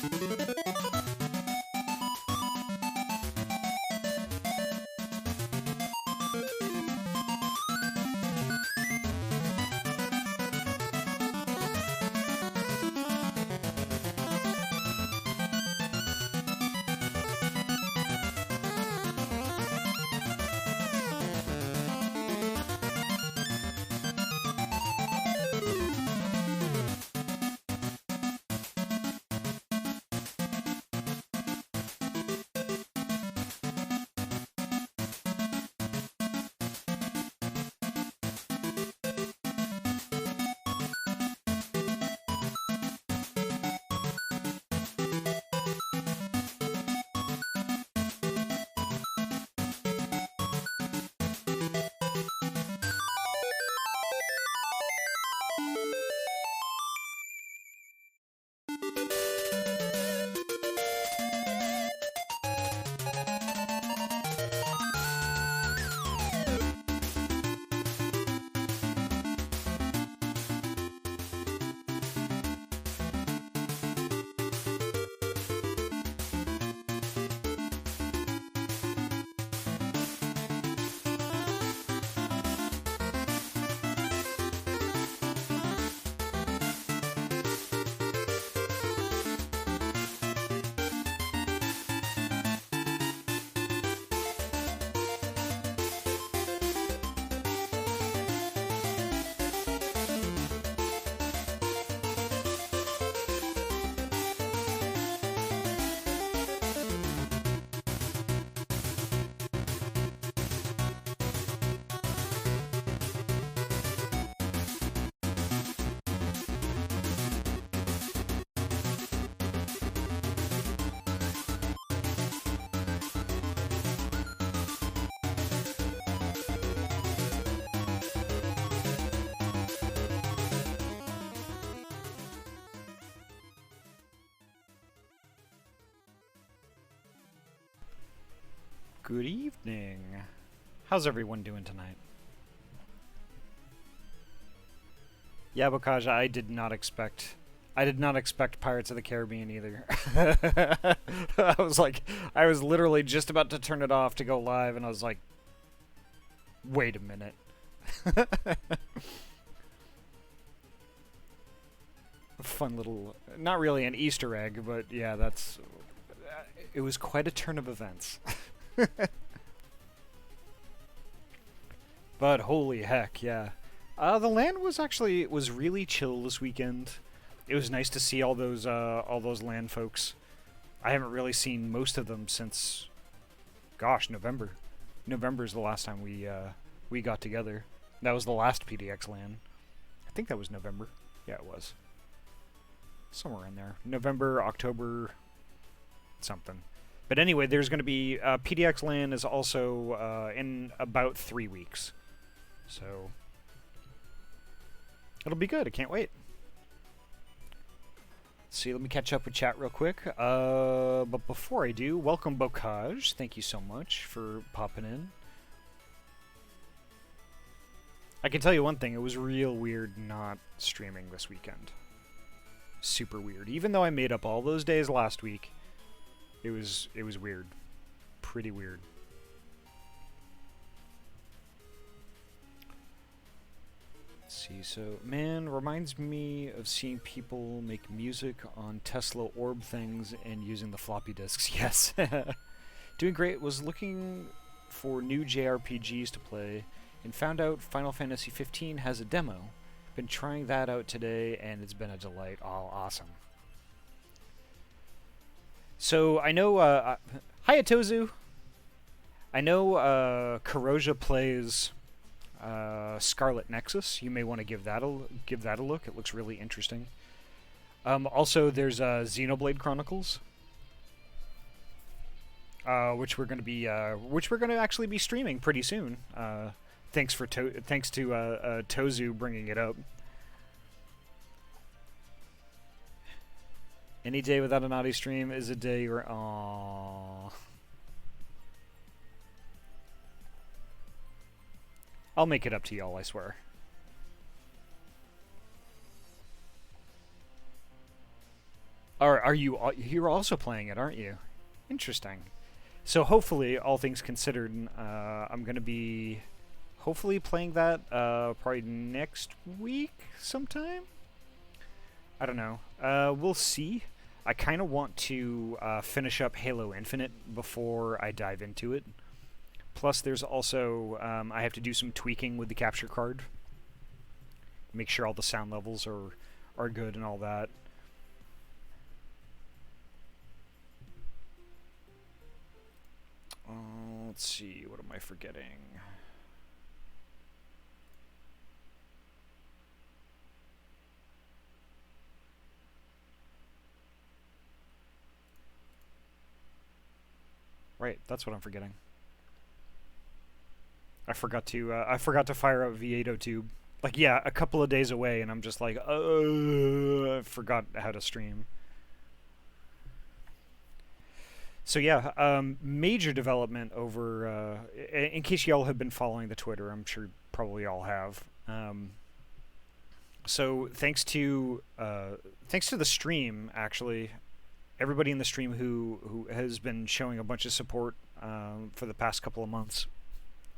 Thank you. Good evening. How's everyone doing tonight? Yeah, Bokaj, I did not expect Pirates of the Caribbean either. I was literally just about to turn it off to go live, and I was like, wait a minute. Fun little, not really an Easter egg, but yeah, it was quite a turn of events. But holy heck, yeah. The land was really chill this weekend. It was nice to see all those land folks. I haven't really seen most of them since, gosh, November. November's the last time we got together. That was the last PDX land. I think that was November. Yeah, it was. Somewhere in there. November, October, something. But anyway, there's going to be PDX LAN is also in about 3 weeks. So it'll be good. I can't wait. Let's see, let me catch up with chat real quick. But before I do, welcome Bokaj. Thank you so much for popping in. I can tell you one thing, it was real weird not streaming this weekend. Super weird. Even though I made up all those days last week, it was weird. Pretty weird. Let's see, so, man, reminds me of seeing people make music on Tesla orb things and using the floppy disks. Yes. Doing great. Was looking for new JRPGs to play and found out Final Fantasy XV has a demo. Been trying that out today, and it's been a delight. Oh, awesome. So, I know, hi, Atozu. I know, Karoja plays, Scarlet Nexus. You may want to give that a look. It looks really interesting. Also, there's, Xenoblade Chronicles. Which we're gonna actually be streaming pretty soon. Thanks to Tozu bringing it up. Any day without an Ahty stream is a day where, aww. I'll make it up to y'all, I swear. You're also playing it, aren't you? Interesting. So hopefully, all things considered, I'm gonna be hopefully playing that probably next week sometime. I don't know. We'll see. I kind of want to finish up Halo Infinite before I dive into it. Plus, there's also I have to do some tweaking with the capture card. Make sure all the sound levels are good and all that. Let's see. What am I forgetting? Right, that's what I'm forgetting. I forgot to fire up V802. Like, yeah, a couple of days away, and I'm just like, I forgot how to stream. So yeah, major development over. In case y'all have been following the Twitter, I'm sure probably all have. So thanks to the stream, actually. Everybody in the stream who has been showing a bunch of support for the past couple of months,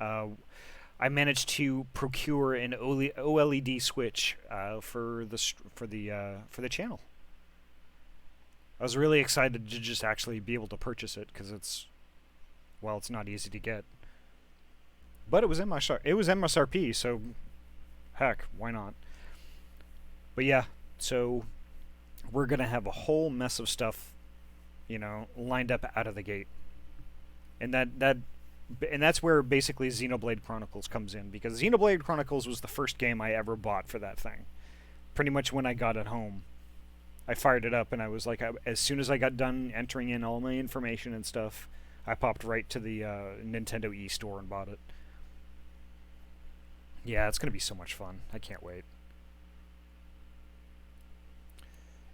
I managed to procure an OLED switch for the channel. I was really excited to just actually be able to purchase it because it's not easy to get, but it was MSRP, so heck, why not? But yeah, so we're gonna have a whole mess of stuff, lined up out of the gate, and that's where basically Xenoblade Chronicles comes in, because Xenoblade Chronicles was the first game I ever bought for that thing. Pretty much when I got it home, I fired it up, and I was like, as soon as I got done entering in all my information and stuff, I popped right to the Nintendo eStore and bought it. Yeah, it's gonna be so much fun. I can't wait.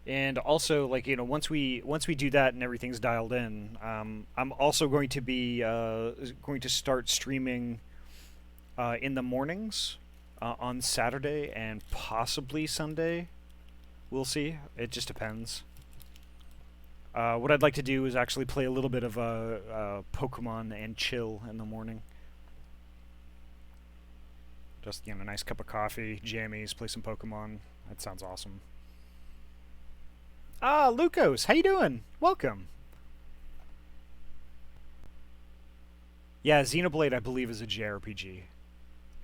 And also, like, once we do that and everything's dialed in, I'm also going to start streaming in the mornings on Saturday and possibly Sunday. We'll see. It just depends. What I'd like to do is actually play a little bit of Pokemon and chill in the morning. Just, a nice cup of coffee, jammies, play some Pokemon. That sounds awesome. Ah, Lucas, how you doing? Welcome. Yeah, Xenoblade, I believe, is a JRPG.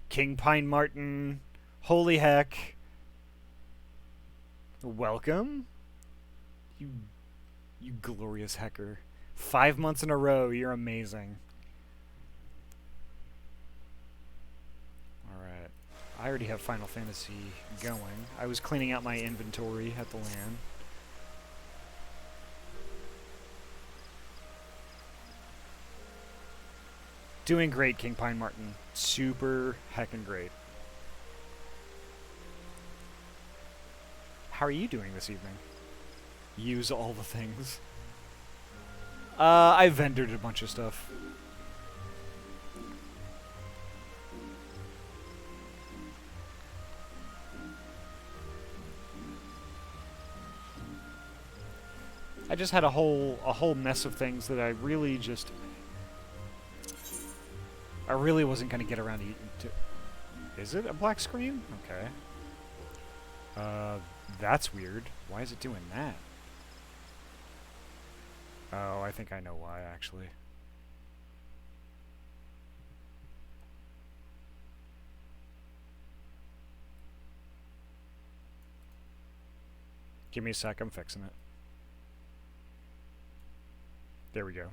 King Pine Martin, holy heck. Welcome. You glorious hecker. 5 months in a row, you're amazing. Alright. I already have Final Fantasy going. I was cleaning out my inventory at the LAN. Doing great, King Pine Martin. Super heckin' great. How are you doing this evening? Use all the things. I vendored a bunch of stuff. I just had a whole mess of things that I really wasn't gonna get around to. Is it a black screen? Okay. That's weird. Why is it doing that? Oh, I think I know why, actually. Give me a sec, I'm fixing it. There we go.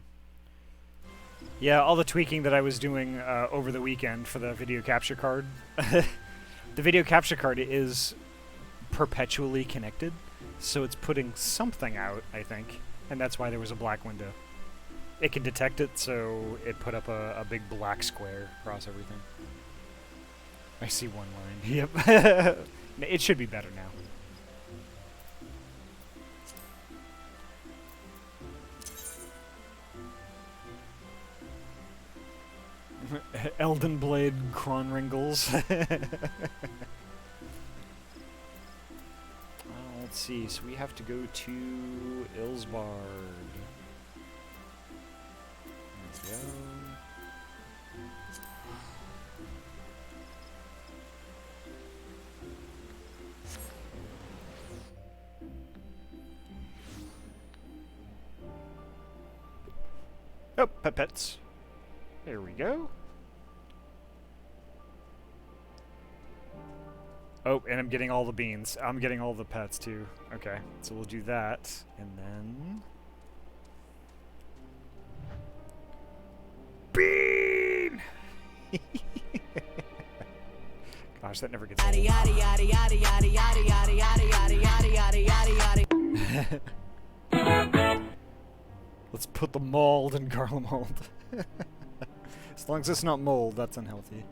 Yeah, all the tweaking that I was doing over the weekend for the video capture card. The video capture card is perpetually connected, so it's putting something out, I think, and that's why there was a black window. It can detect it, so it put up a big black square across everything. I see one line. Yep. It should be better now. Elden Blade Kronringles. Let's see, so we have to go to Ilsbard. There we go. Oh, pets. There we go. Oh, and I'm getting all the beans. I'm getting all the pets, too. Okay, so we'll do that, and then... Bean! Gosh, that never gets old. Let's put the mold in Garlemald. As long as it's not mold, that's unhealthy.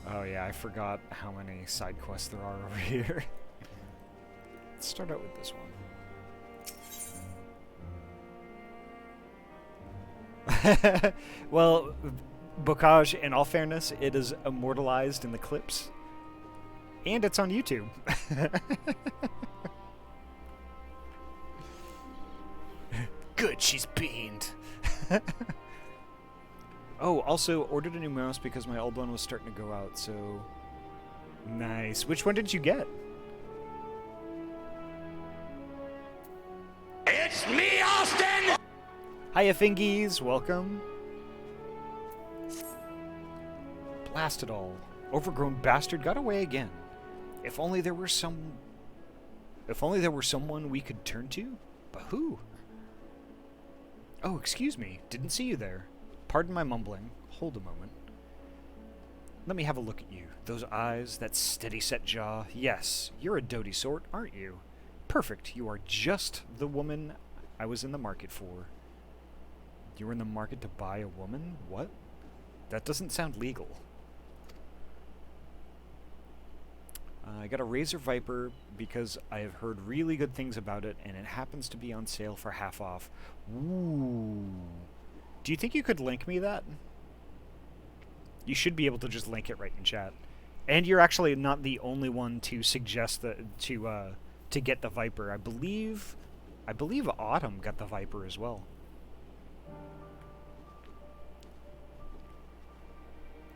Oh yeah, I forgot how many side quests there are over here. Let's start out with this one. Well, Bocage, in all fairness, it is immortalized in the clips. And it's on YouTube. Good, she's beamed. Oh, also, ordered a new mouse because my old one was starting to go out, so... Nice. Which one did you get? It's me, Austin! Hiya, Fingies. Welcome. Blast it all. Overgrown bastard got away again. If only there were someone we could turn to? But who? Oh, excuse me. Didn't see you there. Pardon my mumbling. Hold a moment. Let me have a look at you. Those eyes, that steady-set jaw. Yes, you're a doty sort, aren't you? Perfect. You are just the woman I was in the market for. You were in the market to buy a woman? What? That doesn't sound legal. I got a Razor Viper because I have heard really good things about it, and it happens to be on sale for half off. Ooh. Do you think you could link me that? You should be able to just link it right in chat. And you're actually not the only one to suggest that to get the Viper. I believe Autumn got the Viper as well.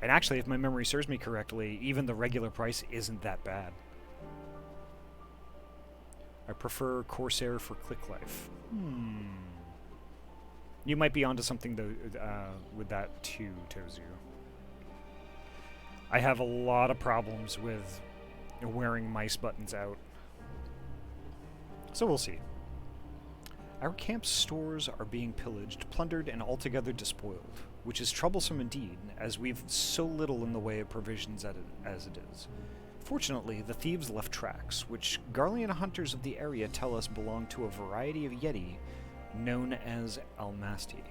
And actually, if my memory serves me correctly, even the regular price isn't that bad. I prefer Corsair for Click Life. You might be onto something though with that too, Tozu. I have a lot of problems with wearing mice buttons out. So we'll see. Our camp's stores are being pillaged, plundered, and altogether despoiled, which is troublesome indeed, as we've so little in the way of provisions as it is. Fortunately, the thieves left tracks, which Garlean hunters of the area tell us belong to a variety of Yeti known as Almasti.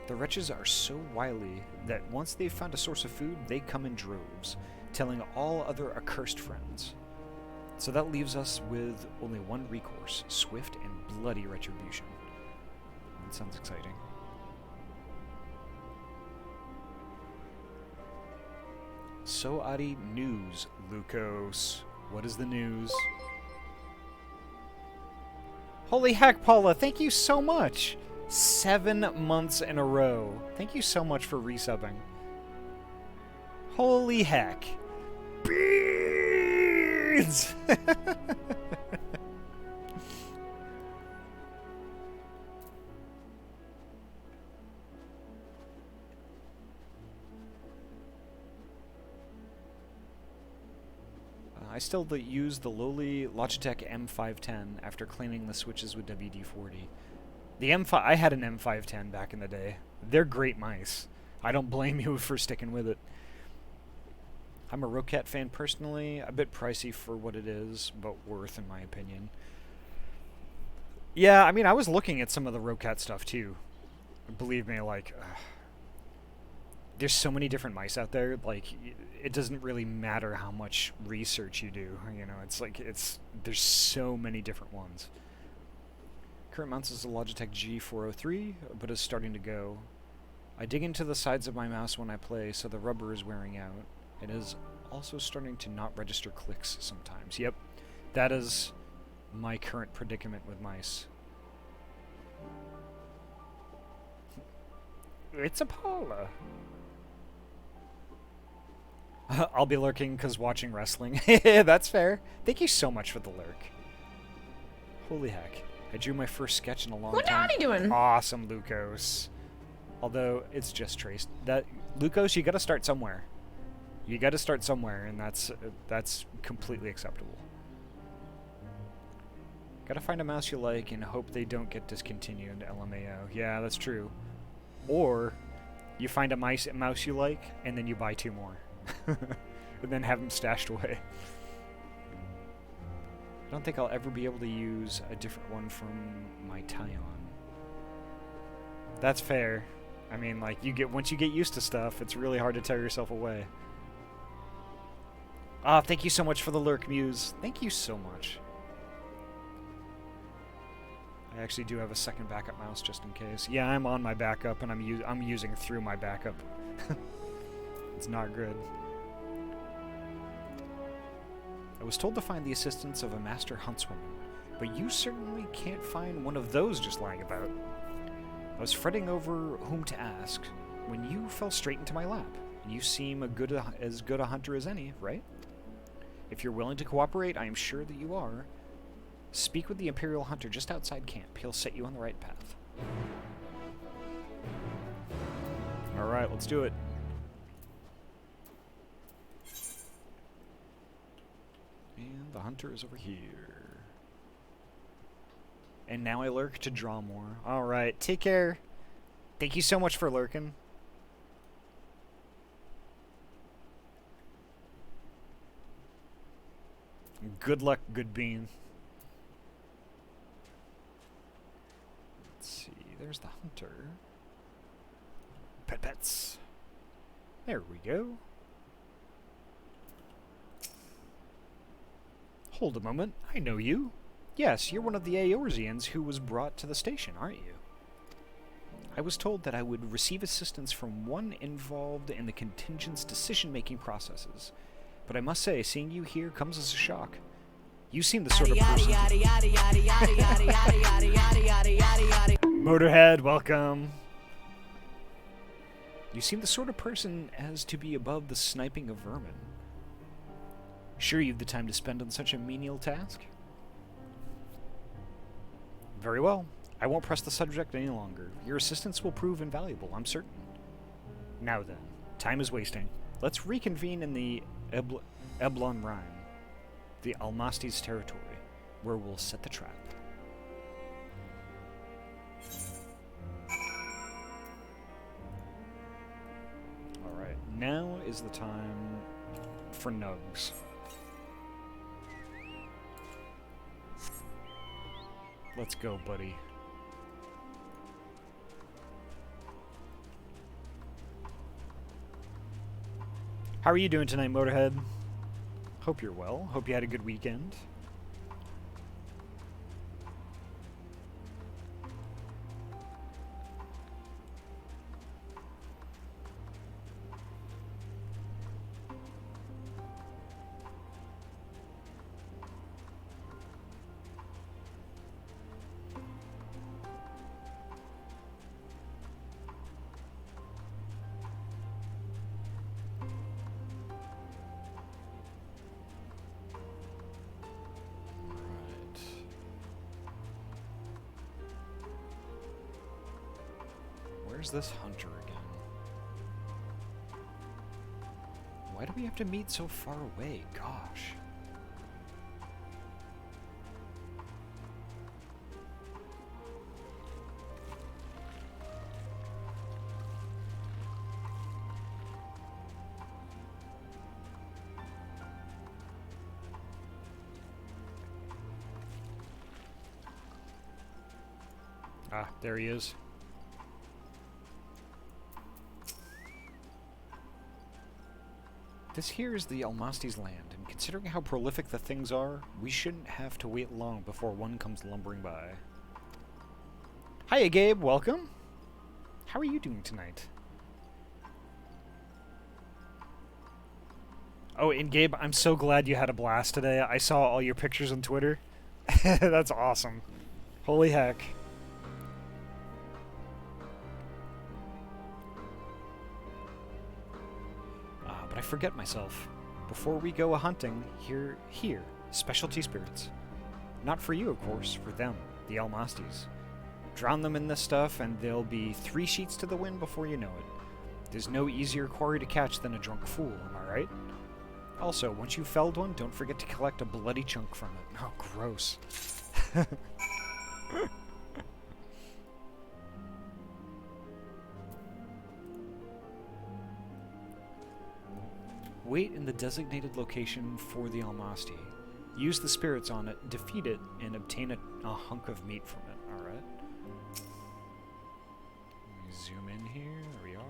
The wretches are so wily that once they've found a source of food, they come in droves, telling all other accursed friends. So that leaves us with only one recourse: swift and bloody retribution. That sounds exciting. So, Ahty, news, Lukos. What is the news? Holy heck, Paula, thank you so much! 7 months in a row. Thank you so much for resubbing. Holy heck. Beans! I still use the lowly Logitech M510 after cleaning the switches with WD-40. The M5, I had an M510 back in the day. They're great mice. I don't blame you for sticking with it. I'm a Roquette fan personally. A bit pricey for what it is, but worth in my opinion. Yeah, I mean, I was looking at some of the Roquette stuff too. Believe me, like, there's so many different mice out there. Like, it doesn't really matter how much research you do. You know, it's like there's so many different ones. Current mounts is a Logitech G403, but is starting to go. I dig into the sides of my mouse when I play, so the rubber is wearing out. It is also starting to not register clicks sometimes. Yep, that is my current predicament with mice. It's a Paula. I'll be lurking because watching wrestling. That's fair. Thank you so much for the lurk. Holy heck. I drew my first sketch in a long time. What are you doing? Awesome, Lukos. Although, it's just traced. Lukos, you gotta start somewhere. You gotta start somewhere, and that's completely acceptable. Gotta find a mouse you like and hope they don't get discontinued, LMAO. Yeah, that's true. Or, you find a mouse you like, and then you buy 2 more. And then have them stashed away. I don't think I'll ever be able to use a different one from my Tyon. That's fair. I mean, like, once you get used to stuff, it's really hard to tear yourself away. Ah, thank you so much for the lurk, Muse. Thank you so much. I actually do have a second backup mouse just in case. Yeah, I'm on my backup, and I'm using through my backup. It's not good. I was told to find the assistance of a master huntswoman, but you certainly can't find one of those just lying about. I was fretting over whom to ask when you fell straight into my lap. You seem as good a hunter as any, right? If you're willing to cooperate, I am sure that you are. Speak with the Imperial Hunter just outside camp. He'll set you on the right path. Alright, let's do it. And the hunter is over here. And now I lurk to draw more. Alright, take care. Thank you so much for lurking. Good luck, good bean. Let's see, there's the hunter. Pets. There we go. Hold a moment, I know you. Yes, you're one of the Eorzeans who was brought to the station, aren't you? I was told that I would receive assistance from one involved in the contingent's decision-making processes. But I must say, seeing you here comes as a shock. You seem the sort of person... Motorhead, welcome. You seem the sort of person as to be above the sniping of vermin. Sure you've the time to spend on such a menial task? Very well. I won't press the subject any longer. Your assistance will prove invaluable, I'm certain. Now then, time is wasting. Let's reconvene in the Eblon Rhine, the Almastes territory, where we'll set the trap. Alright, now is the time for nugs. Let's go, buddy. How are you doing tonight, Motorhead? Hope you're well. Hope you had a good weekend. Where's this hunter again? Why do we have to meet so far away? Gosh. Ah, there he is. This here is the Almastes land, and considering how prolific the things are, we shouldn't have to wait long before one comes lumbering by. Hiya, Gabe, welcome! How are you doing tonight? Oh, and Gabe, I'm so glad you had a blast today. I saw all your pictures on Twitter. That's awesome. Holy heck. But I forget myself. Before we go a-hunting, here, specialty spirits. Not for you, of course, for them, the Almastes. Drown them in this stuff, and they'll be 3 sheets to the wind before you know it. There's no easier quarry to catch than a drunk fool, am I right? Also, once you've felled one, don't forget to collect a bloody chunk from it. Oh, gross. Wait in the designated location for the Almasti. Use the spirits on it, defeat it, and obtain a hunk of meat from it. Alright. Zoom in here. There we are.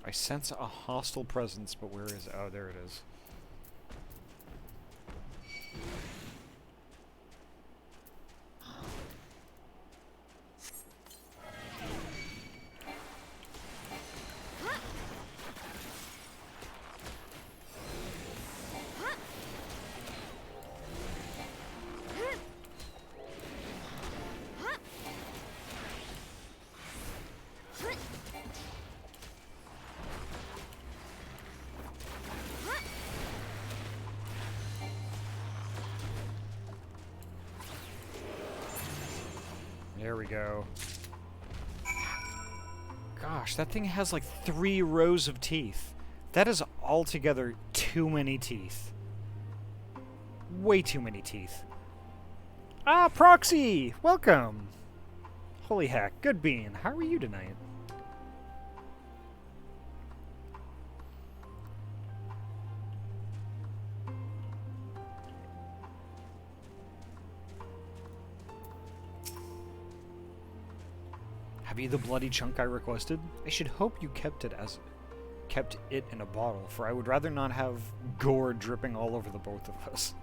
I sense a hostile presence, but where is it? Oh, there it is. There we go. Gosh, that thing has like 3 rows of teeth. That is altogether too many teeth. Way too many teeth. Ah, Proxy! Welcome! Holy heck, good bean. How are you tonight? Have you the bloody chunk I requested? I should hope you kept it in a bottle, for I would rather not have gore dripping all over the both of us.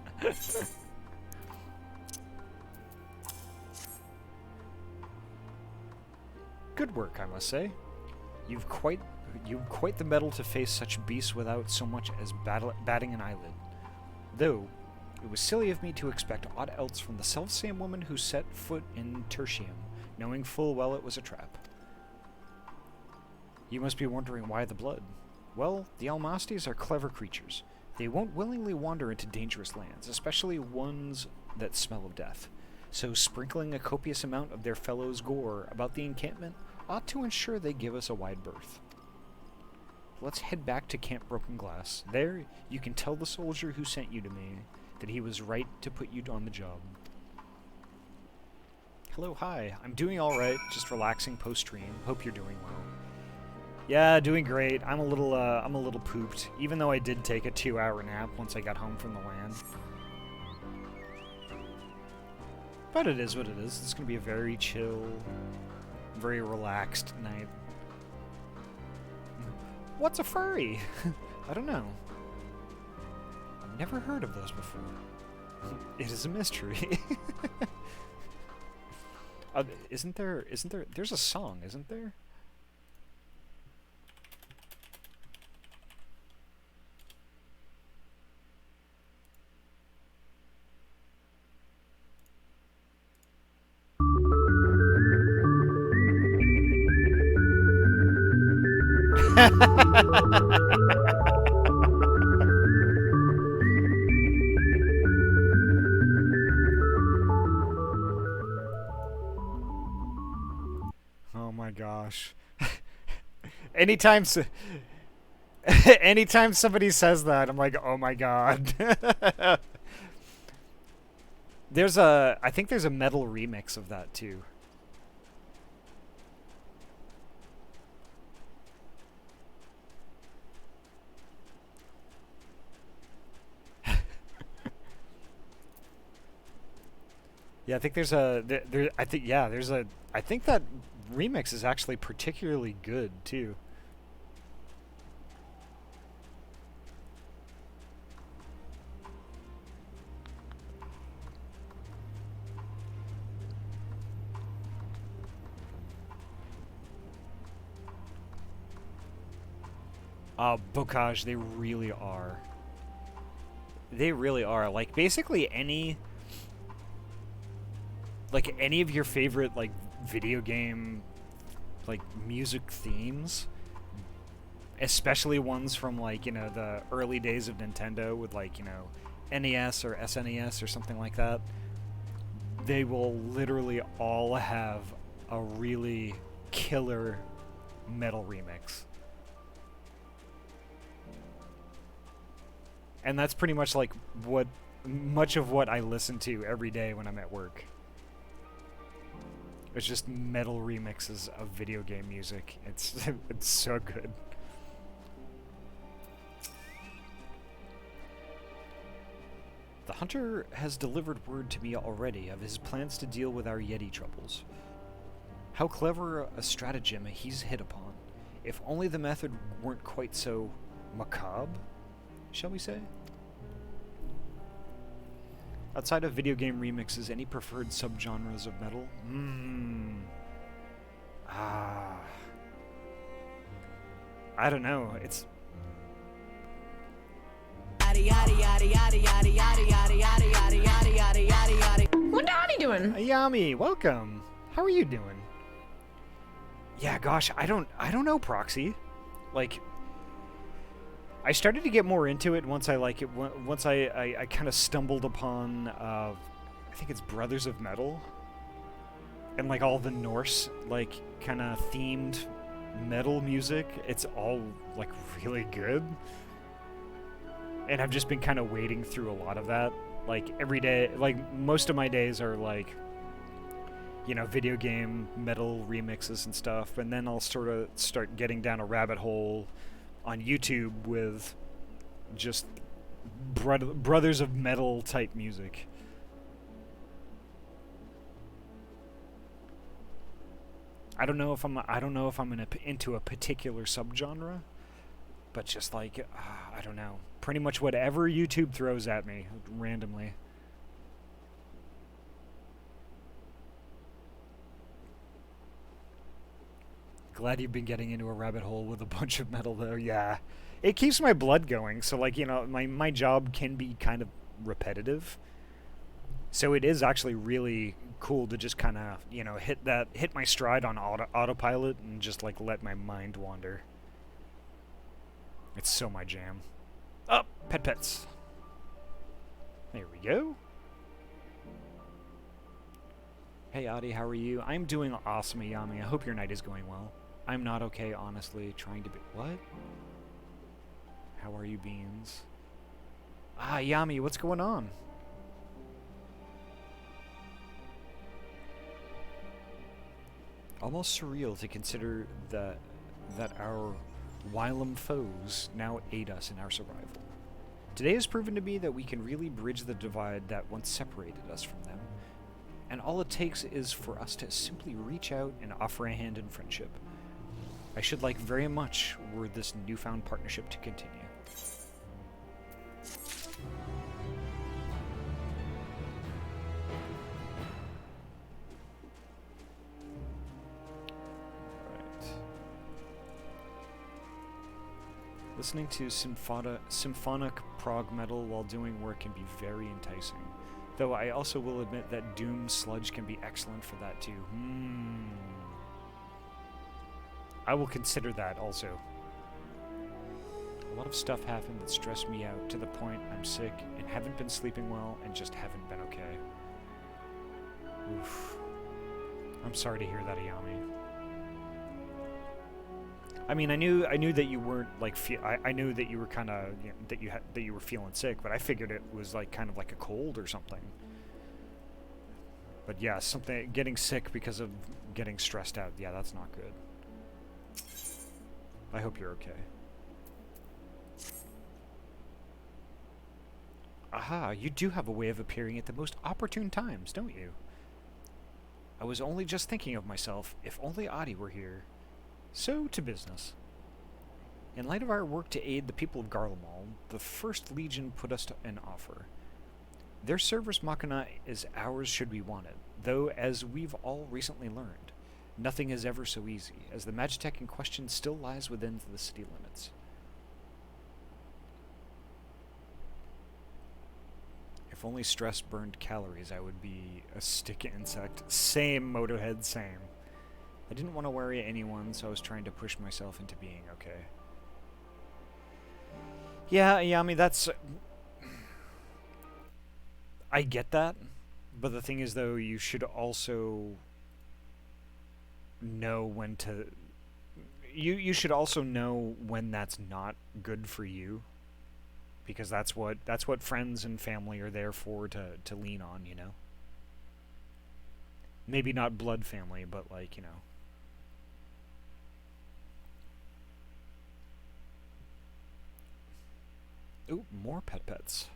Good work, I must say. You've quite the mettle to face such beasts without so much as batting an eyelid. Though, it was silly of me to expect aught else from the selfsame woman who set foot in Tertium, knowing full well it was a trap. You must be wondering why the blood. Well, the Almasties are clever creatures. They won't willingly wander into dangerous lands, especially ones that smell of death. So sprinkling a copious amount of their fellows' gore about the encampment ought to ensure they give us a wide berth. Let's head back to Camp Broken Glass. There, you can tell the soldier who sent you to me that he was right to put you on the job. Hello, hi. I'm doing alright, just relaxing post-stream. Hope you're doing well. Yeah, doing great. I'm a little pooped, even though I did take a 2-hour nap once I got home from the LAN. But it is what it is. It's gonna be a very chill, very relaxed night. What's a furry? I don't know. I've never heard of those before. It is a mystery. Isn't there, there's a song, isn't there? Oh my gosh. Anytime somebody says that, I'm like, oh my god. I think there's a metal remix of that too. Yeah, I think there's I think that remix is actually particularly good too. Bocage, they really are. They really are. Like, basically any of your favorite, like, video game, like, music themes, especially ones from, like, you know, the early days of Nintendo with, like, you know, NES or SNES or something like that, they will literally all have a really killer metal remix. And that's pretty much like much of what I listen to every day when I'm at work. It's just metal remixes of video game music. It's it's so good. The hunter has delivered word to me already of his plans to deal with our Yeti troubles. How clever a stratagem he's hit upon. If only the method weren't quite so macabre, shall we say? Outside of video game remixes, any preferred subgenres of metal? I don't know. It's... What Ahty doing? Ayami, welcome. How are you doing? Yeah, gosh, I don't know, Proxy. Like, I started to get more into it once I I kind of stumbled upon I think it's Brothers of Metal, and like all the Norse like kind of themed metal music. It's all like really good, and I've just been kind of wading through a lot of that. Like every day, like most of my days are like, you know, video game metal remixes and stuff, and then I'll sort of start getting down a rabbit hole on YouTube with just Brothers of Metal type music. I don't know if I'm into a particular subgenre, but just like I don't know. Pretty much whatever YouTube throws at me randomly. Glad you've been getting into a rabbit hole with a bunch of metal though. Yeah. It keeps my blood going, so like, you know, my job can be kind of repetitive. So it is actually really cool to just kind of, you know, hit my stride on autopilot and just like let my mind wander. It's so my jam. Oh, pets. There we go. Hey Ahty, how are you? I'm doing awesome, Yami. I hope your night is going well. I'm not okay, honestly. Trying to be... What? How are you, Beans? Ah, Yami, what's going on? Almost surreal to consider that our whilom foes now aid us in our survival. Today has proven to be that we can really bridge the divide that once separated us from them. And all it takes is for us to simply reach out and offer a hand in friendship. I should like very much were this newfound partnership to continue. Listening to symphonic prog metal while doing work can be very enticing. Though I also will admit that doom sludge can be excellent for that too. I will consider that also. A lot of stuff happened that stressed me out to the point I'm sick and haven't been sleeping well and just haven't been okay. Oof. I'm sorry to hear that, Ayami. I mean, I knew that you weren't like I knew that you were kind of, you know, that you were feeling sick, but I figured it was like kind of like a cold or something. But yeah, getting sick because of getting stressed out. Yeah, that's not good. I hope you're okay. Aha, you do have a way of appearing at the most opportune times, don't you? I was only just thinking of myself, if only Ahty were here. So, to business. In light of our work to aid the people of Garlemald, the First Legion put us an offer. Their Cerberus Machina is ours should we want it, though, as we've all recently learned, nothing is ever so easy, as the Magitech in question still lies within the city limits. If only stress burned calories, I would be a stick insect. Same, Motohead, same. I didn't want to worry anyone, so I was trying to push myself into being okay. Yeah, I mean, that's... I get that, but the thing is, though, you should also know when to... You should also know when that's not good for you, because that's what friends and family are there for, to lean on, you know? Maybe not blood family, but, like, you know... Ooh, more pets.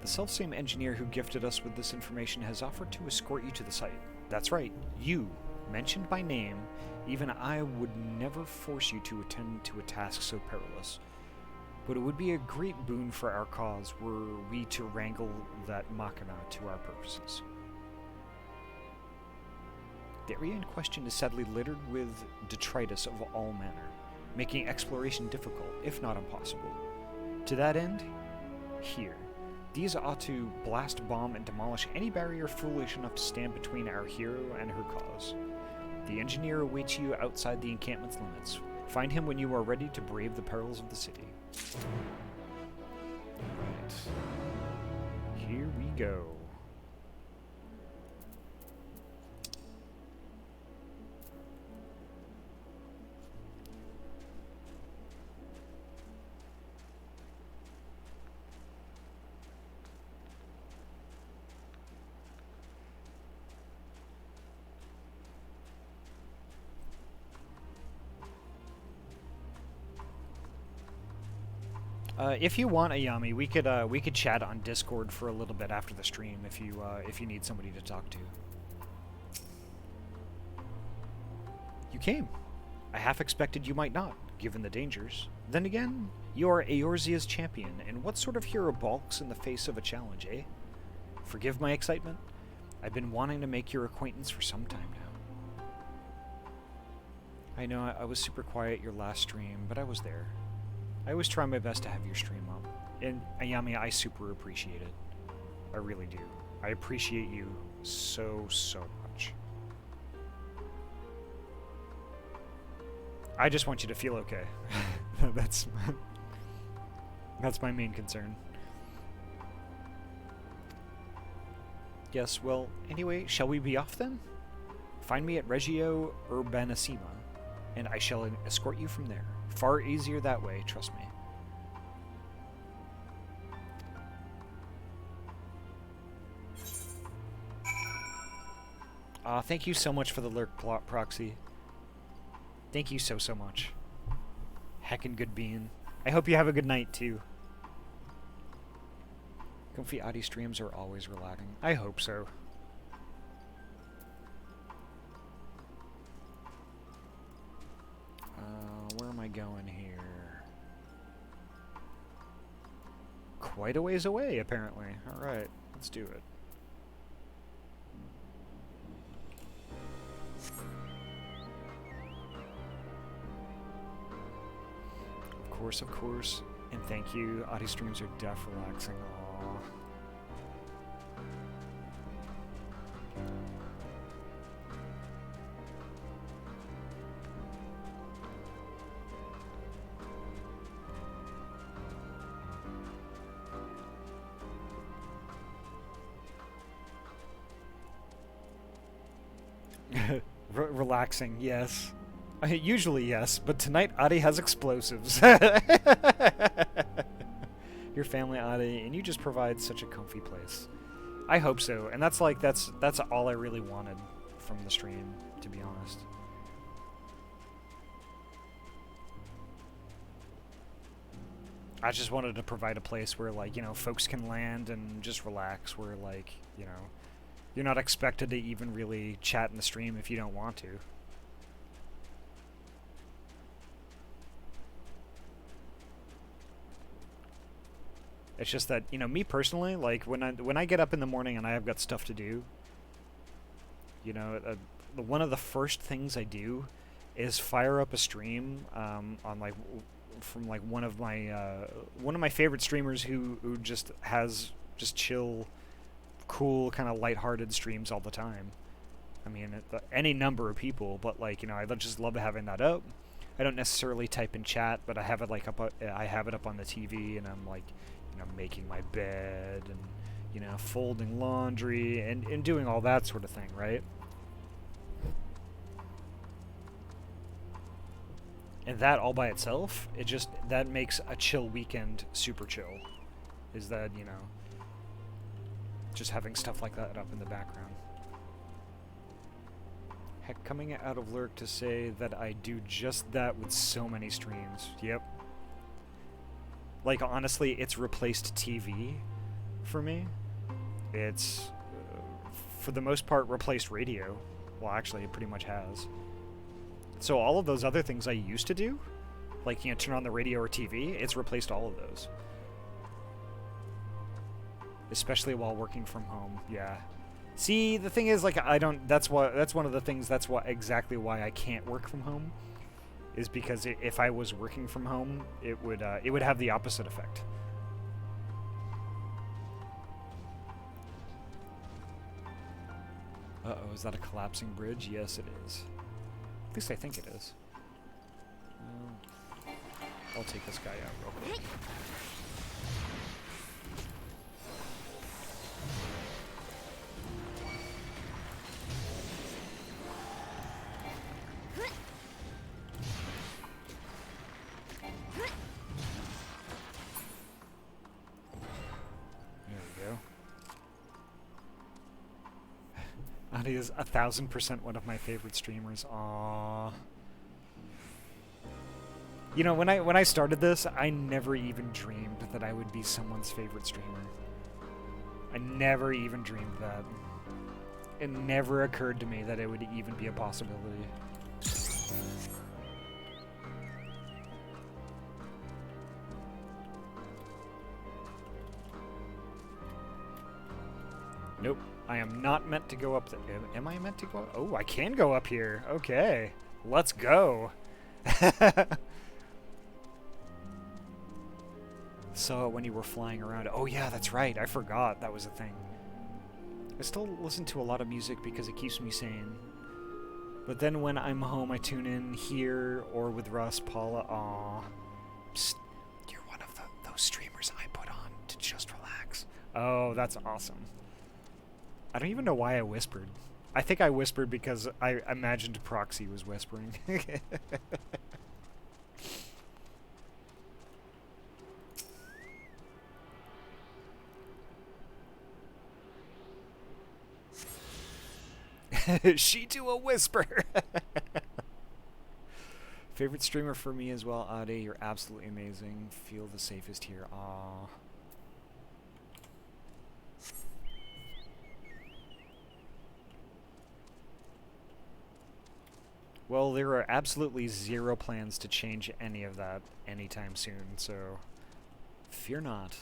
The selfsame engineer who gifted us with this information has offered to escort you to the site. That's right, you, mentioned by name. Even I would never force you to attend to a task so perilous. But it would be a great boon for our cause were we to wrangle that machina to our purposes. The area in question is sadly littered with detritus of all manner, making exploration difficult, if not impossible. To that end, here, these ought to blast, bomb, and demolish any barrier foolish enough to stand between our hero and her cause. The engineer awaits you outside the encampment's limits. Find him when you are ready to brave the perils of the city. Right. Here we go. If you want, Ayami, we could chat on Discord for a little bit after the stream if you need somebody to talk to. You came. I half expected you might not, given the dangers. Then again, you are Eorzea's champion, and what sort of hero balks in the face of a challenge, eh? Forgive my excitement. I've been wanting to make your acquaintance for some time now. I know I was super quiet your last stream, but I was there. I always try my best to have your stream up. And Ayami, I super appreciate it. I really do. I appreciate you so much. I just want you to feel okay. That's my main concern. Yes, well, anyway, shall we be off then? Find me at Reggio Urbanissima, and I shall escort you from there. Far easier that way, trust me. Thank you so much for the lurk proxy. Thank you so much. Heckin' good bean. I hope you have a good night, too. Comfy Ahty streams are always relaxing. I hope so. Where am I going here? Quite a ways away, apparently. Alright, let's do it. Of course. And thank you. Ahty streams are def relaxing. Relaxing, yes. Usually yes, but tonight Ahty has explosives. Your family, Ahty, and you just provide such a comfy place. I hope so, and that's all I really wanted from the stream, to be honest. I just wanted to provide a place where, like, you know, folks can land and just relax, where, like, you know, you're not expected to even really chat in the stream if you don't want to. It's just that, you know, me personally, like, when I get up in the morning and I have got stuff to do, you know, one of the first things I do is fire up a stream on, like, from, like, one of my favorite streamers who just has just chill, cool, kind of lighthearted streams all the time. I mean, any number of people, but, like, you know, I just love having that up. I don't necessarily type in chat, but I have it, like, I have it up on the TV, and I'm, like, you know, making my bed and, you know, folding laundry and doing all that sort of thing, right? And that all by itself, that makes a chill weekend super chill. Is that, you know, just having stuff like that up in the background. Heck, coming out of lurk to say that I do just that with so many streams. Yep. Like, honestly, it's replaced TV for me. It's, for the most part, replaced radio. Well, actually, it pretty much has. So all of those other things I used to do, like, you know, turn on the radio or TV, it's replaced all of those. Especially while working from home, yeah. See, the thing is, like, that's one of the things, exactly why I can't work from home. Is because if I was working from home, it would have the opposite effect. Uh-oh, is that a collapsing bridge? Yes, it is. At least I think it is. I'll take this guy out real quick. Ahty is 1000% one of my favorite streamers. Aww. You know, when I started this, I never even dreamed that I would be someone's favorite streamer. I never even dreamed that. It never occurred to me that it would even be a possibility. Nope. I am not meant to go up there. Am I meant to go? Oh, I can go up here. Okay. Let's go. So when you were flying around. Oh yeah, that's right. I forgot that was a thing. I still listen to a lot of music because it keeps me sane. But then when I'm home, I tune in here or with Russ, Paula. Aw. Psst. You're one of those streamers I put on to just relax. Oh, that's awesome. I don't even know why I whispered. I think I whispered because I imagined Proxy was whispering. She do a whisper. Favorite streamer for me as well, Ahty. You're absolutely amazing. Feel the safest here. Aww. Well, there are absolutely zero plans to change any of that anytime soon, so fear not.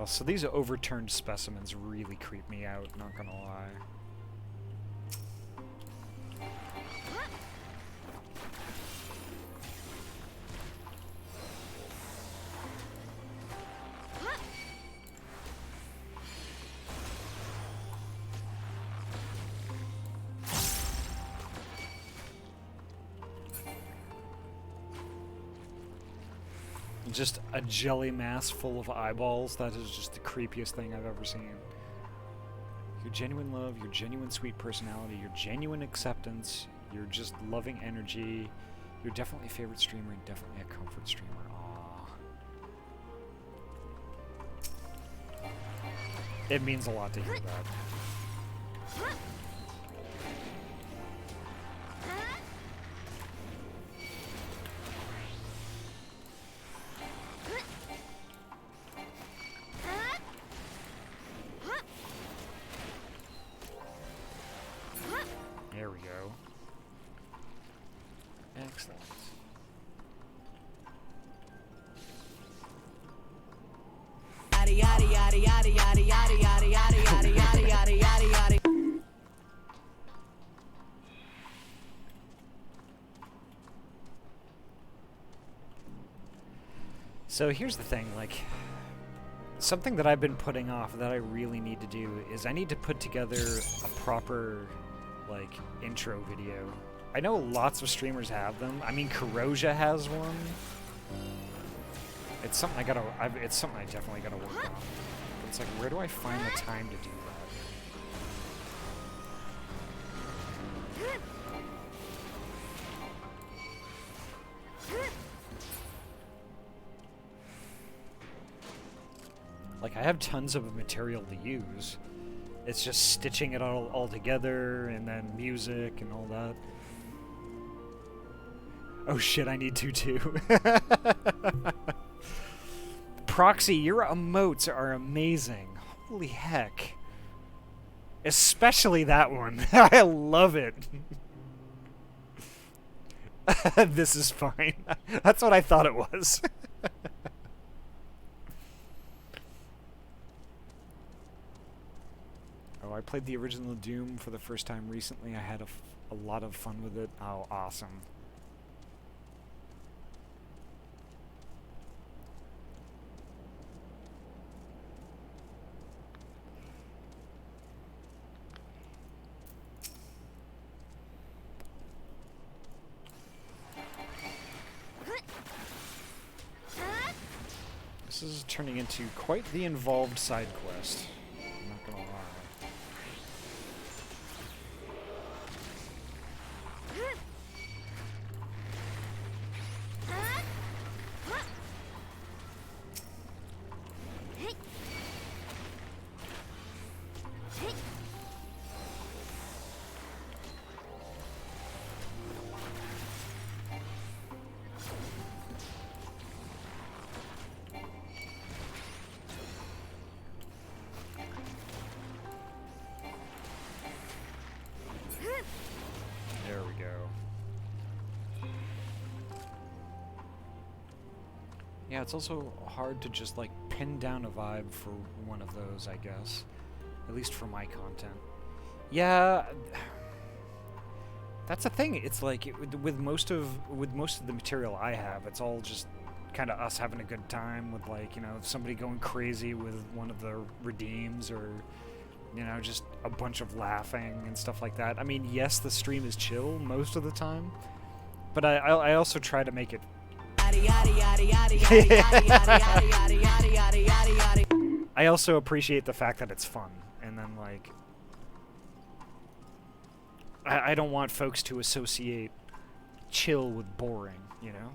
So these overturned specimens really creep me out, not gonna lie. Just a jelly mass full of eyeballs. That is just the creepiest thing I've ever seen. Your genuine love, your genuine sweet personality, your genuine acceptance, your just loving energy. You're definitely a favorite streamer and definitely a comfort streamer. Aww. It means a lot to hear that. There we go. Excellent. So here's the thing, like, something that I've been putting off that I really need to do is I need to put together a proper, like, intro video. I know lots of streamers have them. I mean, Corrosia has one. It's something it's something I definitely gotta work on. But it's like, where do I find the time to do that? Like, I have tons of material to use. It's just stitching it all together, and then music and all that. Oh shit, I need to too. Proxy, your emotes are amazing. Holy heck. Especially that one. I love it. This is fine. That's what I thought it was. Oh, I played the original Doom for the first time recently. I had a lot of fun with it. Oh, awesome. This is turning into quite the involved side quest. I'm not gonna lie. Yeah, it's also hard to just, like, pin down a vibe for one of those, I guess. At least for my content. Yeah, that's the thing. It's like, with most of the material I have, it's all just kind of us having a good time with, like, you know, somebody going crazy with one of the redeems, or, you know, just a bunch of laughing and stuff like that. I mean, yes, the stream is chill most of the time, but I also try to make it. I also appreciate the fact that it's fun, and then, like, I don't want folks to associate chill with boring, you know?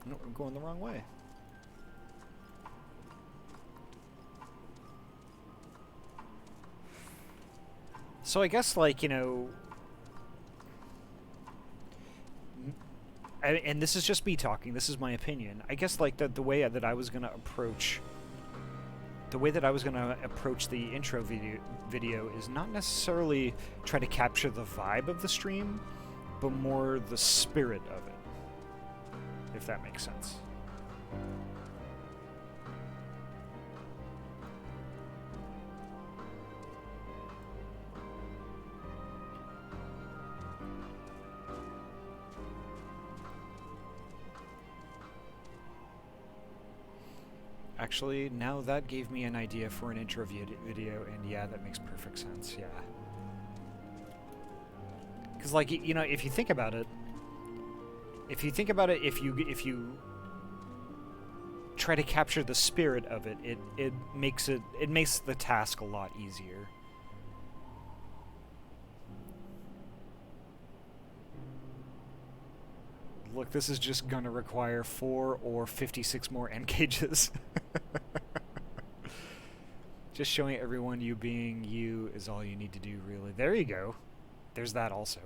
No, I'm going the wrong way. So I guess, like, you know, and this is just me talking, this is my opinion. I guess, like, the way that I was gonna approach the intro video is not necessarily try to capture the vibe of the stream, but more the spirit of it, if that makes sense. Actually, now that gave me an idea for an intro video, and yeah, that makes perfect sense, yeah. Because, like, you know, if you think about it, if you try to capture the spirit of it, it makes the task a lot easier. Look, this is just gonna require 4 or 56 more end cages. Just showing everyone you being you is all you need to do, really. There you go. There's that also.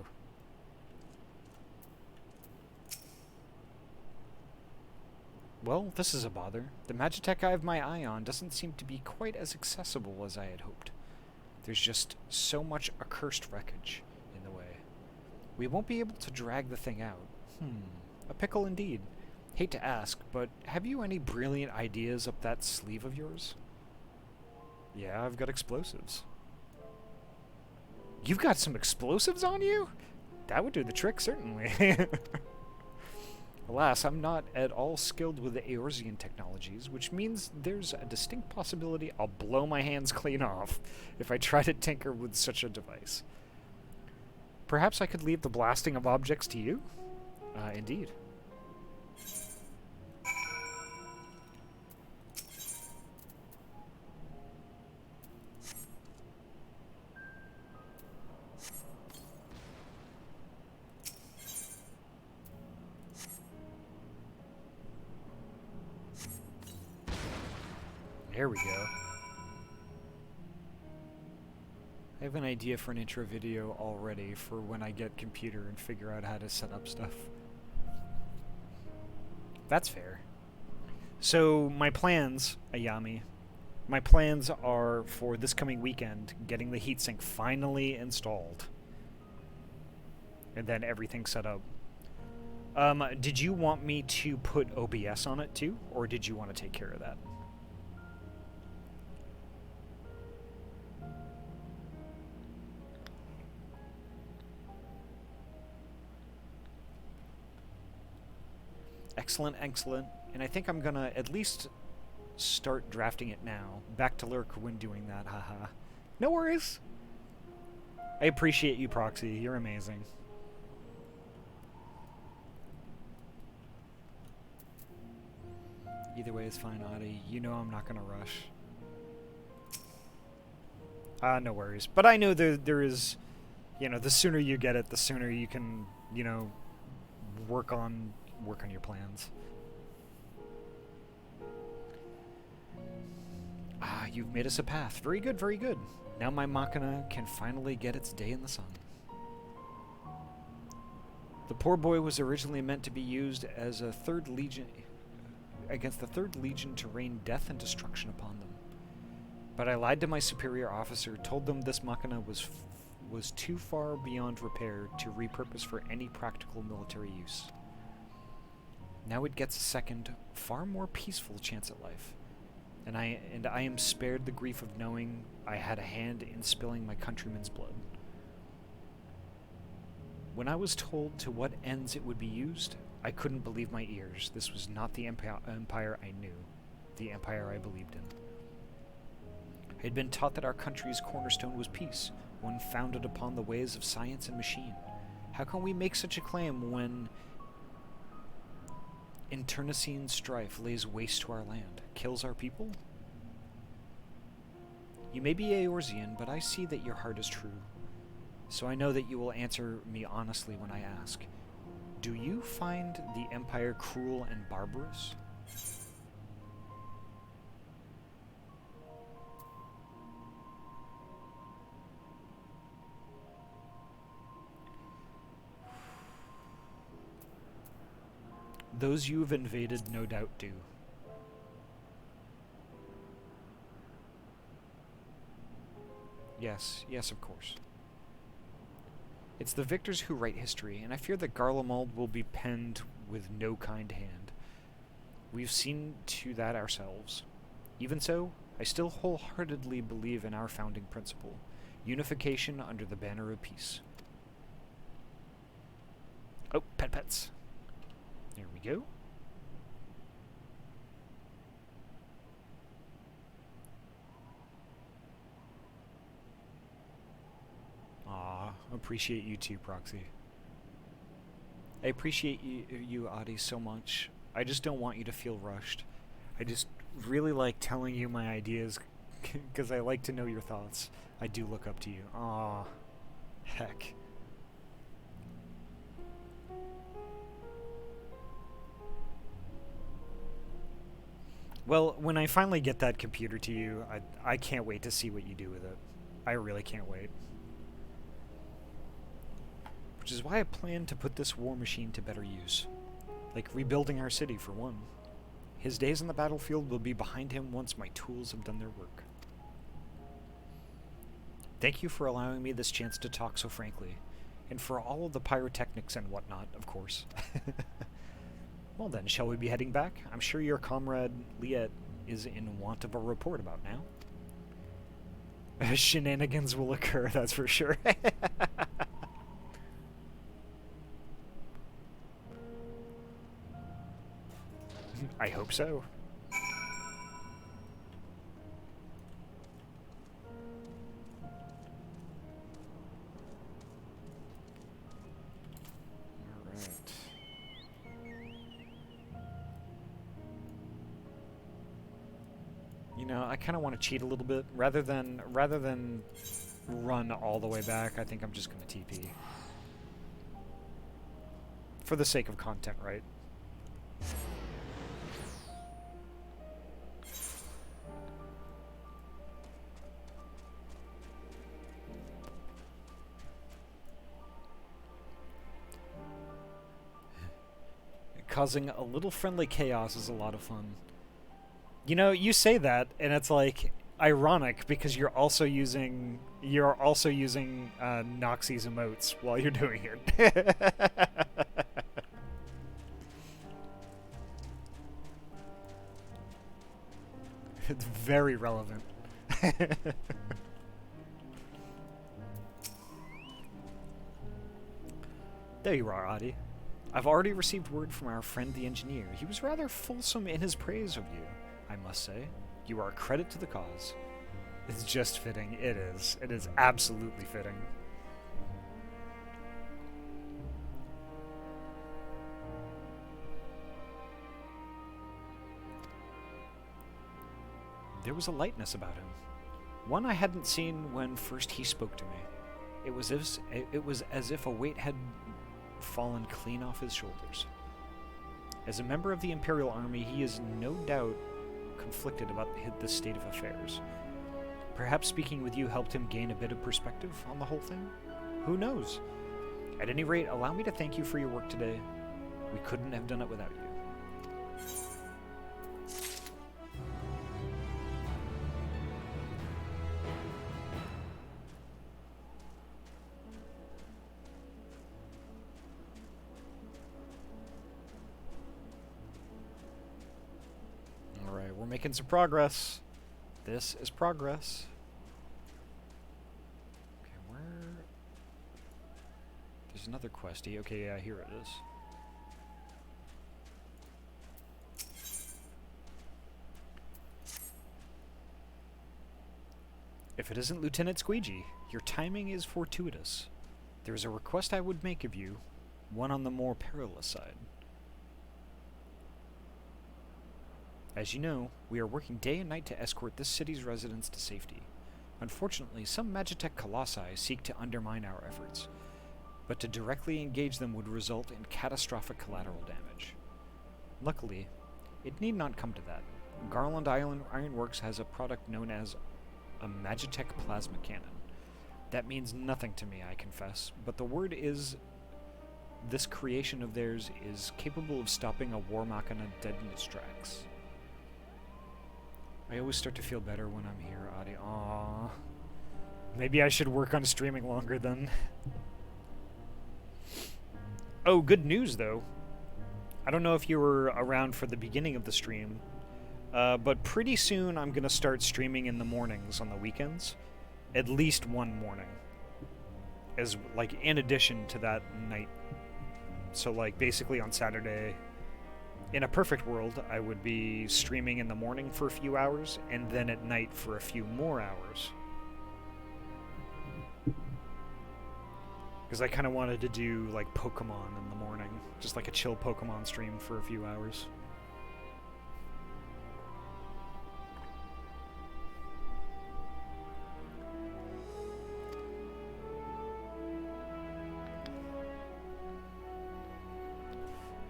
Well, this is a bother. The Magitech I have my eye on doesn't seem to be quite as accessible as I had hoped. There's just so much accursed wreckage in the way. We won't be able to drag the thing out. A pickle indeed. Hate to ask, but have you any brilliant ideas up that sleeve of yours? Yeah, I've got explosives. You've got some explosives on you? That would do the trick, certainly. Alas, I'm not at all skilled with the Eorzean technologies, which means there's a distinct possibility I'll blow my hands clean off if I try to tinker with such a device. Perhaps I could leave the blasting of objects to you? Indeed. There we go. I have an idea for an intro video already for when I get computer and figure out how to set up stuff. That's fair. So my plans, Ayami, my plans are for this coming weekend, getting the heatsink finally installed. And then everything set up. Did you want me to put OBS on it too, or did you want to take care of that? Excellent, excellent. And I think I'm gonna at least start drafting it now. Back to lurk when doing that, haha. No worries. I appreciate you, Proxy. You're amazing. Either way is fine, Ahty. You know I'm not gonna rush. No worries. But I know there is, you know, the sooner you get it, the sooner you can, you know, work on your plans. Ah, you've made us a path. Very good, very good. Now my Machina can finally get its day in the sun. The poor boy was originally meant to be used as a third legion against the Third Legion to rain death and destruction upon them. But I lied to my superior officer, told them this Machina was too far beyond repair to repurpose for any practical military use. Now it gets a second, far more peaceful chance at life. And I am spared the grief of knowing I had a hand in spilling my countrymen's blood. When I was told to what ends it would be used, I couldn't believe my ears. This was not the empire I knew, the empire I believed in. I had been taught that our country's cornerstone was peace, one founded upon the ways of science and machine. How can we make such a claim when internecine strife lays waste to our land, kills our people? You may be Eorzean, but I see that your heart is true. So I know that you will answer me honestly when I ask, do you find the Empire cruel and barbarous? Those you have invaded no doubt do. Yes, yes, of course. It's the victors who write history, and I fear that Garlemald will be penned with no kind hand. We've seen to that ourselves. Even so, I still wholeheartedly believe in our founding principle, unification under the banner of peace. Oh, pets. There we go. Aw, appreciate you too, Proxy. I appreciate you, Ahty, so much. I just don't want you to feel rushed. I just really like telling you my ideas because I like to know your thoughts. I do look up to you. Aw, heck. Well, when I finally get that computer to you, I can't wait to see what you do with it. I really can't wait. Which is why I plan to put this war machine to better use. Like rebuilding our city, for one. His days on the battlefield will be behind him once my tools have done their work. Thank you for allowing me this chance to talk so frankly. And for all of the pyrotechnics and whatnot, of course. Well then, shall we be heading back? I'm sure your comrade Liet is in want of a report about now. Shenanigans will occur, that's for sure. I hope so. You know, I kind of want to cheat a little bit. Rather than run all the way back, I think I'm just going to TP. For the sake of content, right? Causing a little friendly chaos is a lot of fun. You know, you say that, and it's like ironic because you're also using Noxie's emotes while you're doing it. It's very relevant. There you are, Ahty. I've already received word from our friend the engineer. He was rather fulsome in his praise of you, I must say. You are a credit to the cause. It's just fitting. It is. It is absolutely fitting. There was a lightness about him. One I hadn't seen when first he spoke to me. It was as if a weight had fallen clean off his shoulders. As a member of the Imperial Army, he is no doubt conflicted about the state of affairs. Perhaps speaking with you helped him gain a bit of perspective on the whole thing? Who knows? At any rate, allow me to thank you for your work today. We couldn't have done it without you. we're making some progress. This is progress. Okay, where... There's another questy. Okay, yeah, here it is. If it isn't Lieutenant Squeegee, your timing is fortuitous. There is a request I would make of you, one on the more perilous side. As you know, we are working day and night to escort this city's residents to safety. Unfortunately, some Magitech colossi seek to undermine our efforts, but to directly engage them would result in catastrophic collateral damage. Luckily, it need not come to that. Garland Ironworks has a product known as a Magitech plasma cannon. That means nothing to me, I confess, but the word is this creation of theirs is capable of stopping a war machina dead in its tracks. I always start to feel better when I'm here, Ahty. Aww. Maybe I should work on streaming longer then. Oh, good news though. I don't know if you were around for the beginning of the stream, but pretty soon I'm gonna start streaming in the mornings on the weekends. At least one morning. As, like, in addition to that night. So, like, basically on Saturday, in a perfect world, I would be streaming in the morning for a few hours, and then at night for a few more hours. Because I kind of wanted to do, like, Pokemon in the morning. Just like a chill Pokemon stream for a few hours.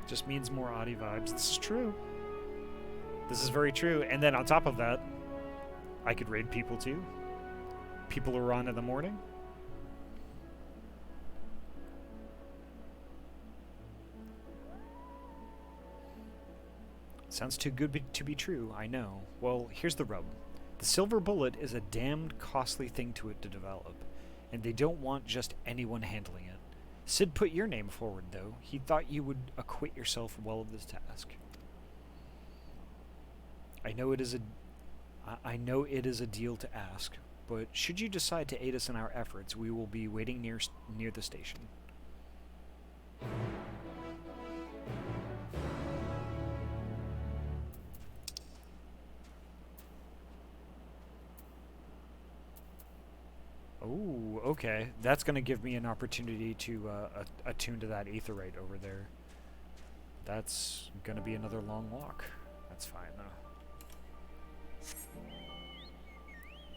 Just means more Ahty vibes. This is true. This is very true. And then on top of that, I could raid people too. People who are on in the morning. Sounds too good to be true, I know. Well, here's the rub. The silver bullet is a damned costly thing to develop, and they don't want just anyone handling it. Sid put your name forward, though. He thought you would acquit yourself well of this task. I know it is a deal to ask, but should you decide to aid us in our efforts, we will be waiting near the station. Oh, okay. That's going to give me an opportunity to attune to that aetherite over there. That's going to be another long walk. That's fine, though.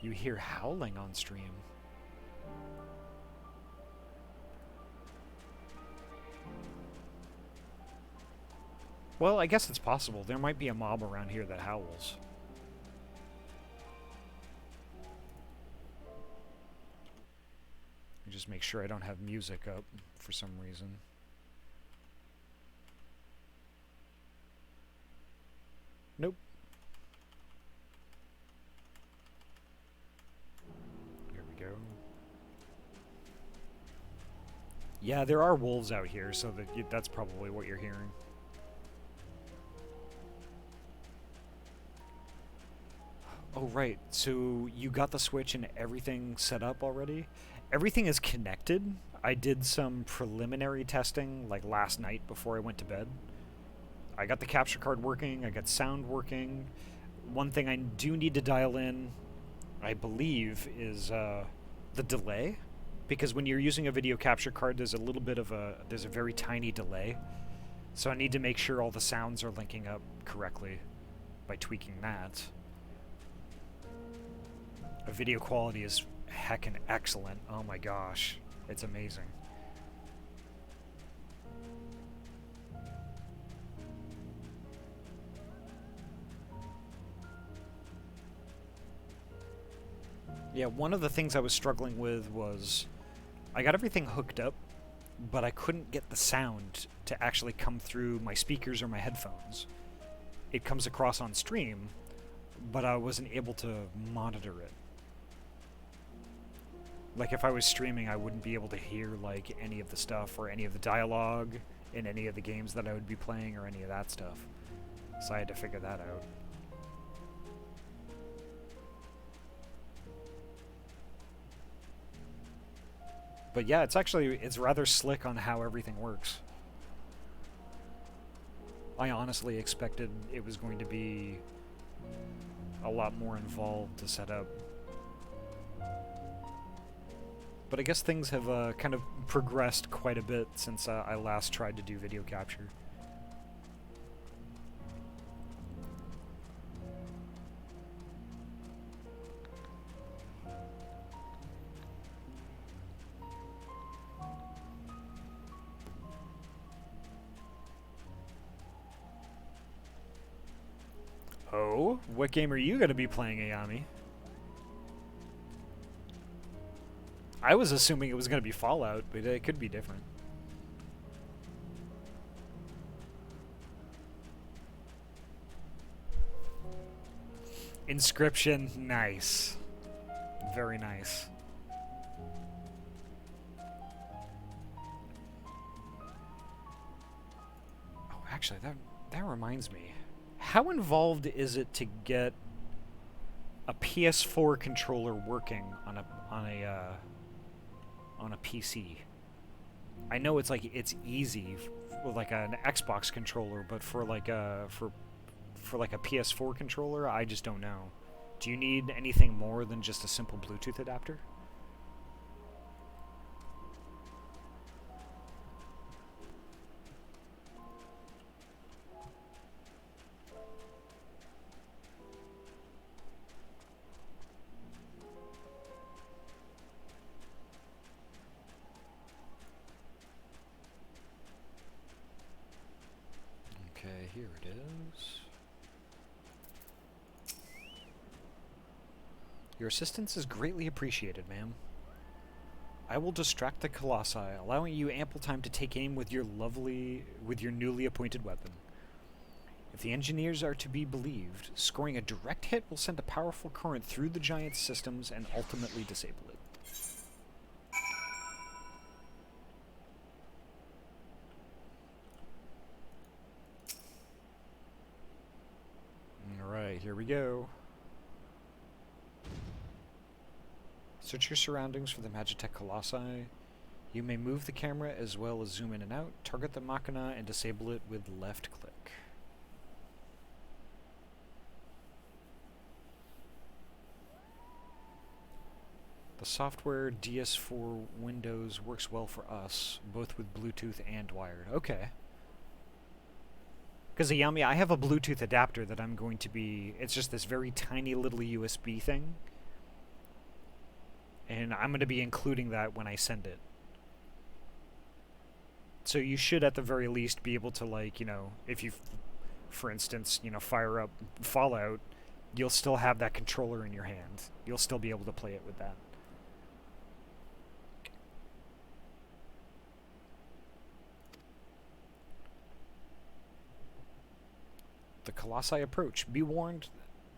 You hear howling on stream. Well, I guess it's possible. There might be a mob around here that howls. Just make sure I don't have music up for some reason. Nope. Here we go. Yeah, there are wolves out here, so that's probably what you're hearing. Oh, right. So you got the Switch and everything set up already? Everything is connected. I did some preliminary testing, like last night before I went to bed. I got the capture card working, I got sound working. One thing I do need to dial in, I believe, is the delay. Because when you're using a video capture card, there's a very tiny delay. So I need to make sure all the sounds are linking up correctly by tweaking that. The video quality is heckin' excellent. Oh my gosh. It's amazing. Yeah, one of the things I was struggling with was I got everything hooked up, but I couldn't get the sound to actually come through my speakers or my headphones. It comes across on stream, but I wasn't able to monitor it. Like, if I was streaming, I wouldn't be able to hear, like, any of the stuff or any of the dialogue in any of the games that I would be playing or any of that stuff. So I had to figure that out. But yeah, it's rather slick on how everything works. I honestly expected it was going to be a lot more involved to set up. But I guess things have kind of progressed quite a bit since I last tried to do video capture. Oh, what game are you going to be playing, Ayami? I was assuming it was going to be Fallout, but it could be different. Inscription, nice. Very nice. Oh, actually, that reminds me. How involved is it to get a PS4 controller working on a PC? I know it's easy with like an Xbox controller, but for like a PS4 controller, I just don't know. Do you need anything more than just a simple Bluetooth adapter? Okay, here it is. Your assistance is greatly appreciated, ma'am. I will distract the Colossi, allowing you ample time to take aim with your newly appointed weapon. If the engineers are to be believed, scoring a direct hit will send a powerful current through the giant's systems and ultimately disable it. Alright, here we go. Search your surroundings for the Magitech Colossi. You may move the camera as well as zoom in and out, target the Machina, and disable it with left click. The software DS4 Windows works well for us, both with Bluetooth and wired. Okay. Because Ayami, I have a Bluetooth adapter that I'm going to be... It's just this very tiny little USB thing. And I'm going to be including that when I send it. So you should at the very least be able to, like, you know, if you, for instance, you know, fire up Fallout, you'll still have that controller in your hand. You'll still be able to play it with that. The Colossi approach. Be warned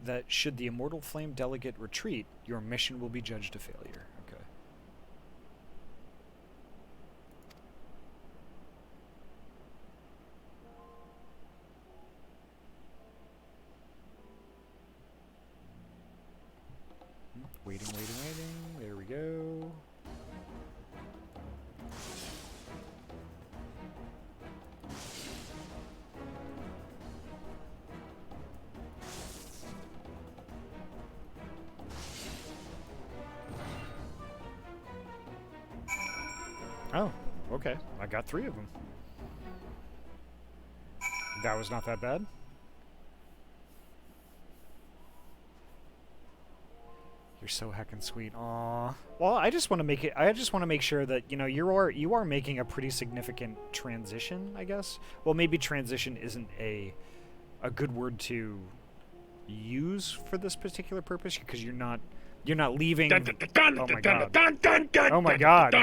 that should the Immortal Flame Delegate retreat, your mission will be judged a failure. Okay. Waiting. There we go. Oh, okay. I got 3 of them. That was not that bad. You're so heckin' sweet. Aww. Well, I just want to make it. I just want to make sure that, you know, you are making a pretty significant transition, I guess. Well, maybe transition isn't a good word to use for this particular purpose, because you're not leaving. Oh my god. Oh my god.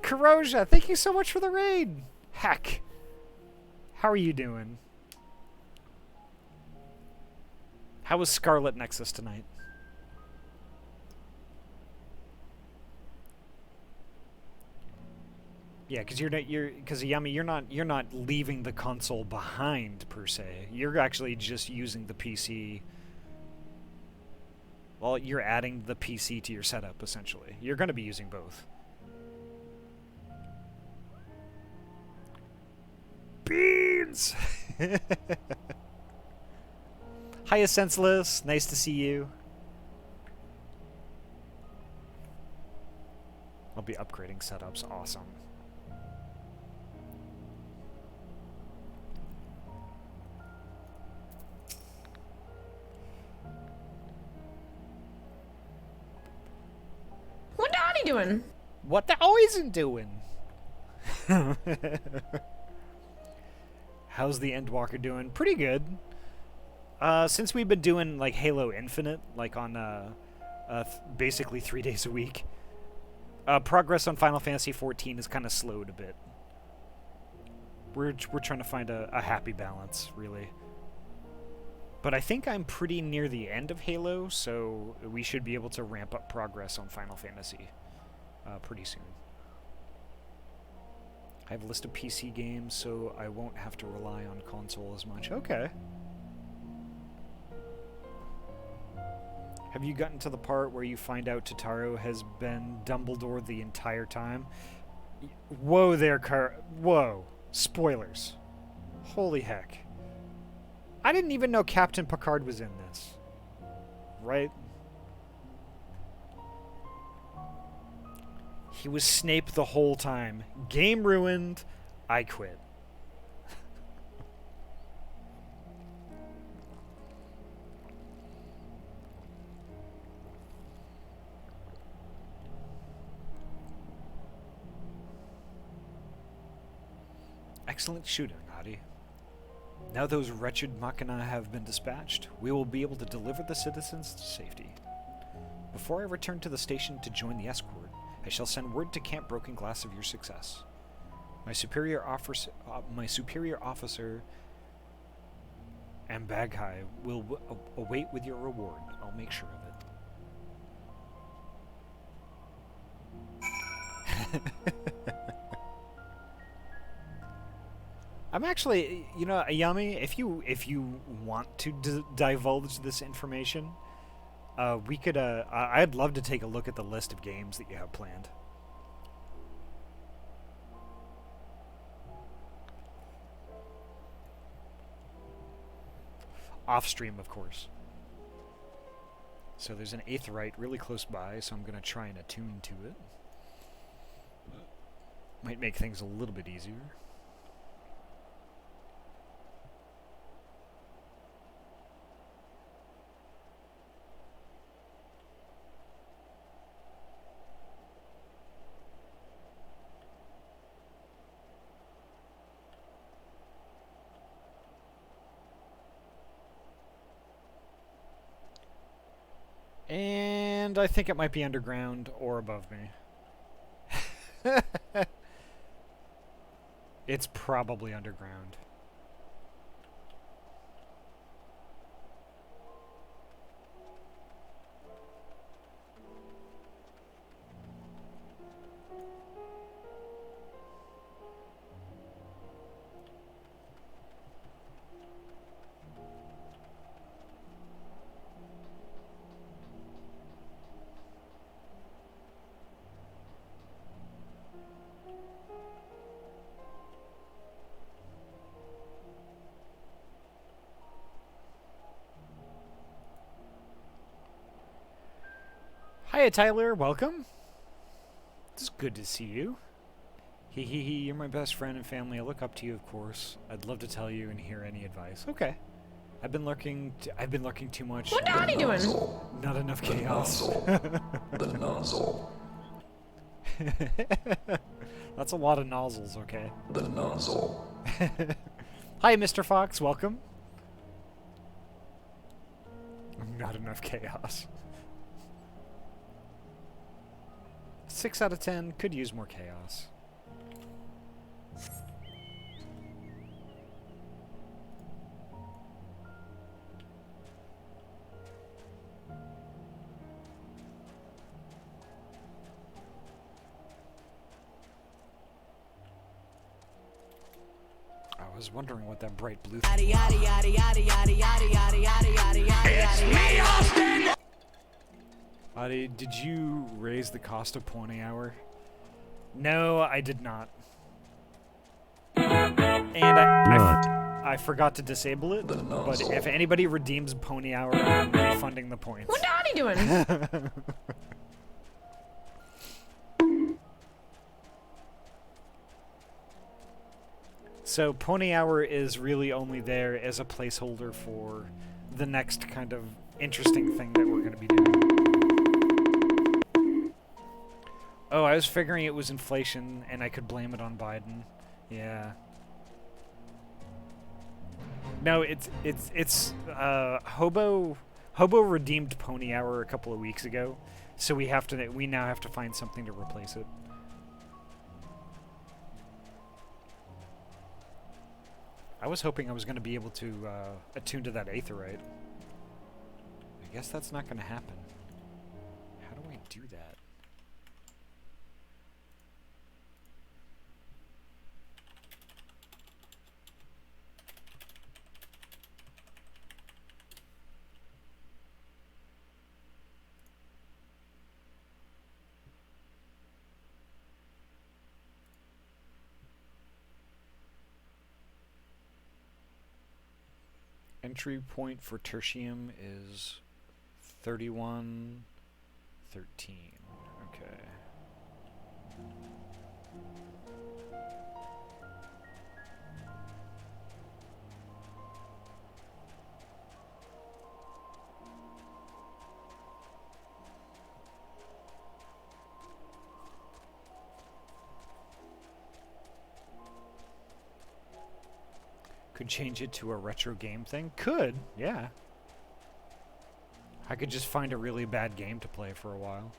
Corrosia, thank you so much for the raid. Heck. How are you doing? How was Scarlet Nexus tonight? Yeah, because Yami, you're not leaving the console behind per se. You're actually just using the PC Well, you're adding the PC to your setup, essentially. You're going to be using both. Beans! Hiya, Senseless. Nice to see you. I'll be upgrading setups. Awesome. What the Ahty doing? What the Oisin doing? How's the Endwalker doing? Pretty good. Since we've been doing like Halo Infinite, like on basically 3 days a week, progress on Final Fantasy XIV is kind of slowed a bit. We're trying to find a happy balance, really. But I think I'm pretty near the end of Halo, so we should be able to ramp up progress on Final Fantasy pretty soon. I have a list of PC games, so I won't have to rely on console as much. Okay. Have you gotten to the part where you find out Totaro has been Dumbledore the entire time? Whoa there, Whoa. Spoilers. Holy heck. I didn't even know Captain Picard was in this. Right? He was Snape the whole time. Game ruined. I quit. Excellent shooting, Ahty. Now those wretched machina have been dispatched, we will be able to deliver the citizens to safety. Before I return to the station to join the escort, I shall send word to Camp Broken Glass of your success. My superior officer, Ambaghai, will await with your reward. I'll make sure of it. I'm actually, you know, Ayami, if you want to divulge this information, we could. I'd love to take a look at the list of games that you have planned. Off stream, of course. So there's an Aetheryte really close by, so I'm gonna try and attune to it. Might make things a little bit easier. And I think it might be underground or above me. It's probably underground. Hiya, Tyler. Welcome. It's good to see you. Hee hee hee, you're my best friend and family. I look up to you, of course. I'd love to tell you and hear any advice. Okay. I've been lurking too much. What the Ahty doing? Not enough chaos. The nozzle. That's a lot of nozzles, okay. The nozzle. Hi, Mr. Fox. Welcome. Not enough chaos. 6 out of 10. Could use more chaos. I was wondering what that bright blue thing was. It's me, Austin! Ahty, did you raise the cost of Pony Hour? No, I did not. And I forgot to disable it, but if anybody redeems Pony Hour, I'm refunding the points. What Ahty doing? So Pony Hour is really only there as a placeholder for the next kind of interesting thing that we're going to be doing. Oh, I was figuring it was inflation and I could blame it on Biden. Yeah. No, it's Hobo redeemed Pony Hour a couple of weeks ago, so we now have to find something to replace it. I was hoping I was going to be able to attune to that Aetherite. I guess that's not going to happen. How do I do that? Entry point for tertium is 3113. Okay. Could change it to a retro game thing? Could, yeah. I could just find a really bad game to play for a while.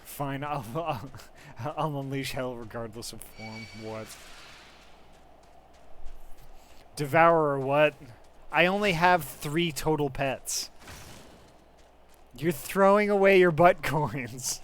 Fine, I'll unleash hell regardless of form. What? Devourer, what? I only have 3 total pets. You're throwing away your butt coins.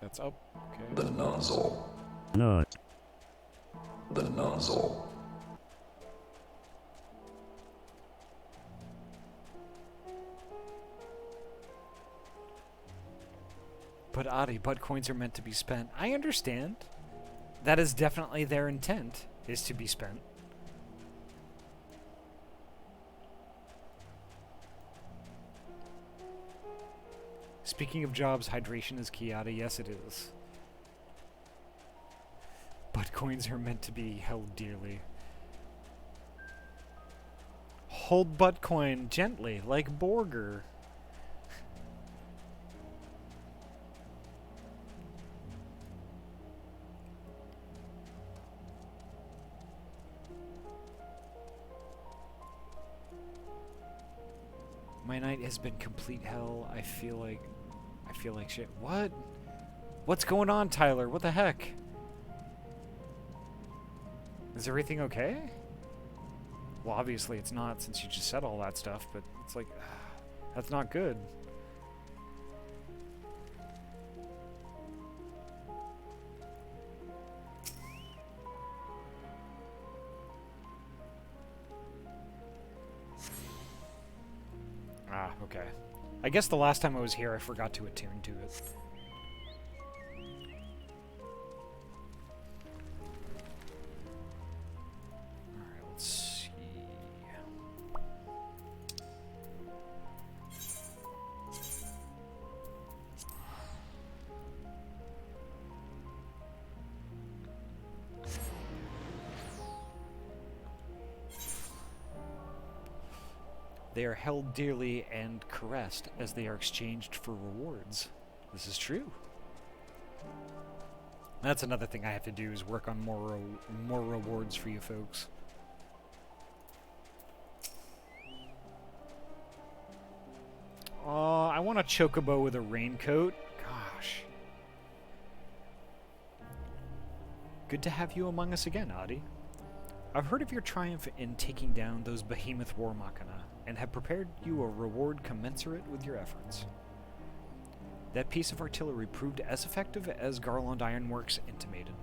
That's up. Okay. The nozzle. No. The nozzle. But Ahty, butt coins are meant to be spent. I understand. That is definitely their intent, is to be spent. Speaking of jobs, hydration is key, Ahty. Yes, it is. Butt coins are meant to be held dearly. Hold butt coin gently, like Borger. My night has been complete hell. I feel like shit. What? What's going on, Tyler? What the heck? Is everything okay? Well, obviously it's not, since you just said all that stuff, but it's like, that's not good. Ah, okay. I guess the last time I was here, I forgot to attune to it. Alright, let's see. They are held dearly and caressed as they are exchanged for rewards. This is true. That's another thing I have to do, is work on more rewards for you folks. I want a chocobo with a raincoat. Gosh. Good to have you among us again, Ahty. I've heard of your triumph in taking down those behemoth war machina, and have prepared you a reward commensurate with your efforts. That piece of artillery proved as effective as Garland Ironworks intimated.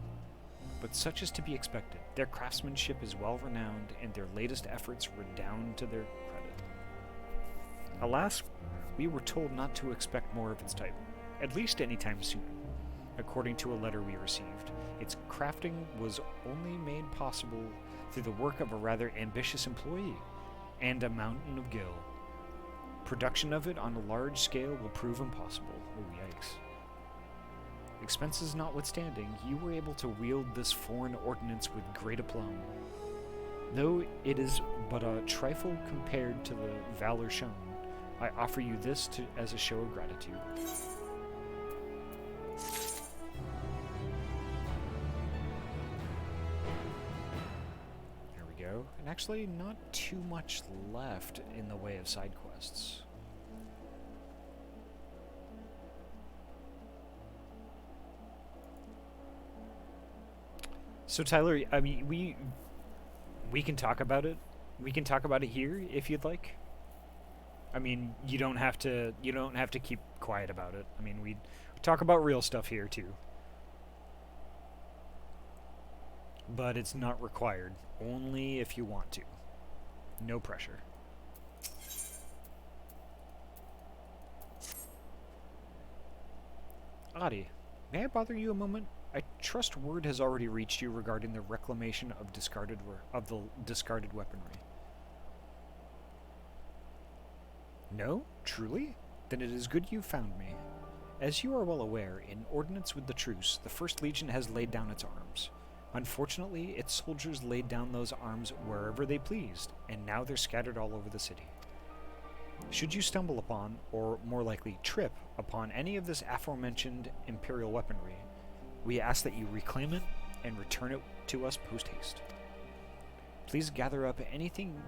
But such is to be expected. Their craftsmanship is well renowned, and their latest efforts redound to their credit. Alas, we were told not to expect more of its type, at least anytime soon. According to a letter we received, its crafting was only made possible through the work of a rather ambitious employee, and a mountain of gil. Production of it on a large scale will prove impossible. Oh, yikes. Expenses notwithstanding, you were able to wield this foreign ordnance with great aplomb. Though it is but a trifle compared to the valor shown, I offer you this as a show of gratitude. There we go. And actually, not too much left in the way of side quests. So Tyler, I mean, we can talk about it. We can talk about it here if you'd like. I mean, you don't have to keep quiet about it. I mean, we talk about real stuff here too. But it's not required. Only if you want to. No pressure. Ahty, may I bother you a moment? I trust word has already reached you regarding the reclamation of the discarded weaponry. No? Truly? Then it is good you found me. As you are well aware, in ordinance with the truce, the First Legion has laid down its arms. Unfortunately, its soldiers laid down those arms wherever they pleased, and now they're scattered all over the city. Should you stumble upon, or more likely trip upon any of this aforementioned Imperial weaponry, we ask that you reclaim it and return it to us post-haste. Please gather up anything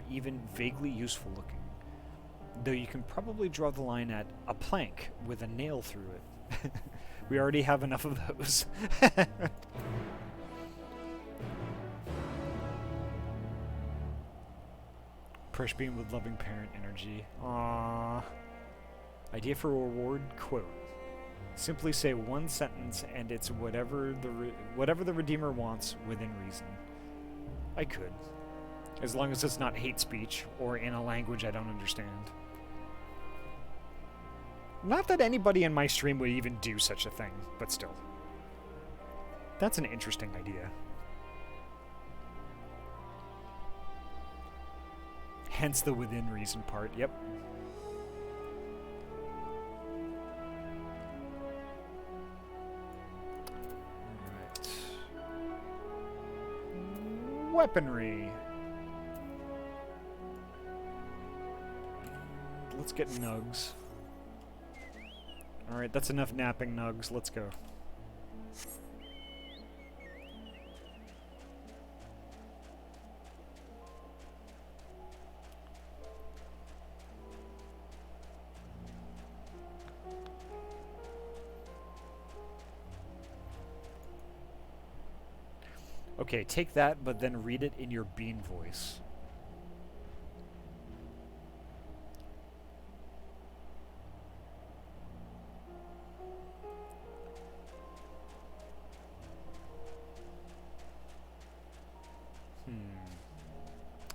even vaguely useful looking, though you can probably draw the line at a plank with a nail through it. We already have enough of those. Fresh beam with loving parent energy. Aww. Idea for a reward, quote. Simply say one sentence and it's whatever the Redeemer wants within reason. I could. As long as it's not hate speech or in a language I don't understand. Not that anybody in my stream would even do such a thing, but still. That's an interesting idea. Hence the within reason part, yep. Alright. Weaponry. Let's get nugs. Alright, that's enough napping nugs. Let's go. Okay, take that, but then read it in your bean voice.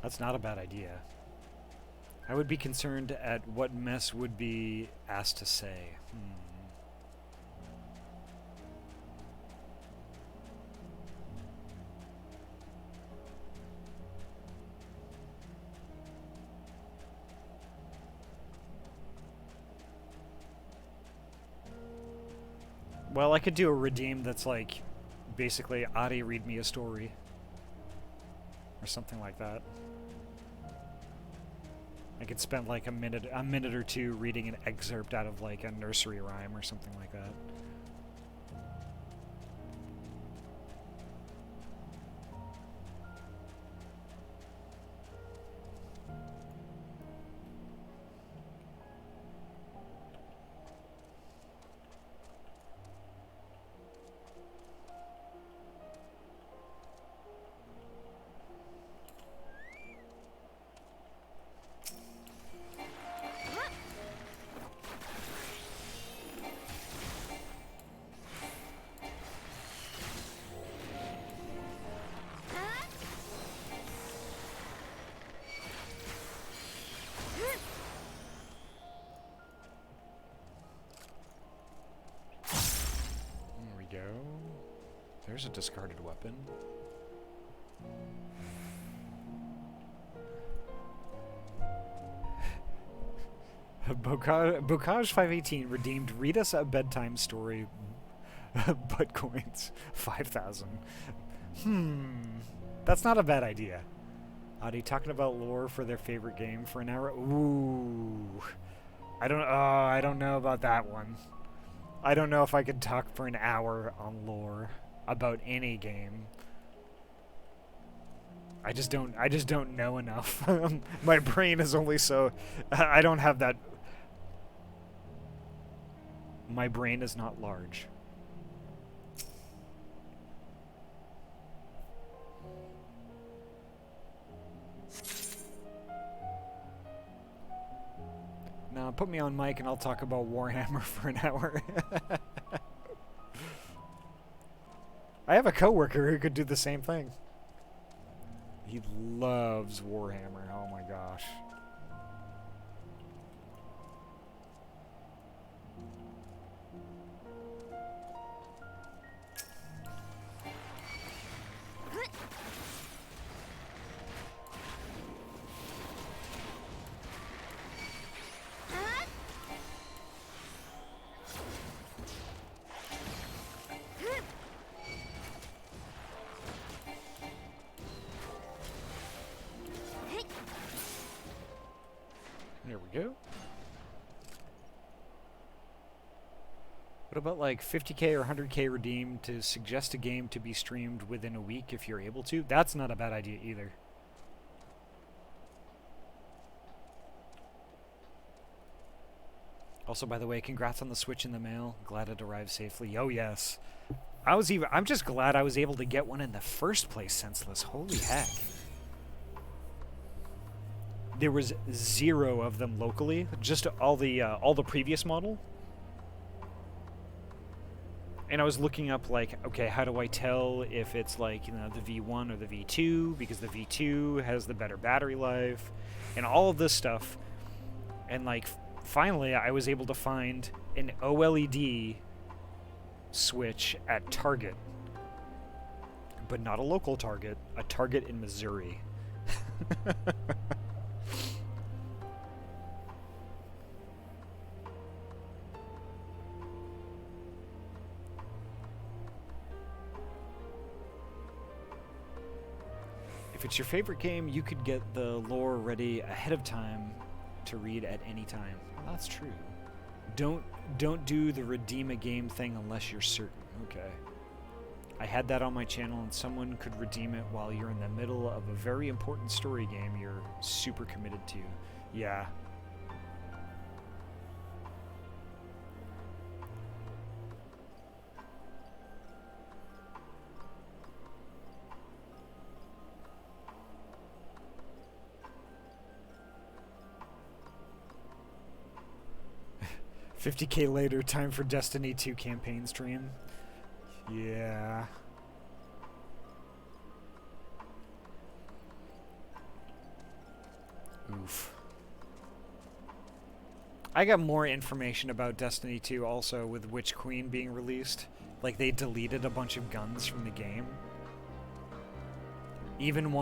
That's not a bad idea. I would be concerned at what Mess would be asked to say. Well, I could do a redeem that's like, basically, Ahty, read me a story. Or something like that. I could spend like a minute or two reading an excerpt out of like a nursery rhyme or something like that. there's a discarded weapon. Bocage 518 redeemed read us a bedtime story butt coins 5,000. That's not a bad idea. Ahty talking about lore for their favorite game for an hour. Ooh. I don't know about that one. I don't know if I could talk for an hour on lore about any game. I just don't know enough. My brain is only so I don't have that. My brain is not large. Now put me on mic and I'll talk about Warhammer for an hour. I have a coworker who could do the same thing. He loves Warhammer. Oh my gosh. There we go. What about like 50k or 100k redeemed to suggest a game to be streamed within a week if you're able to? That's not a bad idea either. Also, by the way, congrats on the Switch in the mail. Glad it arrived safely. Oh yes. I'm just glad I was able to get one in the first place, Senseless. Holy heck. There was 0 of them locally, just all the previous model. And I was looking up like, okay, how do I tell if it's like, you know, the V1 or the V2, because the V2 has the better battery life and all of this stuff. And like finally I was able to find an OLED Switch at Target. But not a local Target, a Target in Missouri. If it's your favorite game, you could get the lore ready ahead of time to read at any time. Well, that's true. Don't do the redeem a game thing unless you're certain. Okay. I had that on my channel and someone could redeem it while you're in the middle of a very important story game you're super committed to. Yeah. $50k later, time for Destiny 2 campaign stream. Yeah. Oof. I got more information about Destiny 2 also with Witch Queen being released. Like, they deleted a bunch of guns from the game. Even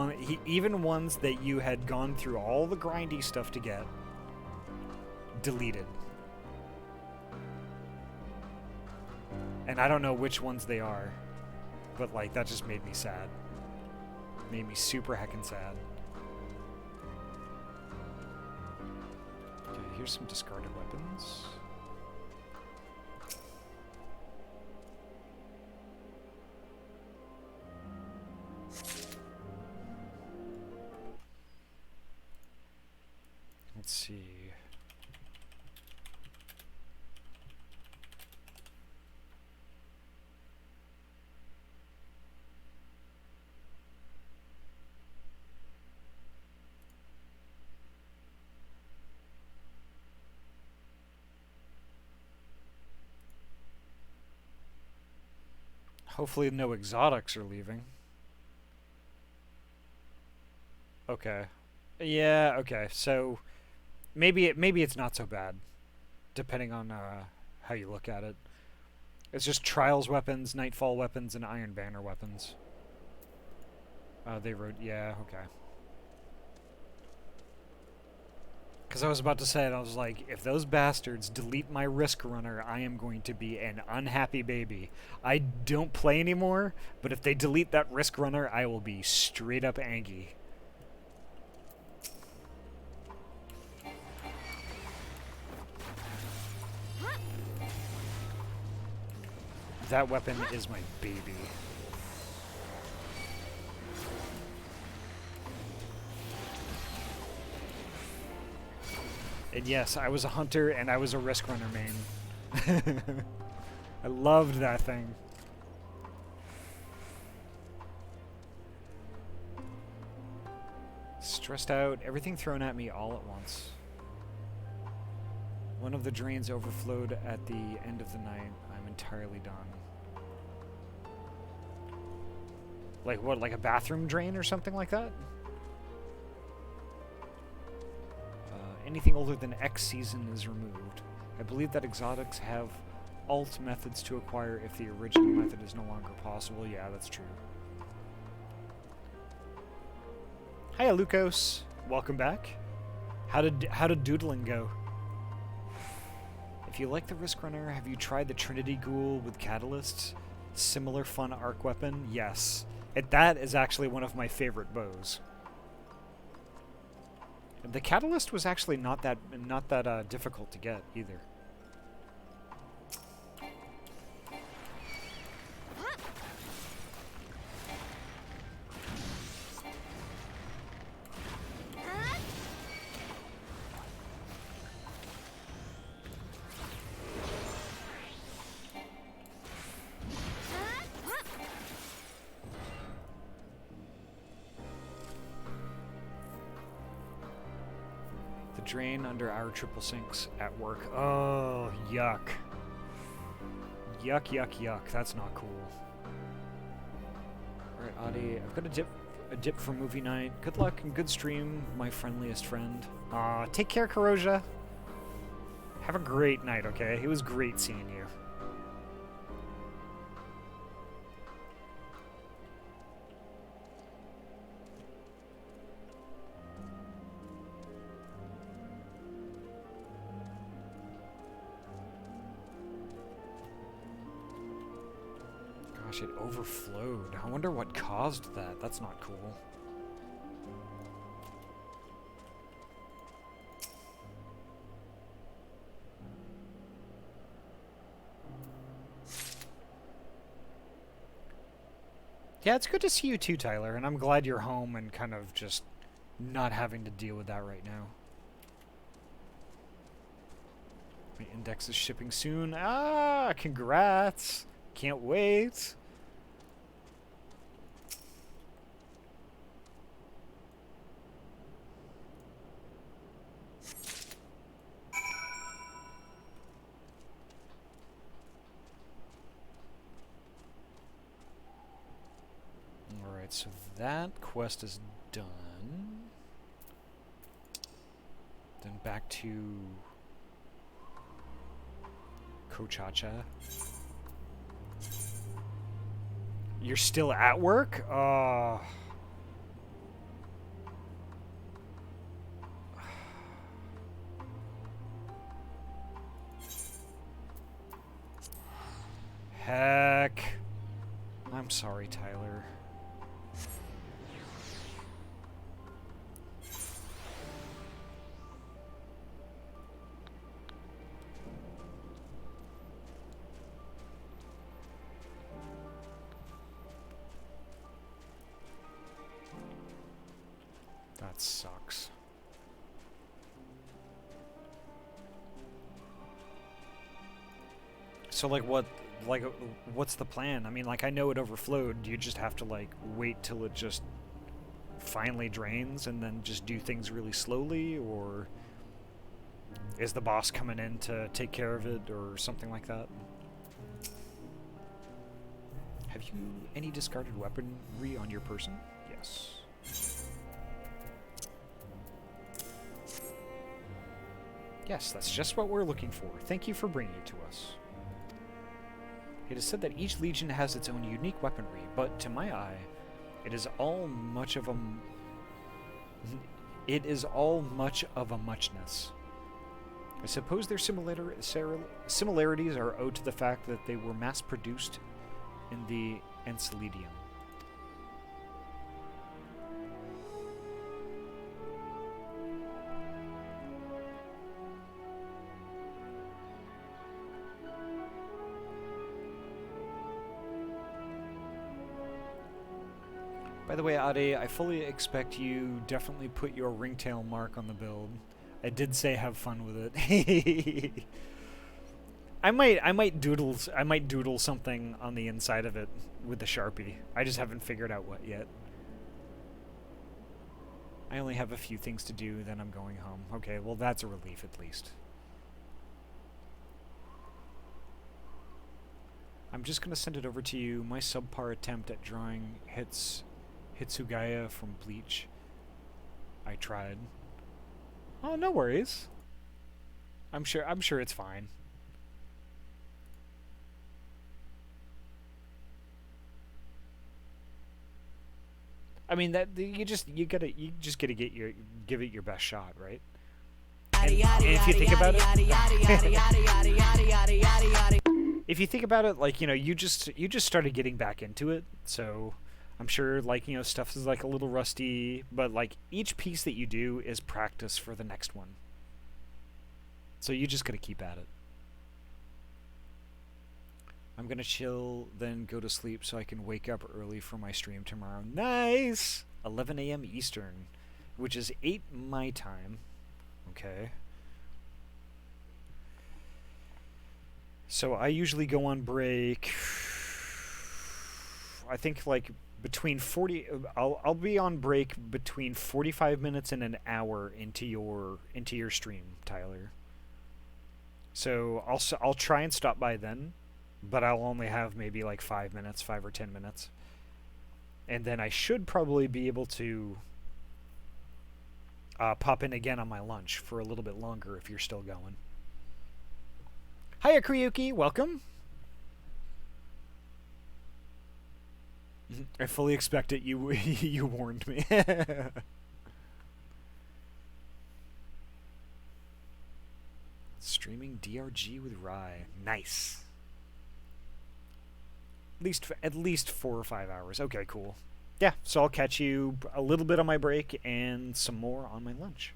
ones that you had gone through all the grindy stuff to get. Deleted. And I don't know which ones they are, but like that just made me sad. Made me super heckin' sad. Okay, here's some discarded weapons. Let's see. Hopefully no exotics are leaving. Okay. Yeah, okay. So maybe it's not so bad, depending on how you look at it. It's just Trials weapons, Nightfall weapons, and Iron Banner weapons. They wrote, yeah, okay. Because I was about to say it, I was like, if those bastards delete my Risk Runner, I am going to be an unhappy baby. I don't play anymore, but if they delete that Risk Runner, I will be straight up angry. That weapon is my baby. And yes, I was a hunter and I was a Risk Runner main. I loved that thing. Stressed out, everything thrown at me all at once. One of the drains overflowed at the end of the night. I'm entirely done. Like what, like a bathroom drain or something like that? Anything older than X season is removed. I believe that exotics have alt methods to acquire if the original method is no longer possible. Yeah, that's true. Hi, Lucos. Welcome back. How did doodling go? If you like the Risk Runner, have you tried the Trinity Ghoul with Catalyst? Similar fun arc weapon? Yes. That is actually one of my favorite bows. The Catalyst was actually not that difficult to get either. Drain under our triple sinks at work. Oh, yuck. Yuck, yuck, yuck. That's not cool. Alright, Ahty, I've got a dip for movie night. Good luck and good stream, my friendliest friend. Take care, Karoja. Have a great night, okay? It was great seeing you. It overflowed. I wonder what caused that. That's not cool. Yeah, it's good to see you too, Tyler, and I'm glad you're home and kind of just not having to deal with that right now. My index is shipping soon. Ah, congrats. Can't wait. Alright, so that quest is done. Then back to Kochacha. You're still at work? Oh. Heck. I'm sorry, Tyler. That sucks. So what's the plan? I mean, like, I know it overflowed. Do you just have to, like, wait till it just finally drains and then just do things really slowly? Or is the boss coming in to take care of it or something like that? Have you any discarded weaponry on your person? Yes. Yes, that's just what we're looking for. Thank you for bringing it to us. It is said that each legion has its own unique weaponry, but to my eye, it is all much of a muchness. I suppose their similarities are owed to the fact that they were mass-produced in the Enceladium. By the way, Ahty, I fully expect you definitely put your ringtail mark on the build. I did say have fun with it. I might doodle something on the inside of it with the Sharpie. I just haven't figured out what yet. I only have a few things to do, then I'm going home. Okay, well that's a relief at least. I'm just gonna send it over to you. My subpar attempt at drawing Hitsugaya from Bleach. I tried. Oh, no worries. I'm sure it's fine. I mean that you just gotta give it your best shot, right? And if you think about it, if you think about it, like, you know, you just started getting back into it, so I'm sure, like, you know, stuff is like a little rusty, but like each piece that you do is practice for the next one. So you just gotta keep at it. I'm gonna chill, then go to sleep so I can wake up early for my stream tomorrow. Nice! 11 a.m. Eastern, which is 8 my time. Okay. So I usually go on break. I think like between 40. I'll be on break between 45 minutes and an hour into your stream, Tyler. So I'll try and stop by then, but I'll only have maybe like 5 or 10 minutes, and then I should probably be able to pop in again on my lunch for a little bit longer if you're still going. Hiya, Kryuki, welcome. I fully expect it. You you warned me. Streaming DRG with Rye. Nice. At least 4 or 5 hours. Okay, cool. Yeah, so I'll catch you a little bit on my break and some more on my lunch.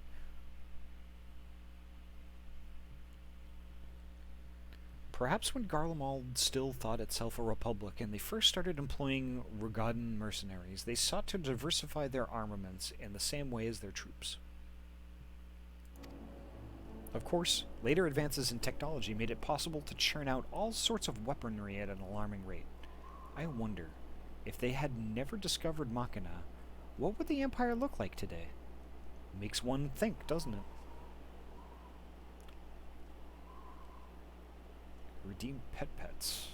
Perhaps when Garlemald still thought itself a republic and they first started employing Rugadan mercenaries, they sought to diversify their armaments in the same way as their troops. Of course, later advances in technology made it possible to churn out all sorts of weaponry at an alarming rate. I wonder, if they had never discovered Machina, what would the Empire look like today? Makes one think, doesn't it? Redeem pets.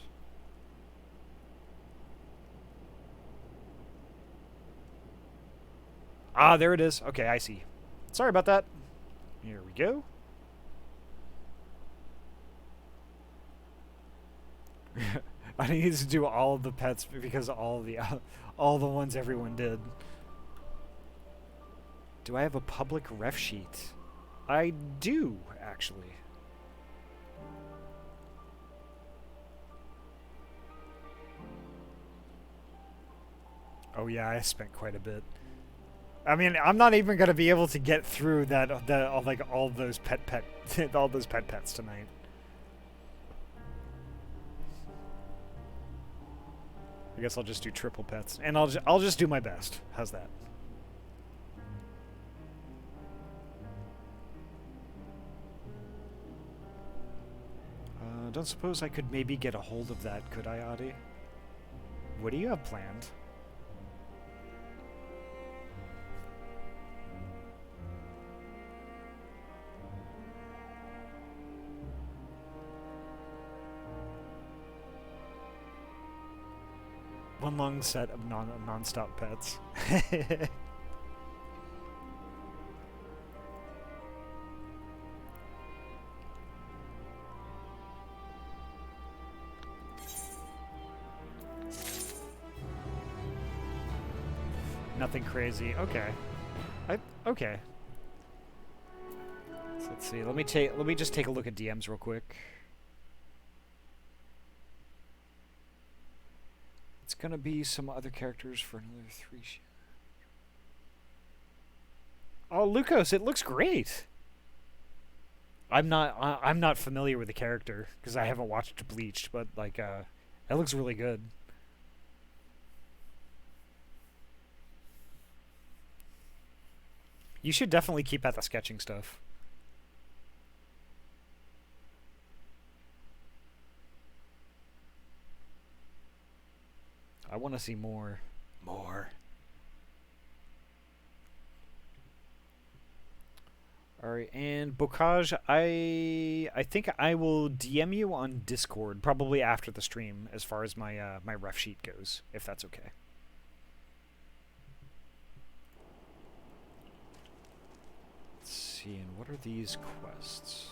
Ah, there it is. Okay, I see. Sorry about that. Here we go. I need to do all of the pets because all the ones everyone did. Do I have a public ref sheet? I do, actually. Oh yeah, I spent quite a bit. I mean, I'm not even gonna be able to get through like all those all those pets tonight. I guess I'll just do triple pets, and I'll just do my best. How's that? Don't suppose I could maybe get a hold of that, could I, Ahty? What do you have planned? One long set of non-stop pets. Nothing crazy. Okay. Okay. So let's see. Let me just take a look at DMs real quick. It's gonna be some other characters for another 3. Oh, Lucas, it looks great. I'm not familiar with the character because I haven't watched Bleached, but like it looks really good. You should definitely keep at the sketching stuff. I want to see more. More. Alright, and Bocage, I think I will DM you on Discord, probably after the stream, as far as my my ref sheet goes, if that's okay. Let's see, and what are these quests?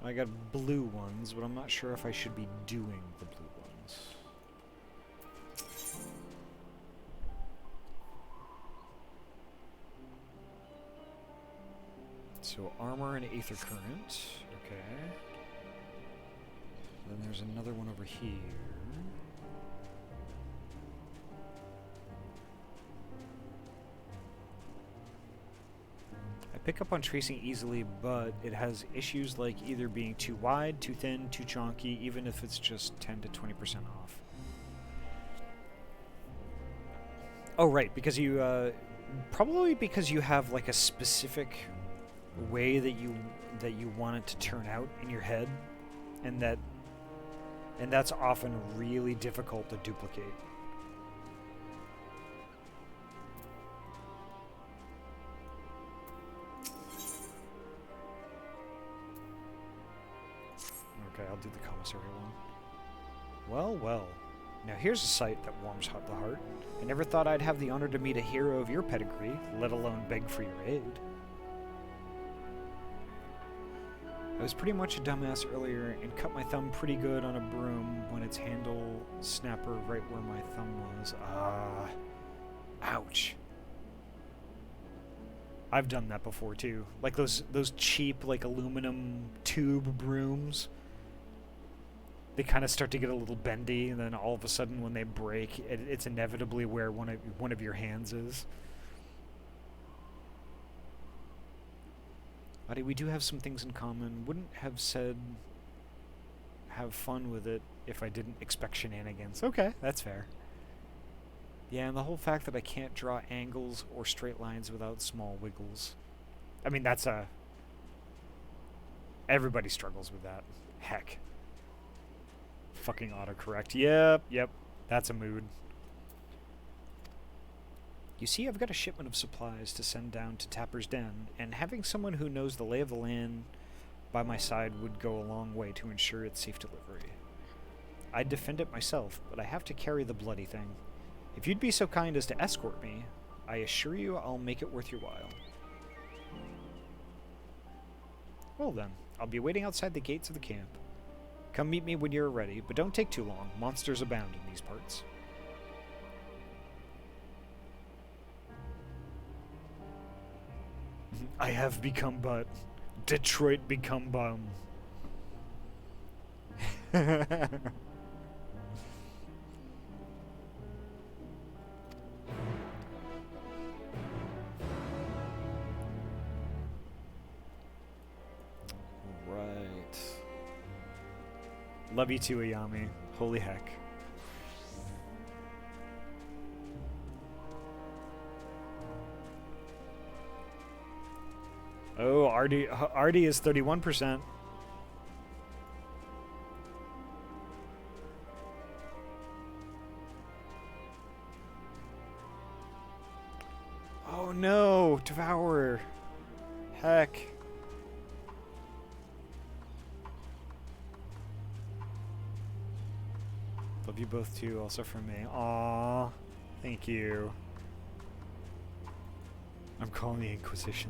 I got blue ones, but I'm not sure if I should be doing the blue ones. So armor and aether current. Okay. Then there's another one over here. I pick up on tracing easily, but it has issues like either being too wide, too thin, too chonky, even if it's just 10 to 20% off. Oh, right, because you, probably because you have like a specific way that you want it to turn out in your head, and that's often really difficult to duplicate. Okay, I'll do the commissary one. Well, well. Now here's a sight that warms the heart. I never thought I'd have the honor to meet a hero of your pedigree, let alone beg for your aid. I was pretty much a dumbass earlier and cut my thumb pretty good on a broom when its handle snapper right where my thumb was. Ah. Ouch. I've done that before too. Like those cheap like aluminum tube brooms. They kind of start to get a little bendy, and then all of a sudden when they break, it's inevitably where one of your hands is. Ahty, we do have some things in common. Wouldn't have said have fun with it if I didn't expect shenanigans. Okay, that's fair. Yeah, and the whole fact that I can't draw angles or straight lines without small wiggles. I mean, that's a... Everybody struggles with that. Heck. Fucking autocorrect. Yep. That's a mood. You see, I've got a shipment of supplies to send down to Tapper's Den, and having someone who knows the lay of the land by my side would go a long way to ensure its safe delivery. I'd defend it myself, but I have to carry the bloody thing. If you'd be so kind as to escort me, I assure you I'll make it worth your while. Well then, I'll be waiting outside the gates of the camp. Come meet me when you're ready, but don't take too long. Monsters abound in these parts. I have become but. Detroit become bum. Right. Love you too, Ayami. Holy heck. Oh, Ahty is 31%. Oh no, Devourer. Heck. Love you both too, also from me. Aww. Thank you. I'm calling the Inquisition.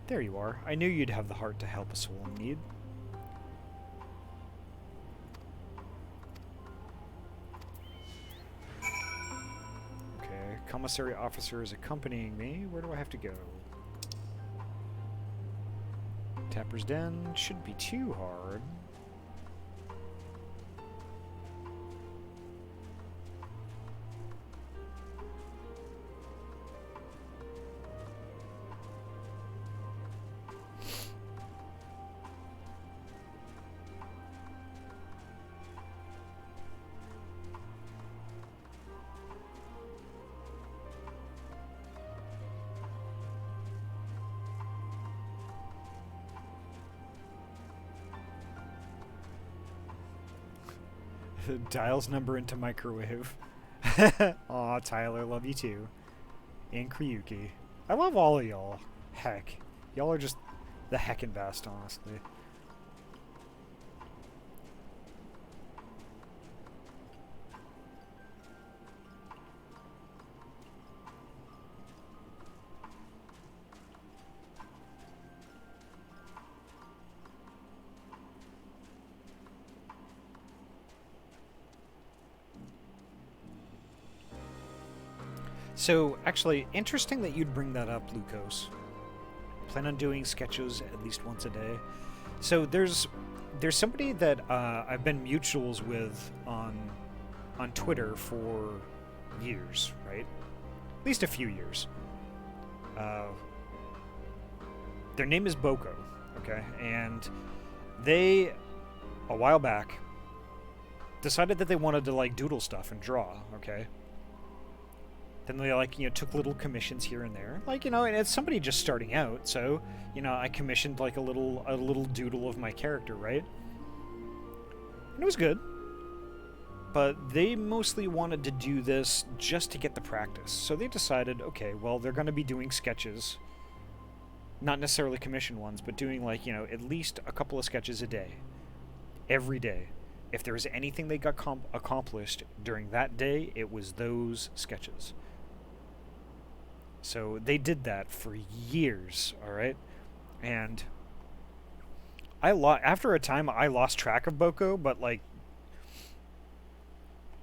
There you are. I knew you'd have the heart to help a soul in need. Commissary officer is accompanying me. Where do I have to go? Tapper's Den shouldn't be too hard. Dials number into microwave. Aw, Tyler, love you too. And Kryuki. I love all of y'all. Heck. Y'all are just the heckin' best, honestly. So, actually, interesting that you'd bring that up, Lucos. Plan on doing sketches at least once a day. So there's somebody that I've been mutuals with on Twitter for years, right? At least a few years. Their name is Boko, okay? And they, a while back, decided that they wanted to, like, doodle stuff and draw, okay? Then they, like, you know, took little commissions here and there. Like, you know, and it's somebody just starting out, so, you know, I commissioned, like, a little doodle of my character, right? And it was good. But they mostly wanted to do this just to get the practice. So they decided, okay, well, they're going to be doing sketches. Not necessarily commission ones, but doing, like, you know, at least a couple of sketches a day. Every day. If there was anything they got accomplished during that day, it was those sketches. So they did that for years, all right? And after a time, I lost track of Boko, but, like,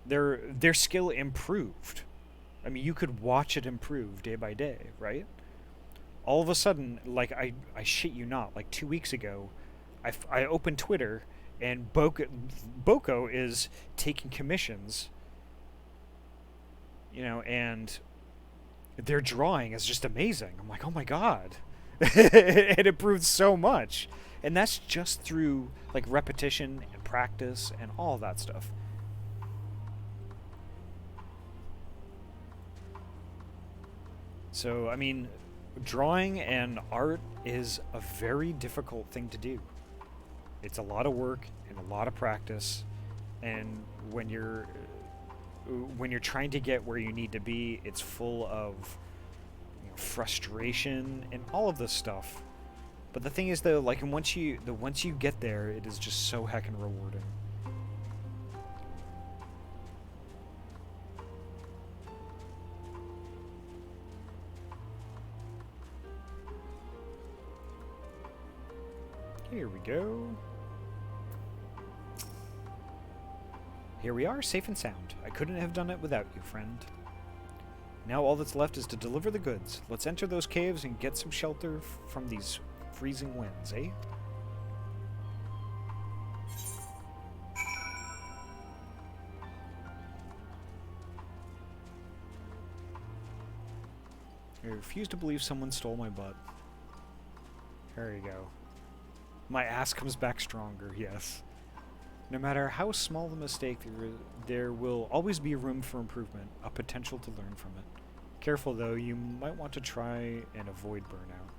their skill improved. I mean, you could watch it improve day by day, right? All of a sudden, like, I shit you not, like 2 weeks ago, I opened Twitter, and Boko is taking commissions, you know, and their drawing is just amazing. I'm like, oh my god. It improved so much. And that's just through, like, repetition and practice and all that stuff. So, I mean, drawing and art is a very difficult thing to do. It's a lot of work and a lot of practice, and when you're trying to get where you need to be, it's full of, you know, frustration and all of this stuff. But the thing is, though, like, once you get there, it is just so heckin' rewarding. Here we go. Here we are, safe and sound. I couldn't have done it without you, friend. Now all that's left is to deliver the goods. Let's enter those caves and get some shelter from these freezing winds, eh? I refuse to believe someone stole my butt. There you go. My ass comes back stronger, yes. No matter how small the mistake, there will always be room for improvement, a potential to learn from it. Careful though, you might want to try and avoid burnout.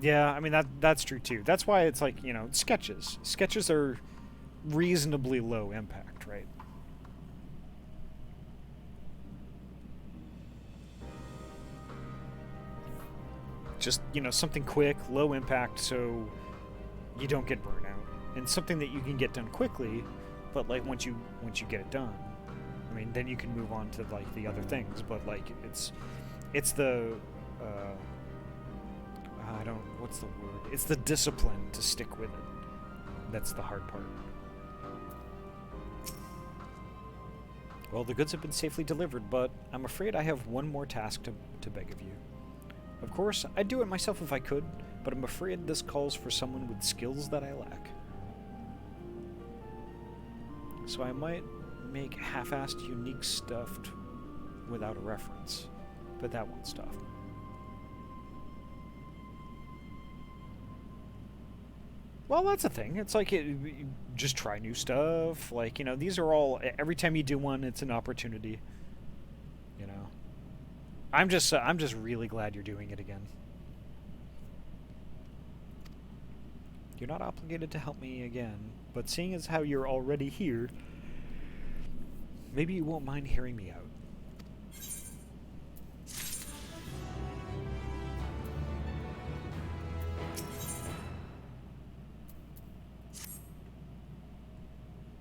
Yeah, I mean, that's true too. That's why it's like, you know, sketches. Sketches are reasonably low impact, right? Just, you know, something quick, low impact, so you don't get burnout, and something that you can get done quickly, but, like, once you get it done, I mean, then you can move on to, like, the other things. But, like, it's the what's the word? It's the discipline to stick with it. That's the hard part. Well, the goods have been safely delivered, but I'm afraid I have one more task to beg of you. Of course, I'd do it myself if I could, but I'm afraid this calls for someone with skills that I lack. So I might make half-assed unique stuff without a reference, but that won't stop me. Well, that's a thing. It's like you just try new stuff. Like, you know, these are all, every time you do one, it's an opportunity. You know, I'm just really glad you're doing it again. You're not obligated to help me again, but seeing as how you're already here, maybe you won't mind hearing me out.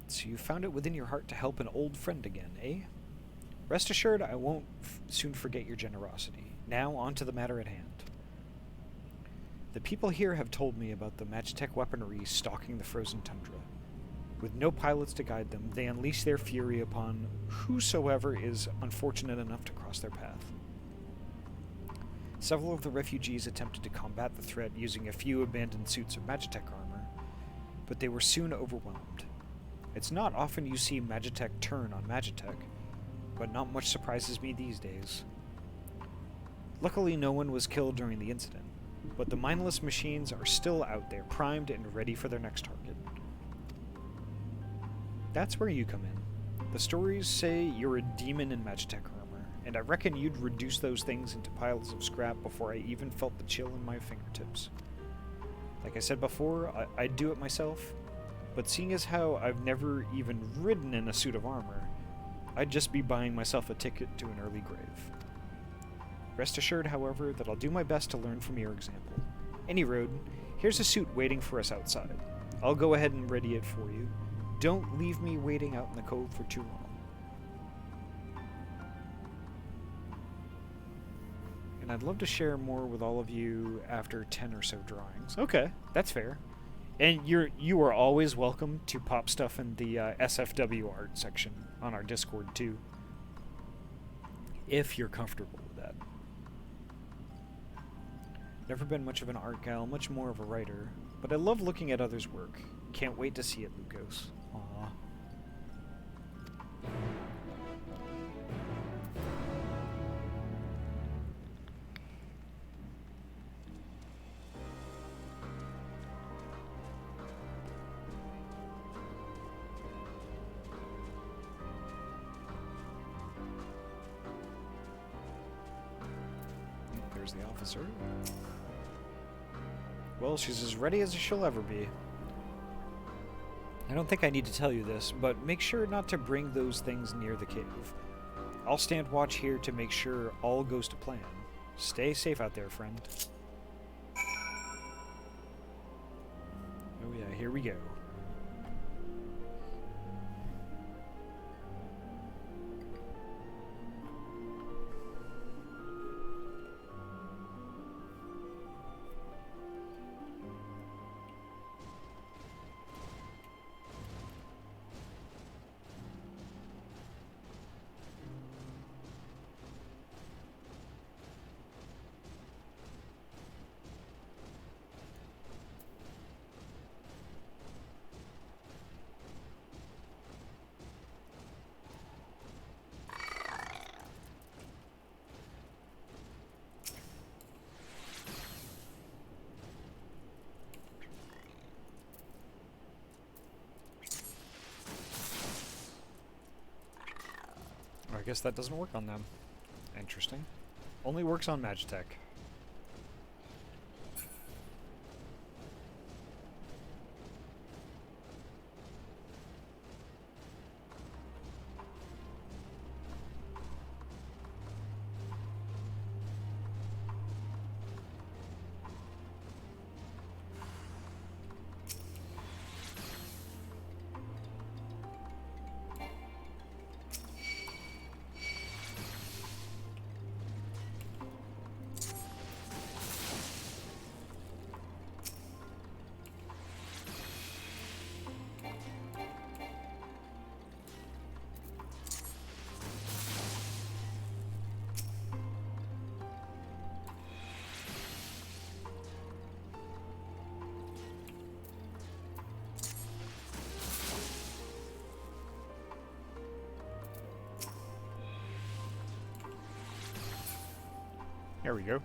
So you found it within your heart to help an old friend again, eh? Rest assured, I won't soon forget your generosity. Now, on to the matter at hand. The people here have told me about the Magitech weaponry stalking the frozen tundra. With no pilots to guide them, they unleash their fury upon whosoever is unfortunate enough to cross their path. Several of the refugees attempted to combat the threat using a few abandoned suits of Magitech armor, but they were soon overwhelmed. It's not often you see Magitech turn on Magitech, but not much surprises me these days. Luckily, no one was killed during the incident, but the mindless machines are still out there, primed and ready for their next target. That's where you come in. The stories say you're a demon in Magitech armor, and I reckon you'd reduce those things into piles of scrap before I even felt the chill in my fingertips. Like I said before, I'd do it myself, but seeing as how I've never even ridden in a suit of armor, I'd just be buying myself a ticket to an early grave. Rest assured, however, that I'll do my best to learn from your example. Any road, here's a suit waiting for us outside. I'll go ahead and ready it for you. Don't leave me waiting out in the cove for too long. And I'd love to share more with all of you after 10 or so drawings. Okay, that's fair. And you are always welcome to pop stuff in the SFW art section on our Discord too, if you're comfortable with that. Never been much of an art gal, much more of a writer, but I love looking at others' work. Can't wait to see it, Lukos. Aww. There's the officer. Well, she's as ready as she'll ever be. I don't think I need to tell you this, but make sure not to bring those things near the cave. I'll stand watch here to make sure all goes to plan. Stay safe out there, friend. Oh yeah, here we go. I guess that doesn't work on them. Interesting. Only works on Magitech. There we go.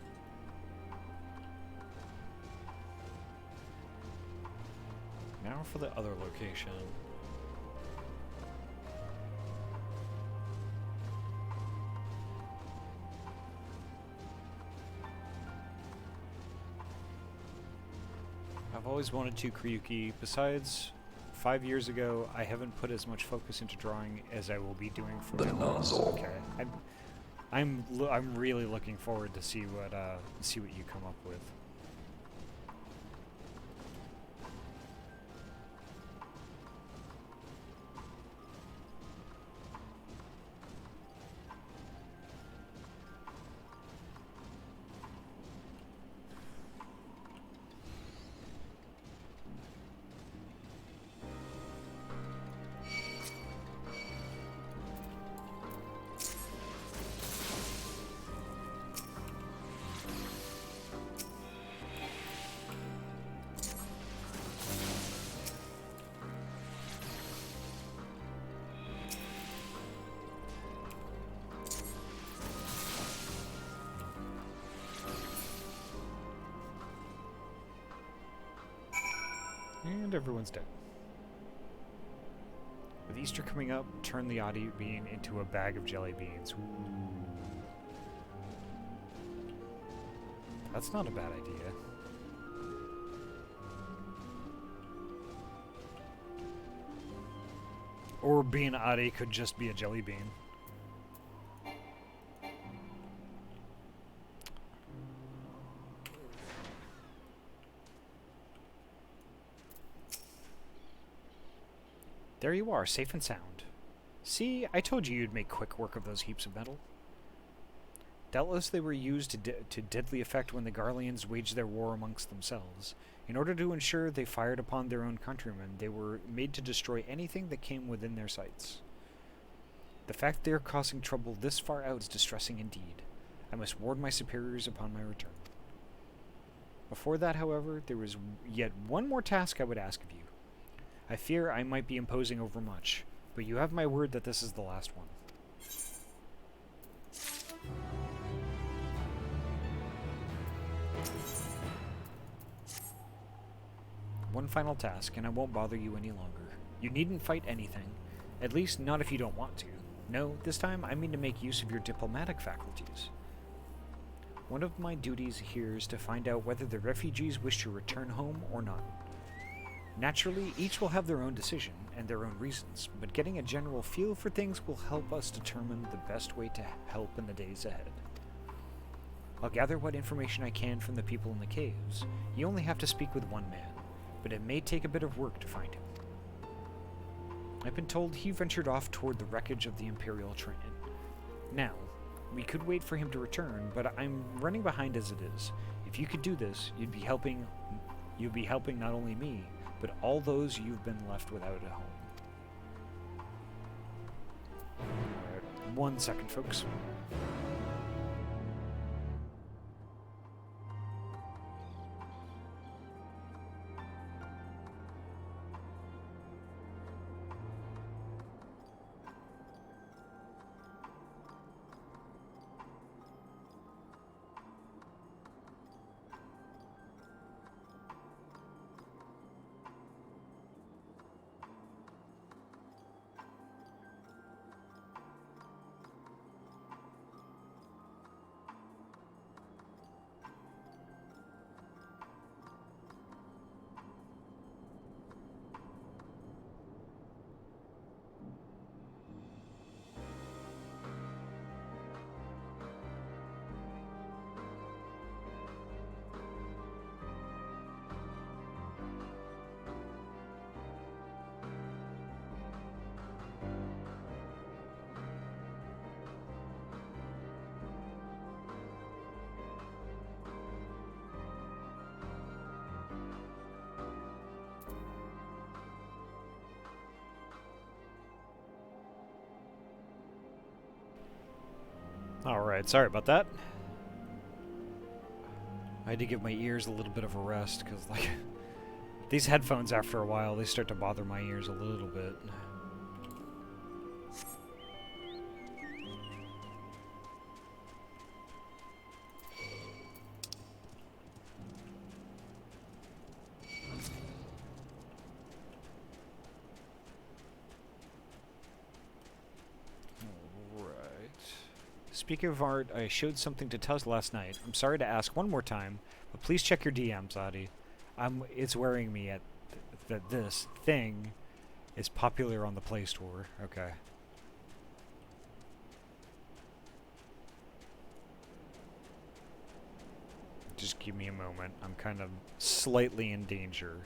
Now for the other location. I've always wanted to Kryuki. Besides, 5 years ago, I haven't put as much focus into drawing as I will be doing from The now on. nozzle. Okay, I'm really looking forward to see what you come up with. And everyone's dead. With Easter coming up, turn the Ahty bean into a bag of jelly beans. Ooh. That's not a bad idea. Or being Ahty could just be a jelly bean. There you are, safe and sound. See, I told you you'd make quick work of those heaps of metal. Doubtless they were used to deadly effect when the Garleans waged their war amongst themselves. In order to ensure they fired upon their own countrymen, they were made to destroy anything that came within their sights. The fact they are causing trouble this far out is distressing indeed. I must warn my superiors upon my return. Before that, however, there is yet one more task I would ask of you. I fear I might be imposing overmuch, but you have my word that this is the last one. One final task, and I won't bother you any longer. You needn't fight anything, at least not if you don't want to. No, this time I mean to make use of your diplomatic faculties. One of my duties here is to find out whether the refugees wish to return home or not. Naturally, each will have their own decision and their own reasons, but getting a general feel for things will help us determine the best way to help in the days ahead. I'll gather what information I can from the people in the caves. You only have to speak with one man, but it may take a bit of work to find him. I've been told he ventured off toward the wreckage of the Imperial train. Now, we could wait for him to return, but I'm running behind as it is. If you could do this, you'd be helping not only me, but all those you've been left without a home. Alright, 1 second, folks. Alright, sorry about that. I had to give my ears a little bit of a rest, because, like, these headphones, after a while, they start to bother my ears a little bit. Speaking of art, I showed something to Tuz last night. I'm sorry to ask one more time, but please check your DMs, Ahty. It's wearing me at that this thing is popular on the Play Store. Okay. Just give me a moment. I'm kind of slightly in danger.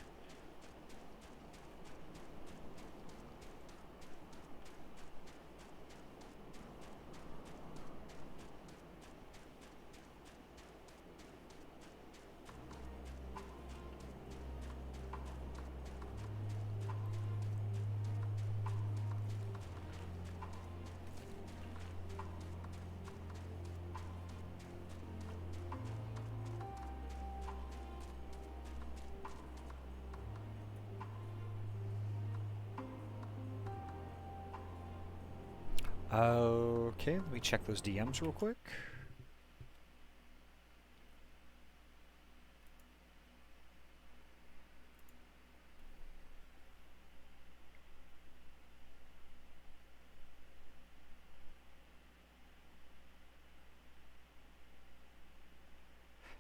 Okay, let me check those DMs real quick.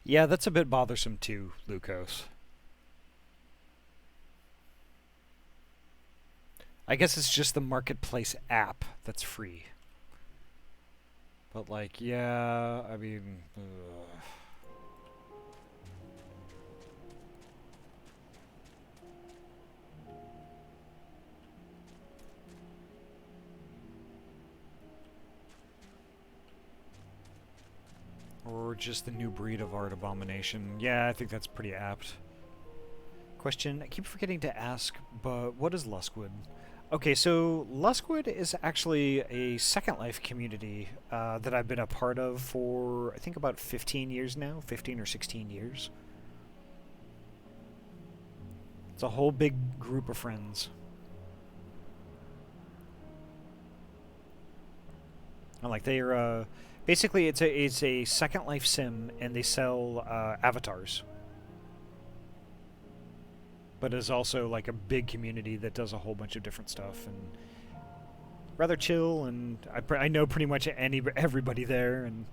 Yeah, that's a bit bothersome too, Lucas. I guess it's just the Marketplace app that's free. But like, yeah, I mean... Or just the new breed of art abomination. Yeah, I think that's pretty apt. Question, I keep forgetting to ask, but what is Luskwood? Okay, so Luskwood is actually a Second Life community that I've been a part of for, I think, about 15 years now. 15 or 16 years. It's a whole big group of friends. And like, they're... basically, it's a Second Life sim, and they sell avatars. But is also like a big community that does a whole bunch of different stuff, and rather chill. And I know pretty much everybody there, and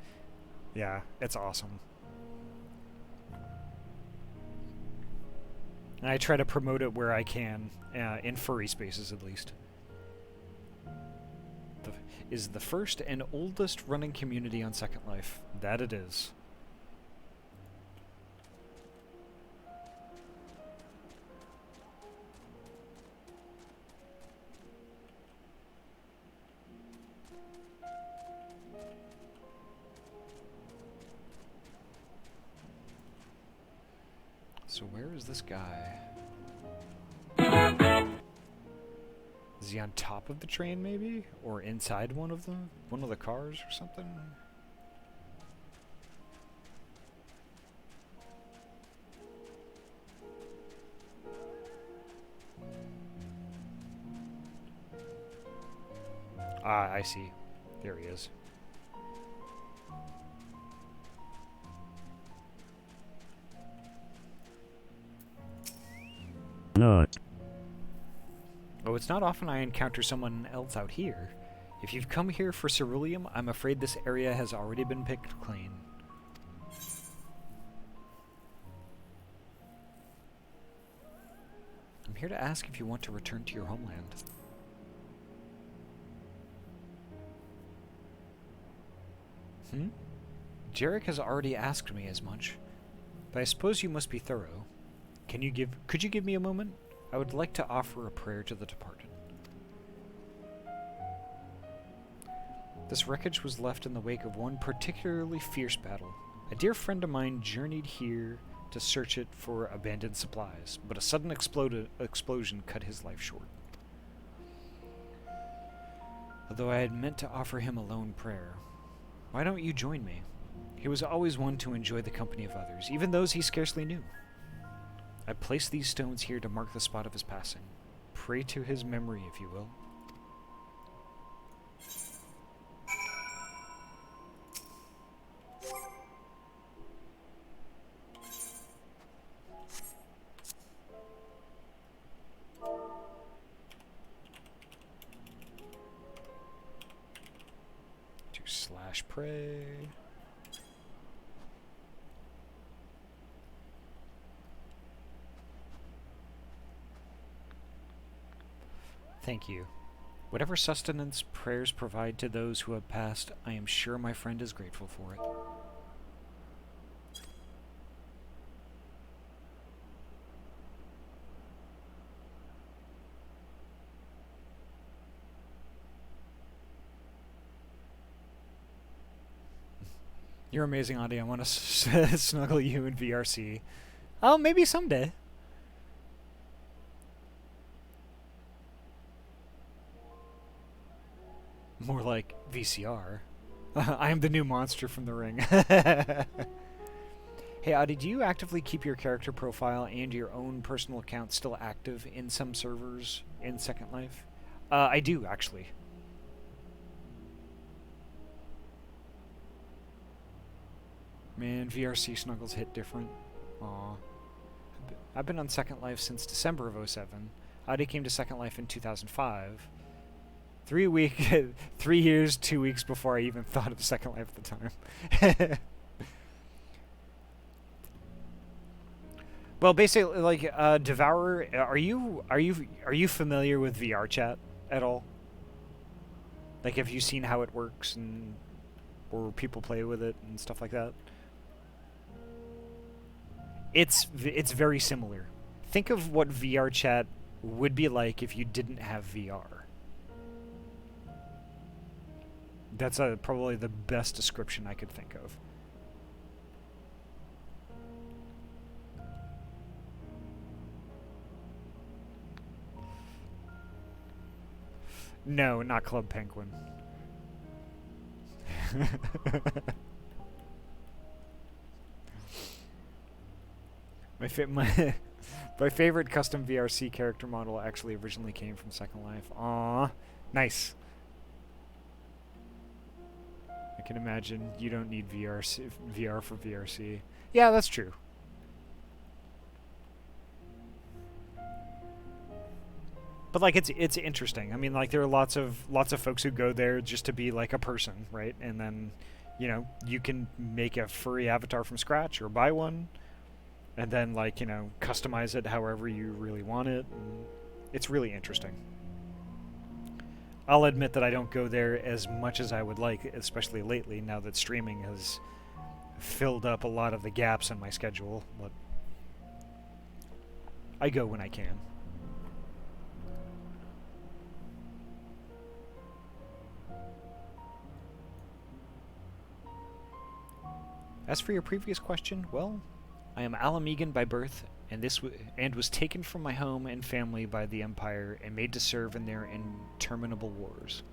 yeah, it's awesome. And I try to promote it where I can, in furry spaces at least. Is the first and oldest running community on Second Life. That it is. So where is this guy? Is he on top of the train, maybe? Or inside one of the cars or something? Ah, I see. There he is. No. Oh, it's not often I encounter someone else out here. If you've come here for ceruleum, I'm afraid this area has already been picked clean. I'm here to ask if you want to return to your homeland. Jarek has already asked me as much, but I suppose you must be thorough. Could you give me a moment? I would like to offer a prayer to the departed. This wreckage was left in the wake of one particularly fierce battle. A dear friend of mine journeyed here to search it for abandoned supplies, but a sudden explosion cut his life short. Although I had meant to offer him a lone prayer, why don't you join me? He was always one to enjoy the company of others, even those he scarcely knew. I place these stones here to mark the spot of his passing. Pray to his memory, if you will. Pray. Thank you. Whatever sustenance prayers provide to those who have passed, I am sure my friend is grateful for it. You're amazing, Ahty. I want to snuggle you in VRC. Oh, maybe someday. More like VCR. I am the new monster from the ring. Hey, Ahty, do you actively keep your character profile and your own personal account still active in some servers in Second Life? I do, actually. Man, VRC snuggles hit different. Aw. I've been on Second Life since December of 07. Ahty came to Second Life in 2005. 3 years, 2 weeks before I even thought of Second Life at the time. Well, basically, like, Devourer, are you familiar with VR chat at all? Like, have you seen how it works and or people play with it and stuff like that? It's very similar. Think of what VR chat would be like if you didn't have VR. That's probably the best description I could think of. No, not Club Penguin. My favorite custom VRC character model actually originally came from Second Life. Aww, nice. I can imagine you don't need VR for VRC. Yeah, that's true. But like it's interesting. I mean, like there are lots of folks who go there just to be like a person, right? And then, you know, you can make a furry avatar from scratch or buy one, and then like, you know, customize it however you really want it. And it's really interesting. I'll admit that I don't go there as much as I would like, especially lately now that streaming has filled up a lot of the gaps in my schedule, but I go when I can. As for your previous question, well, I am Alamegan by birth, and was taken from my home and family by the Empire and made to serve in their interminable wars.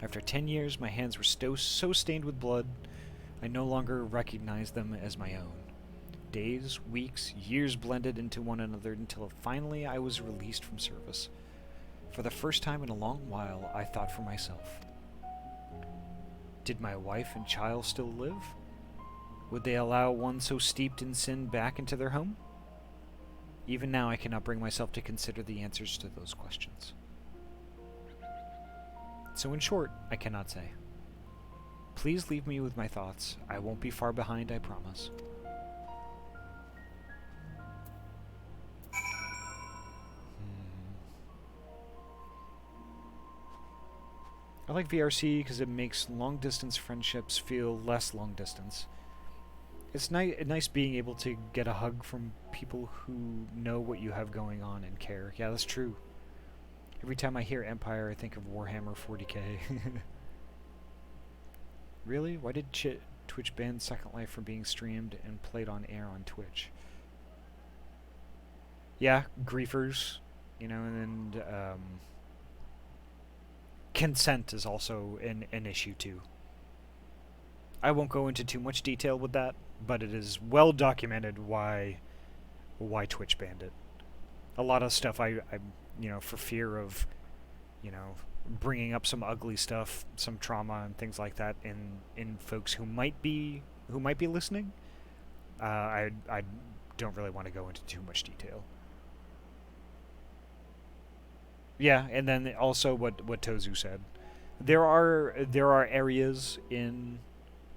After 10 years, my hands were so stained with blood, I no longer recognized them as my own. Days, weeks, years blended into one another until finally I was released from service. For the first time in a long while, I thought for myself. Did my wife and child still live? Would they allow one so steeped in sin back into their home? Even now I cannot bring myself to consider the answers to those questions. So in short, I cannot say. Please leave me with my thoughts. I won't be far behind, I promise. I like VRC because it makes long-distance friendships feel less long-distance. It's nice being able to get a hug from people who know what you have going on and care. Yeah, that's true. Every time I hear Empire, I think of Warhammer 40k. Really? Why did Twitch ban Second Life from being streamed and played on air on Twitch? Yeah, griefers, you know, and consent is also an issue too. I won't go into too much detail with that, but it is well documented why Twitch banned it. A lot of stuff I you know, for fear of, you know, bringing up some ugly stuff, some trauma and things like that in folks who might be listening. I don't really want to go into too much detail. Yeah, and then also what Tozu said. There are areas in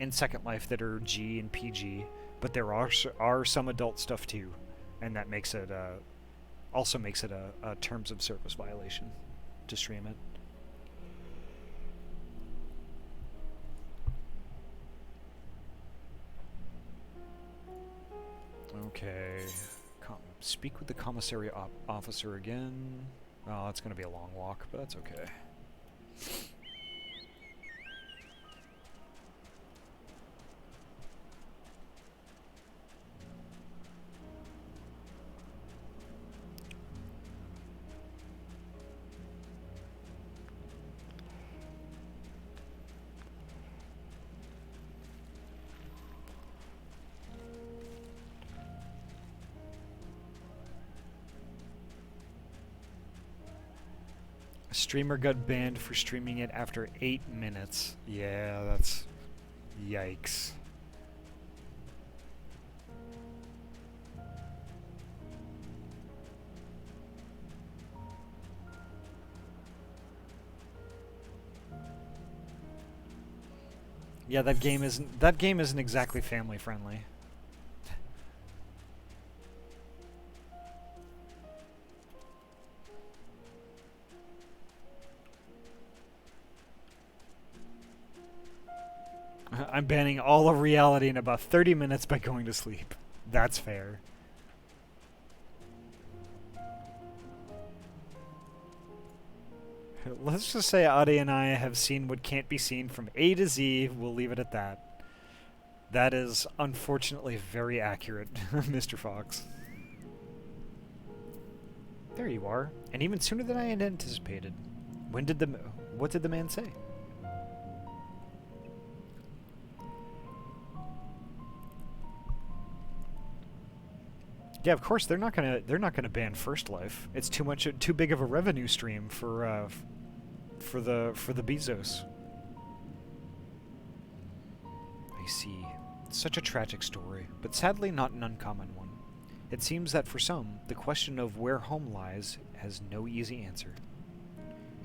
Second Life that are G and PG, but there are some adult stuff too, and that makes it also makes it a terms of service violation to stream it. Okay, speak with the commissary officer again. Oh, that's gonna be a long walk, but that's okay. A streamer got banned for streaming it after 8 minutes. Yeah, that's... yikes. Yeah, that game isn't exactly family friendly. I'm banning all of reality in about 30 minutes by going to sleep. That's fair. Let's just say Ahty and I have seen what can't be seen from A to Z. We'll leave it at that. That is unfortunately very accurate, Mr. Fox. There you are, and even sooner than I had anticipated. What did the man say? Yeah, of course they're not gonna ban First Life. It's too big of a revenue stream for the Bezos. I see. Such a tragic story, but sadly not an uncommon one. It seems that for some, the question of where home lies has no easy answer.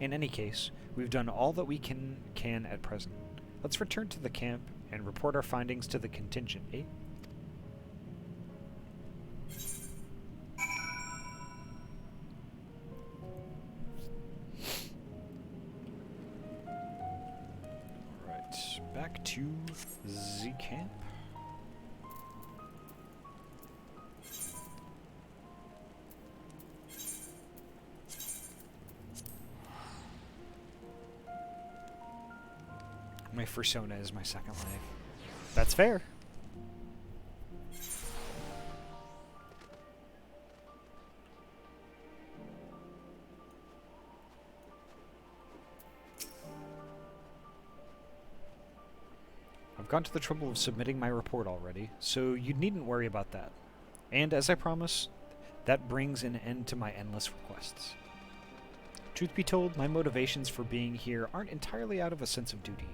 In any case, we've done all that we can at present. Let's return to the camp and report our findings to the contingent, eh? Back to Z camp. My persona is my second life. That's fair. I've gone to the trouble of submitting my report already, so you needn't worry about that. And as I promised, that brings an end to my endless requests. Truth be told, my motivations for being here aren't entirely out of a sense of duty.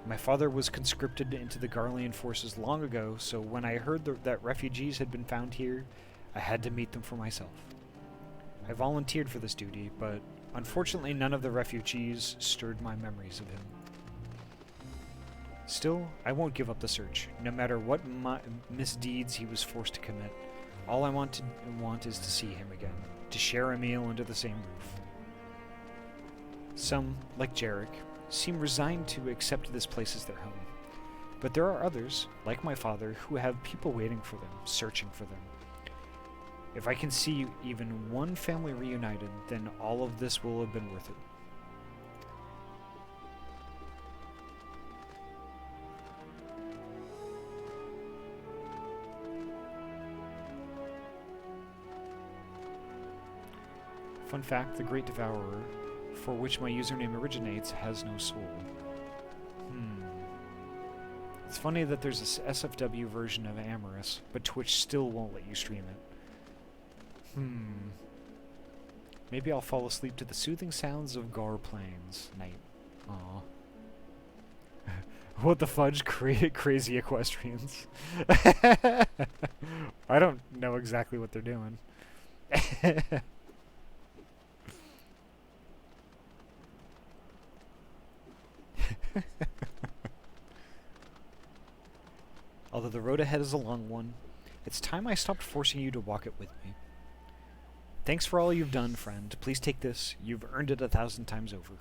My father was conscripted into the Garlean forces long ago, so when I heard that refugees had been found here, I had to meet them for myself. I volunteered for this duty, but unfortunately none of the refugees stirred my memories of him. Still, I won't give up the search, no matter what misdeeds he was forced to commit. All I want is to see him again, to share a meal under the same roof. Some, like Jarek, seem resigned to accept this place as their home. But there are others, like my father, who have people waiting for them, searching for them. If I can see even one family reunited, then all of this will have been worth it. Fun fact, the Great Devourer, for which my username originates, has no soul. It's funny that there's a SFW version of Amorous, but Twitch still won't let you stream it. Maybe I'll fall asleep to the soothing sounds of Gar Plains. Night. Aw. What the fudge? Crazy equestrians. I don't know exactly what they're doing. Although the road ahead is a long one, it's time I stopped forcing you to walk it with me. Thanks for all you've done, friend. Please take this. You've earned it 1,000 times over.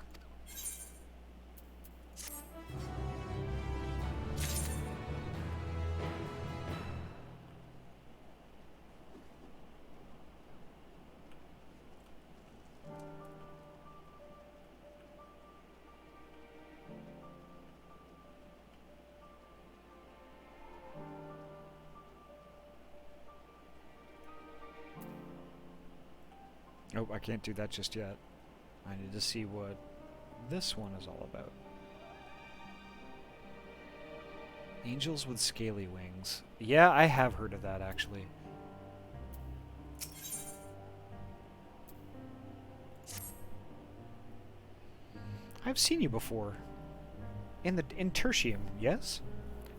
Oh, I can't do that just yet. I need to see what this one is all about. Angels with scaly wings. Yeah, I have heard of that, actually. I've seen you before. In Tertium, yes?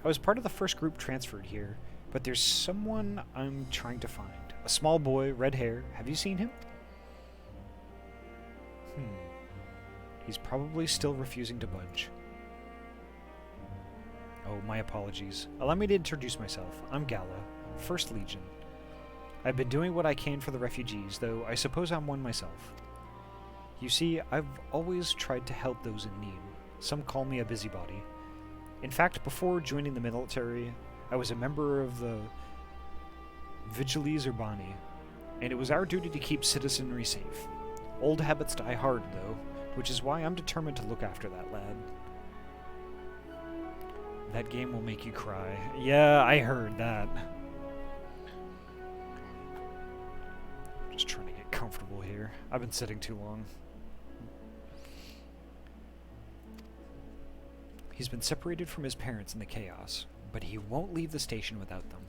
I was part of the first group transferred here, but there's someone I'm trying to find. A small boy, red hair. Have you seen him? He's probably still refusing to budge. Oh, my apologies. Allow me to introduce myself. I'm Gala, 1st Legion. I've been doing what I can for the refugees, though I suppose I'm one myself. You see, I've always tried to help those in need. Some call me a busybody. In fact, before joining the military, I was a member of the Vigiles Urbani, and it was our duty to keep citizenry safe. Old habits die hard, though, which is why I'm determined to look after that lad. That game will make you cry. Yeah, I heard that. Just trying to get comfortable here. I've been sitting too long. He's been separated from his parents in the chaos, but he won't leave the station without them.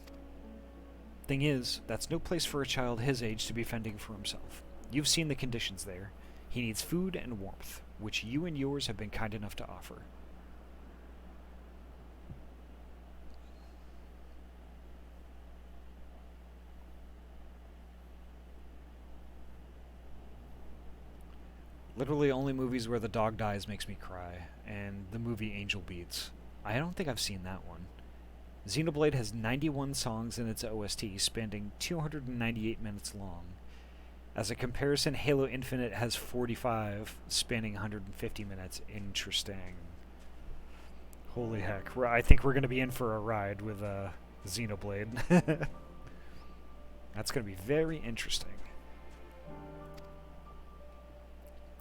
Thing is, that's no place for a child his age to be fending for himself. You've seen the conditions there. He needs food and warmth, which you and yours have been kind enough to offer. Literally only movies where the dog dies makes me cry, and the movie Angel Beats. I don't think I've seen that one. Xenoblade has 91 songs in its OST, spanning 298 minutes long. As a comparison, Halo Infinite has 45, spanning 150 minutes. Interesting. Holy heck. I think we're going to be in for a ride with Xenoblade. That's going to be very interesting.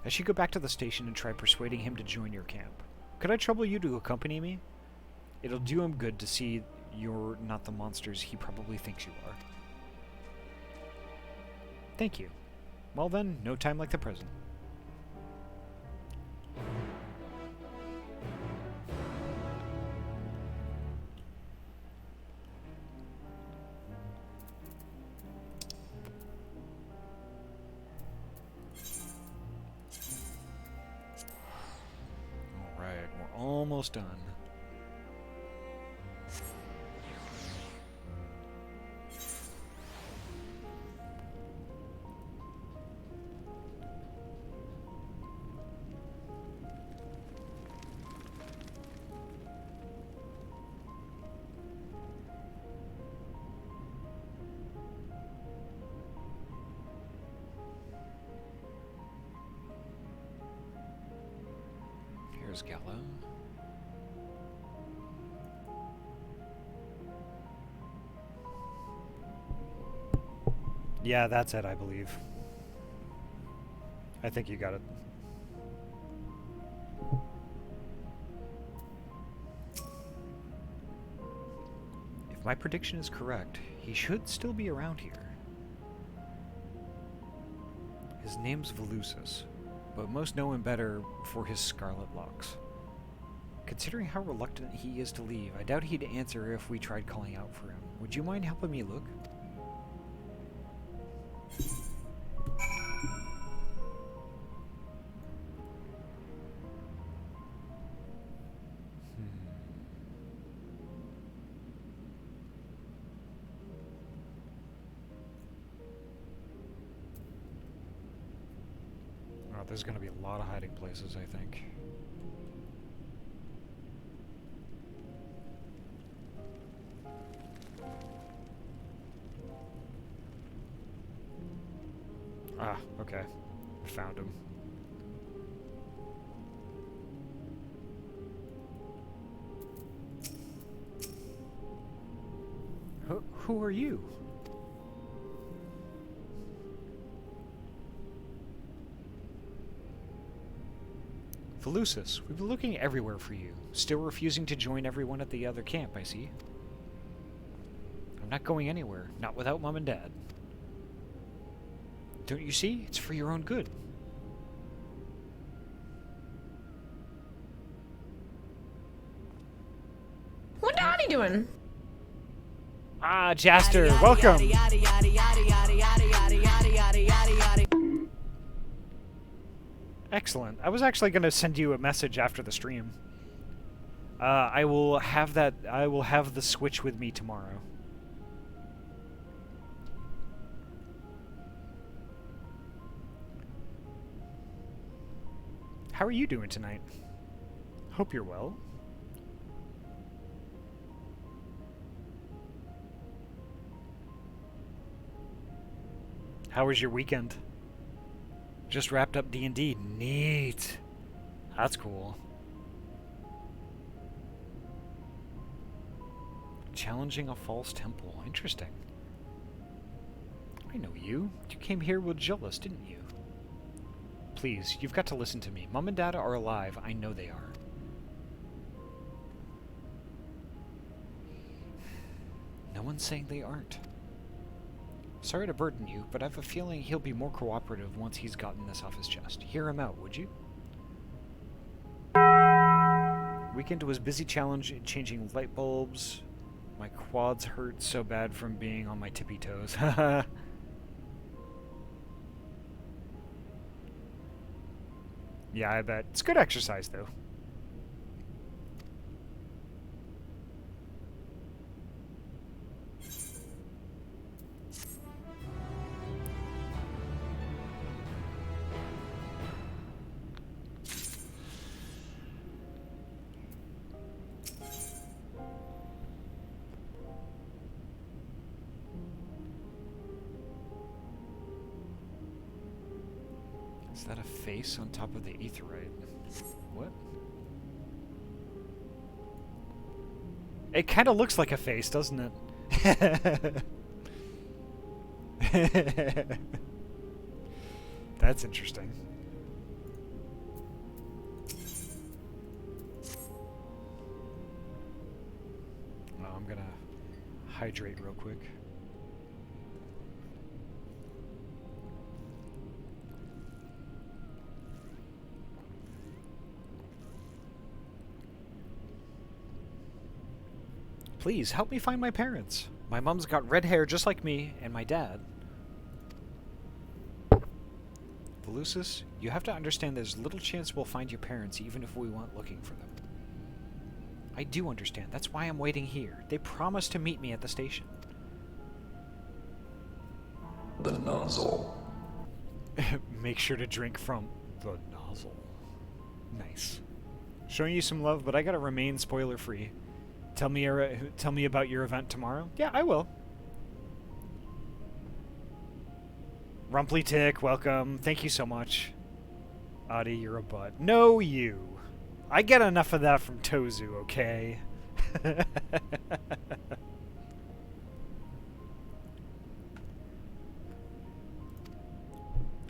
I should go back to the station and try persuading him to join your camp. Could I trouble you to accompany me? It'll do him good to see you're not the monsters he probably thinks you are. Thank you. Well then, no time like the present. Alright, we're almost done. Here's Gala. Yeah, that's it, I believe. I think you got it. If my prediction is correct, he should still be around here. His name's Volusus, but most know him better for his scarlet locks. Considering how reluctant he is to leave, I doubt he'd answer if we tried calling out for him. Would you mind helping me look? Oh, there's going to be a lot of hiding places, I think. Ah, okay. Found him. Who are you? Volusis, we've been looking everywhere for you. Still refusing to join everyone at the other camp, I see. I'm not going anywhere, not without Mom and Dad. Don't you see? It's for your own good. What Ahty doing? Ah, Jaster, welcome! Excellent. I was actually going to send you a message after the stream. I will have the Switch with me tomorrow. How are you doing tonight? Hope you're well. How was your weekend? Just wrapped up D&D. Neat. That's cool. Challenging a false temple. Interesting. I know you. You came here with Jullus, didn't you? Please, you've got to listen to me. Mom and Dad are alive. I know they are. No one's saying they aren't. Sorry to burden you, but I have a feeling he'll be more cooperative once he's gotten this off his chest. Hear him out, would you? Weekend was busy changing light bulbs. My quads hurt so bad from being on my tippy toes. Yeah, I bet. It's good exercise, though. Is that a face on top of the aetheryte? What? It kind of looks like a face, doesn't it? That's interesting. Oh, I'm gonna hydrate real quick. Please, help me find my parents. My mom's got red hair just like me, and my dad. Volusis, you have to understand there's little chance we'll find your parents even if we went looking for them. I do understand. That's why I'm waiting here. They promised to meet me at the station. The nozzle. Make sure to drink from the nozzle. Nice. Showing you some love, but I gotta remain spoiler-free. Tell me about your event tomorrow. Yeah, I will. Rumply Tick, welcome. Thank you so much. Ahty, you're a butt. No, you. I get enough of that from Tozu, okay?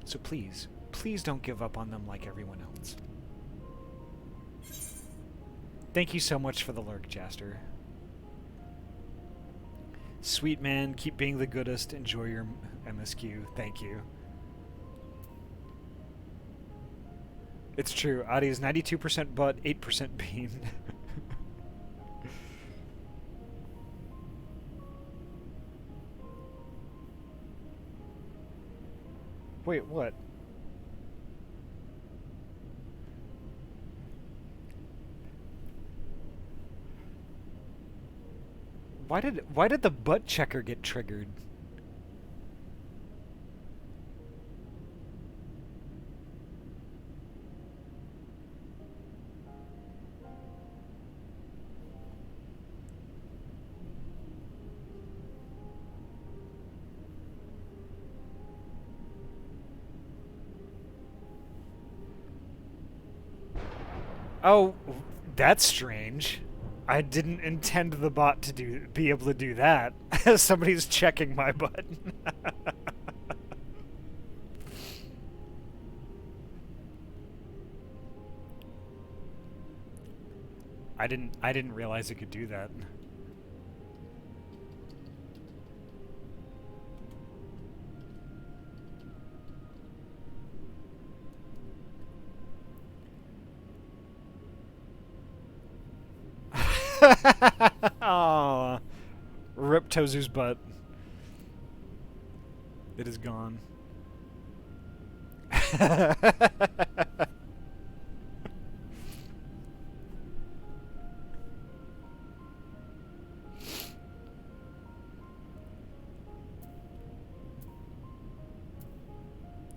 So please, please don't give up on them like everyone else. Thank you so much for the lurk, Jaster. Sweet man, keep being the goodest. Enjoy your MSQ. Thank you. It's true. Ahty is 92% butt, 8% bean. Wait, what? Why did the butt checker get triggered? Oh, that's strange. I didn't intend the bot to be able to do that. Somebody's checking my button. I didn't realize it could do that. Oh, rip Tozu's butt. It is gone.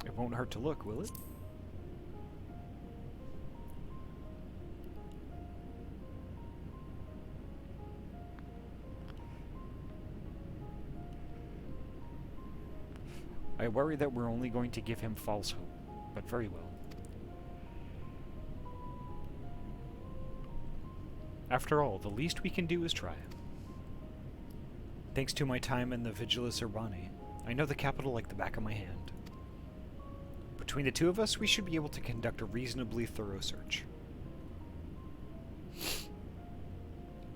It won't hurt to look, will it? I worry that we're only going to give him false hope, but very well. After all, the least we can do is try. Thanks to my time in the Vigilus Urbani, I know the capital like the back of my hand. Between the two of us, we should be able to conduct a reasonably thorough search.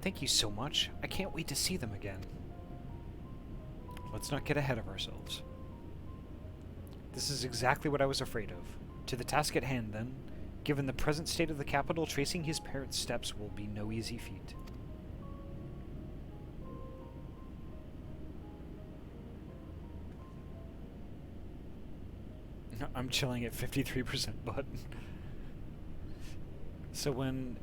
Thank you so much. I can't wait to see them again. Let's not get ahead of ourselves. This is exactly what I was afraid of. To the task at hand, then. Given the present state of the capital, tracing his parents' steps will be no easy feat. I'm chilling at 53% button. So when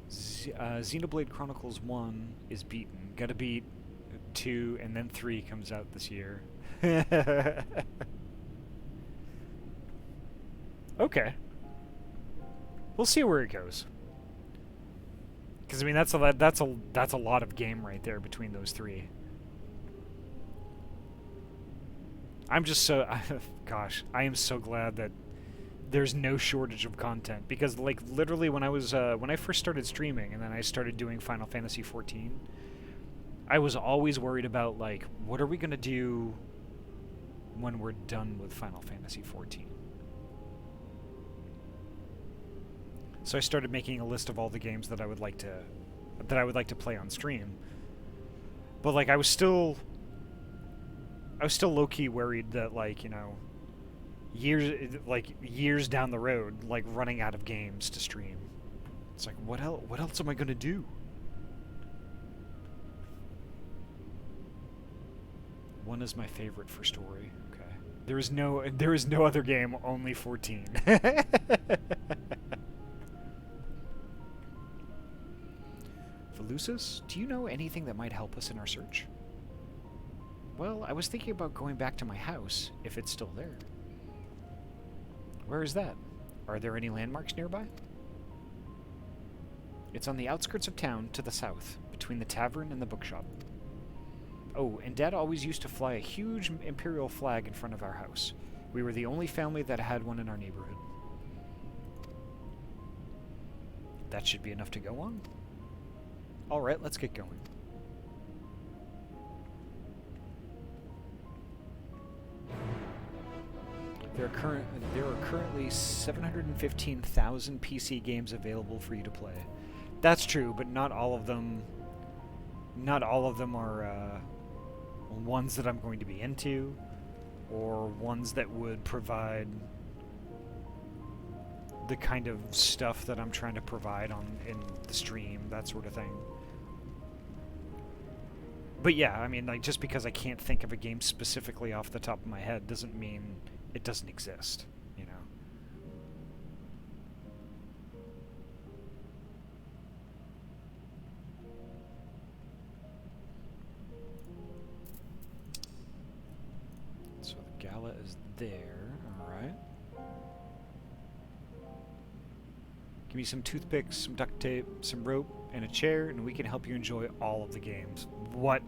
Xenoblade Chronicles 1 is beaten, gotta beat 2 and then 3 comes out this year. Okay. We'll see where it goes. Because I mean that's a lot of game right there between those three. I'm just so gosh, I am so glad that there's no shortage of content because like literally when I first started streaming and then I started doing Final Fantasy XIV, I was always worried about like what are we going to do when we're done with Final Fantasy XIV. So I started making a list of all the games that I would like to play on stream. But like I was still low-key worried that like, you know, years down the road, like running out of games to stream. It's like what else am I going to do? One is my favorite for story. Okay. There is no other game, only 14. Lucis, do you know anything that might help us in our search? Well, I was thinking about going back to my house, if it's still there. Where is that? Are there any landmarks nearby? It's on the outskirts of town, to the south, between the tavern and the bookshop. Oh, and Dad always used to fly a huge imperial flag in front of our house. We were the only family that had one in our neighborhood. That should be enough to go on. Alright, let's get going. There are currently 715,000 PC games available for you to play. That's true, but not all of them are ones that I'm going to be into, or ones that would provide the kind of stuff that I'm trying to provide in the stream, that sort of thing. But yeah, I mean, like, just because I can't think of a game specifically off the top of my head doesn't mean it doesn't exist, you know? So the gala is there, alright. Give me some toothpicks, some duct tape, some rope, and a chair, and we can help you enjoy all of the games. What?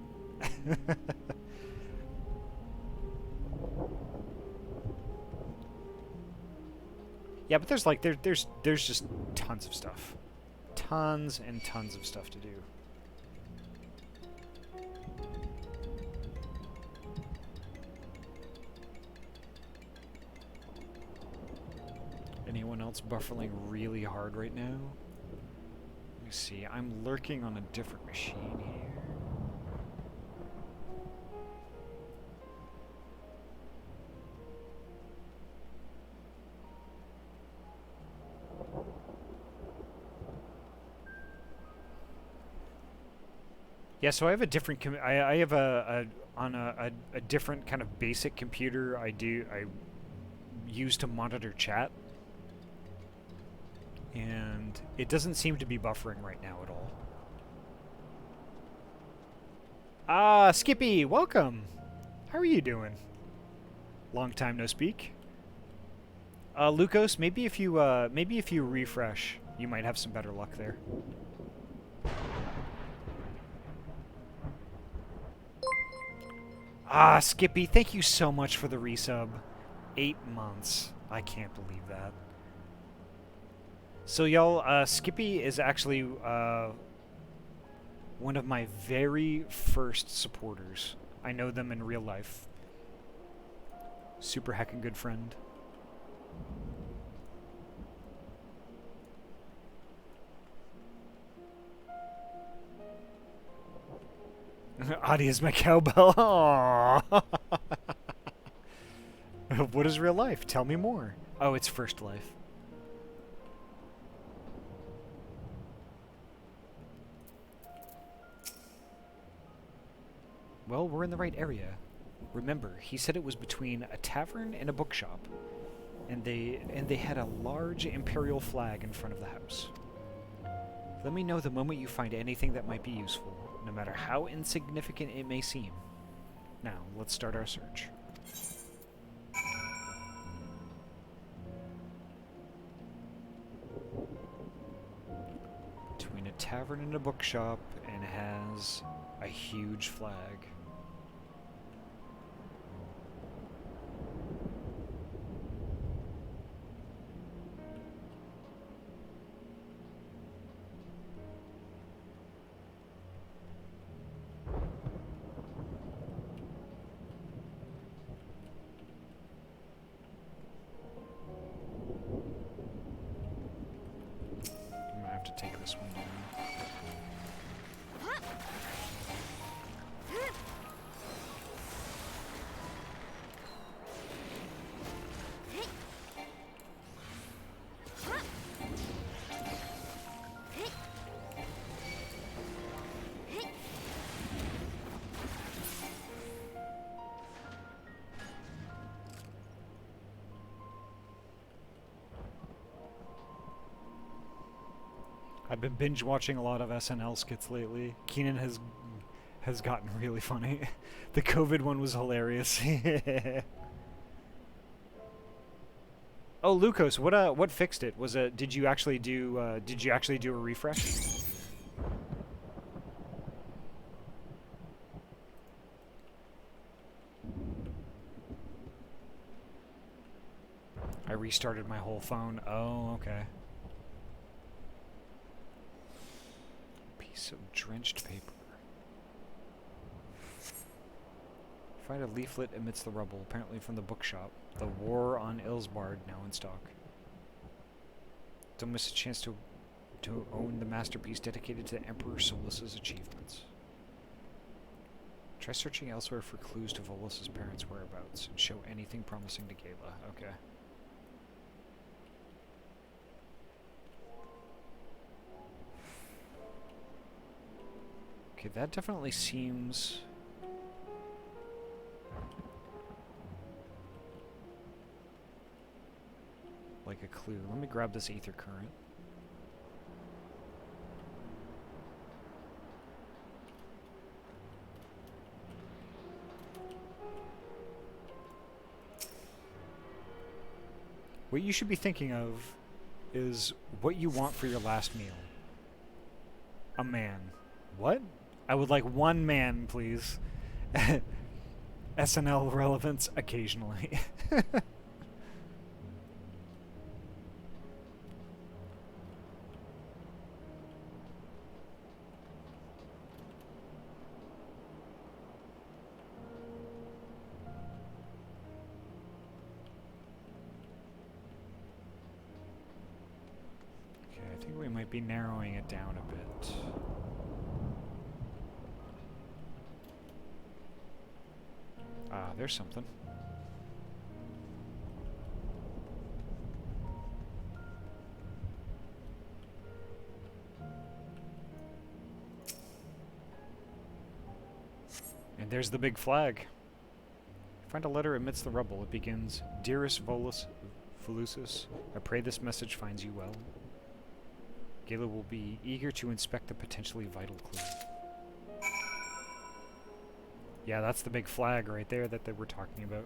Yeah, but there's just tons of stuff. tons and tons of stuff to do. Anyone else buffering really hard right now? Let me see. I'm lurking on a different machine here. Yeah, so I have a different. I have on a different kind of basic computer. I use to monitor chat, and it doesn't seem to be buffering right now at all. Ah, Skippy, welcome. How are you doing? Long time no speak. Lucas, maybe if you refresh, you might have some better luck there. Ah, Skippy, thank you so much for the resub. 8 months. I can't believe that. So, y'all, Skippy is actually one of my very first supporters. I know them in real life. Super heckin' good friend. Ahty is my cowbell. Aww. What is real life? Tell me more. Oh, it's first life. Well, we're in the right area. Remember, he said it was between a tavern and a bookshop, and they had a large imperial flag in front of the house. Let me know the moment you find anything that might be useful, no matter how insignificant it may seem. Now, let's start our search. Between a tavern and a bookshop, and has a huge flag. Take this one down. I've been binge watching a lot of SNL skits lately. Keenan has gotten really funny. The COVID one was hilarious. Oh, Lucas, what fixed it? Was it did you actually do a refresh? I restarted my whole phone. Oh, okay. Piece of drenched paper. Find a leaflet amidst the rubble, apparently from the bookshop. The War on Ilsbard, now in stock. Don't miss a chance to own the masterpiece dedicated to Emperor Solus's achievements. Try searching elsewhere for clues to Volus's parents' whereabouts and show anything promising to Gala. Okay. Okay, that definitely seems... like a clue. Let me grab this ether current. What you should be thinking of is what you want for your last meal. A man. What? I would like one man, please. SNL relevance occasionally. be narrowing it down a bit. Ah, there's something. And there's the big flag. Find a letter amidst the rubble. It begins, Dearest Volusus, I pray this message finds you well. Gala will be eager to inspect the potentially vital clue. Yeah, that's the big flag right there that they were talking about.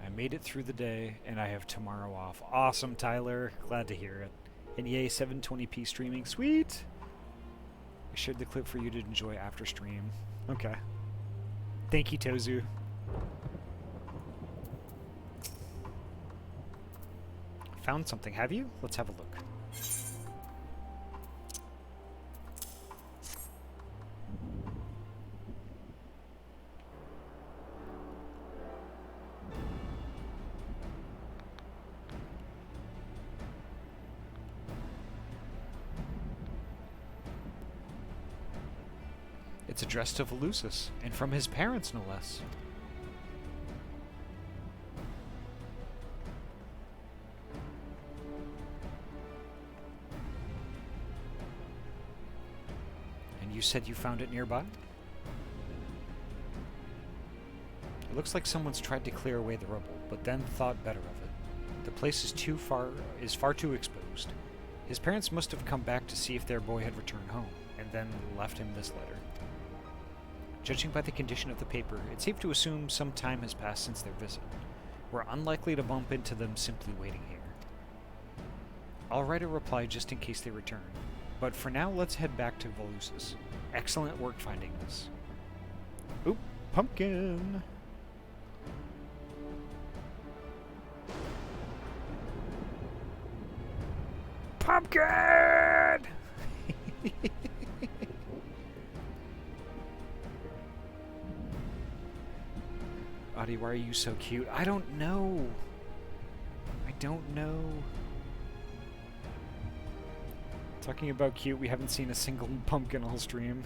I made it through the day, and I have tomorrow off. Awesome, Tyler. Glad to hear it. And yay, 720p streaming. Sweet! I shared the clip for you to enjoy after stream. Okay. Thank you, Tozu. Found something, have you? Let's have a look. It's addressed to Volusus, and from his parents, no less. And you said you found it nearby? It looks like someone's tried to clear away the rubble, but then thought better of it. The place is far too exposed. His parents must have come back to see if their boy had returned home, and then left him this letter. Judging by the condition of the paper, it's safe to assume some time has passed since their visit. We're unlikely to bump into them simply waiting here. I'll write a reply just in case they return, but for now let's head back to Volusus. Excellent work finding this. Oop, pumpkin! Pumpkin! Ahty, why are you so cute? I don't know. I don't know. Talking about cute, we haven't seen a single pumpkin all stream.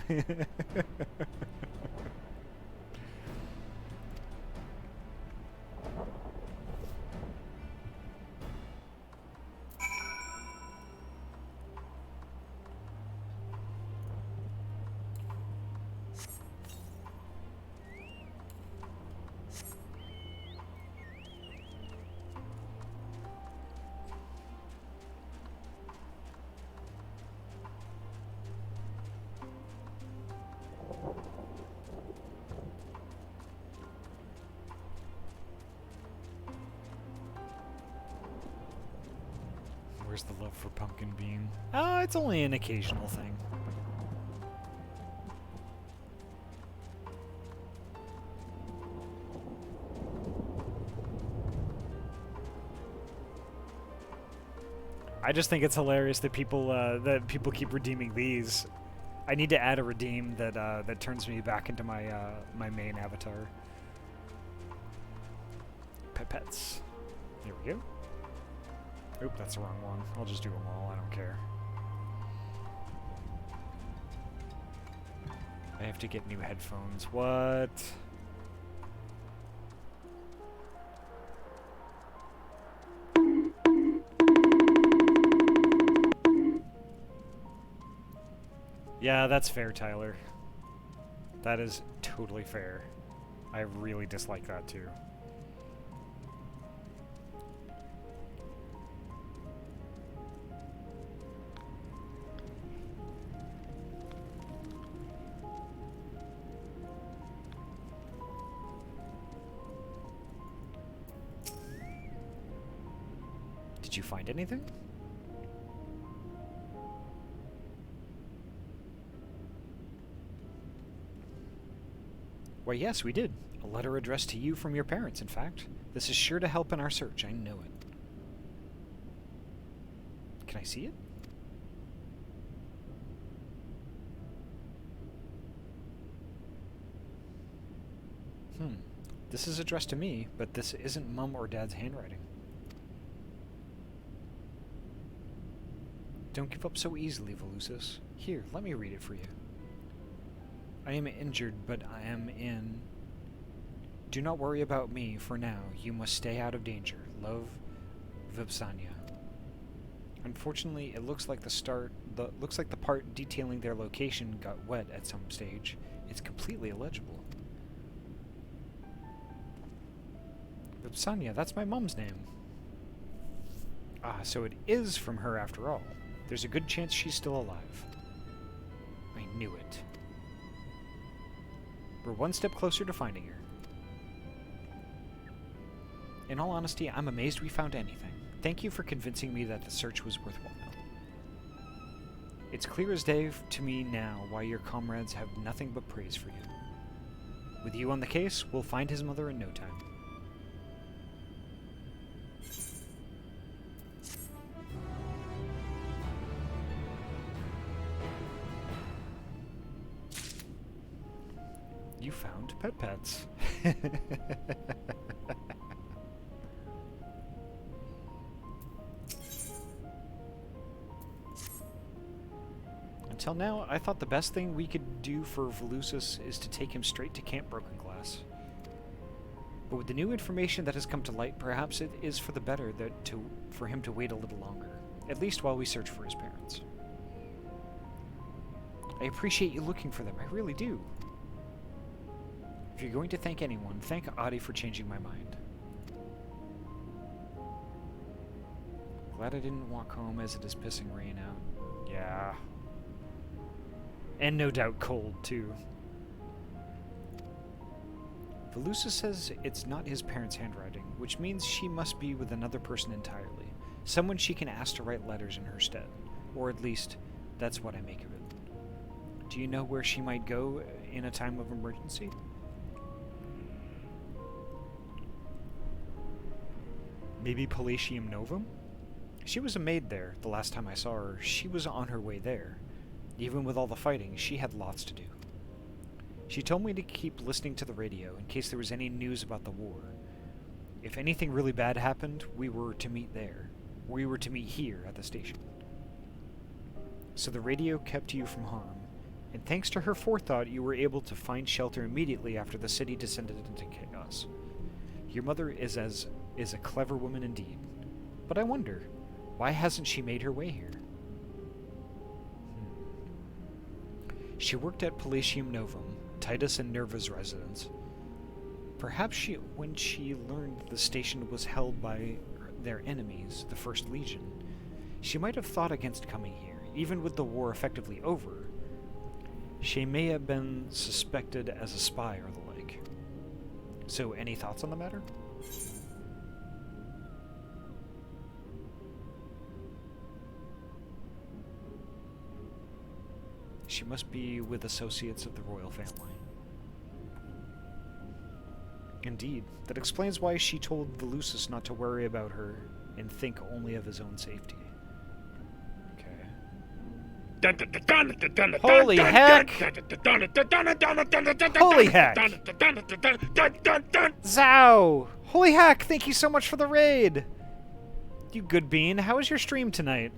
Where's the love for pumpkin bean? It's only an occasional thing. I just think it's hilarious that people keep redeeming these. I need to add a redeem that turns me back into my my main avatar. Pipettes. There we go. Oop, that's the wrong one. I'll just do them all. I don't care. I have to get new headphones. What? Yeah, that's fair, Tyler. That is totally fair. I really dislike that too. Did you find anything? Why, yes, we did. A letter addressed to you from your parents, in fact. This is sure to help in our search, I know it. Can I see it? This is addressed to me, but this isn't Mum or Dad's handwriting. Don't give up so easily, Volusis. Here, let me read it for you. I am injured, but I am in. Do not worry about me for now. You must stay out of danger. Love, Vipsania. Unfortunately, it looks like the part detailing their location got wet at some stage. It's completely illegible. Vipsania, that's my mom's name. Ah, so it is from her after all. There's a good chance she's still alive. I knew it. We're one step closer to finding her. In all honesty, I'm amazed we found anything. Thank you for convincing me that the search was worthwhile. It's clear as day to me now why your comrades have nothing but praise for you. With you on the case, we'll find his mother in no time. You found pets. Until now, I thought the best thing we could do for Volusis is to take him straight to Camp Broken Glass. But with the new information that has come to light, perhaps it is for the better for him to wait a little longer, at least while we search for his parents. I appreciate you looking for them, I really do. If you're going to thank anyone, thank Ahty for changing my mind. Glad I didn't walk home as it is pissing rain out. Yeah. And no doubt cold, too. Volusis says it's not his parents' handwriting, which means she must be with another person entirely. Someone she can ask to write letters in her stead. Or at least, that's what I make of it. Do you know where she might go in a time of emergency? Maybe Palatium Novum? She was a maid there the last time I saw her. She was on her way there. Even with all the fighting, she had lots to do. She told me to keep listening to the radio in case there was any news about the war. If anything really bad happened, we were to meet there. We were to meet here at the station. So the radio kept you from harm, and thanks to her forethought, you were able to find shelter immediately after the city descended into chaos. Your mother is a clever woman indeed. But I wonder, why hasn't she made her way here? She worked at Palatium Novum, Titus and Nerva's residence. Perhaps when she learned the station was held by their enemies, the First Legion, she might have thought against coming here, even with the war effectively over. She may have been suspected as a spy or the like. So, any thoughts on the matter? She must be with associates of the royal family. Indeed, that explains why she told Volusis not to worry about her and think only of his own safety. Okay. Holy heck! Holy heck! Zao! Holy heck, thank you so much for the raid! You good bean, how was your stream tonight?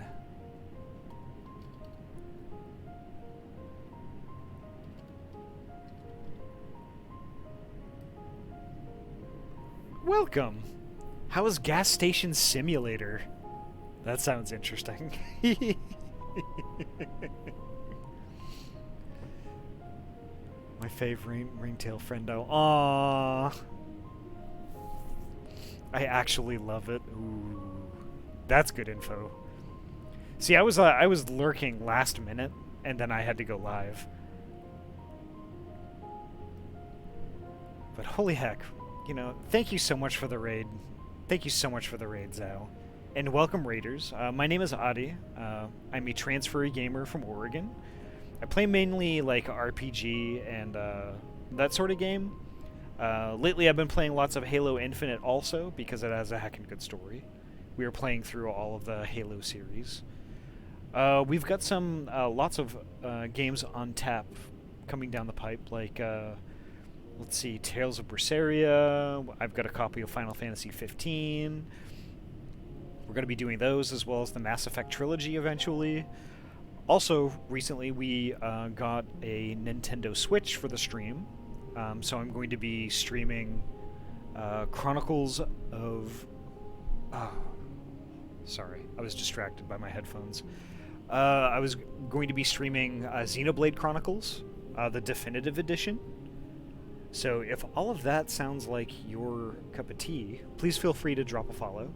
Welcome! How was Gas Station Simulator? That sounds interesting. My favorite ringtail friendo. Aww. I actually love it. Ooh, that's good info. See, I was lurking last minute, and then I had to go live. But holy heck, you know, thank you so much for the raid. Thank you so much for the raid, Zao. And welcome, raiders. My name is Ahty. I'm a transferee gamer from Oregon. I play mainly like RPG and that sort of game. Lately, I've been playing lots of Halo Infinite also because it has a heckin' good story. We are playing through all of the Halo series. We've got some lots of games on tap coming down the pipe. Like, let's see, Tales of Berseria. I've got a copy of Final Fantasy XV. We're going to be doing those as well as the Mass Effect trilogy eventually. Also, recently we got a Nintendo Switch for the stream. So I'm going to be streaming Chronicles of... sorry, I was distracted by my headphones. I was going to be streaming Xenoblade Chronicles, the definitive edition. So if all of that sounds like your cup of tea, please feel free to drop a follow.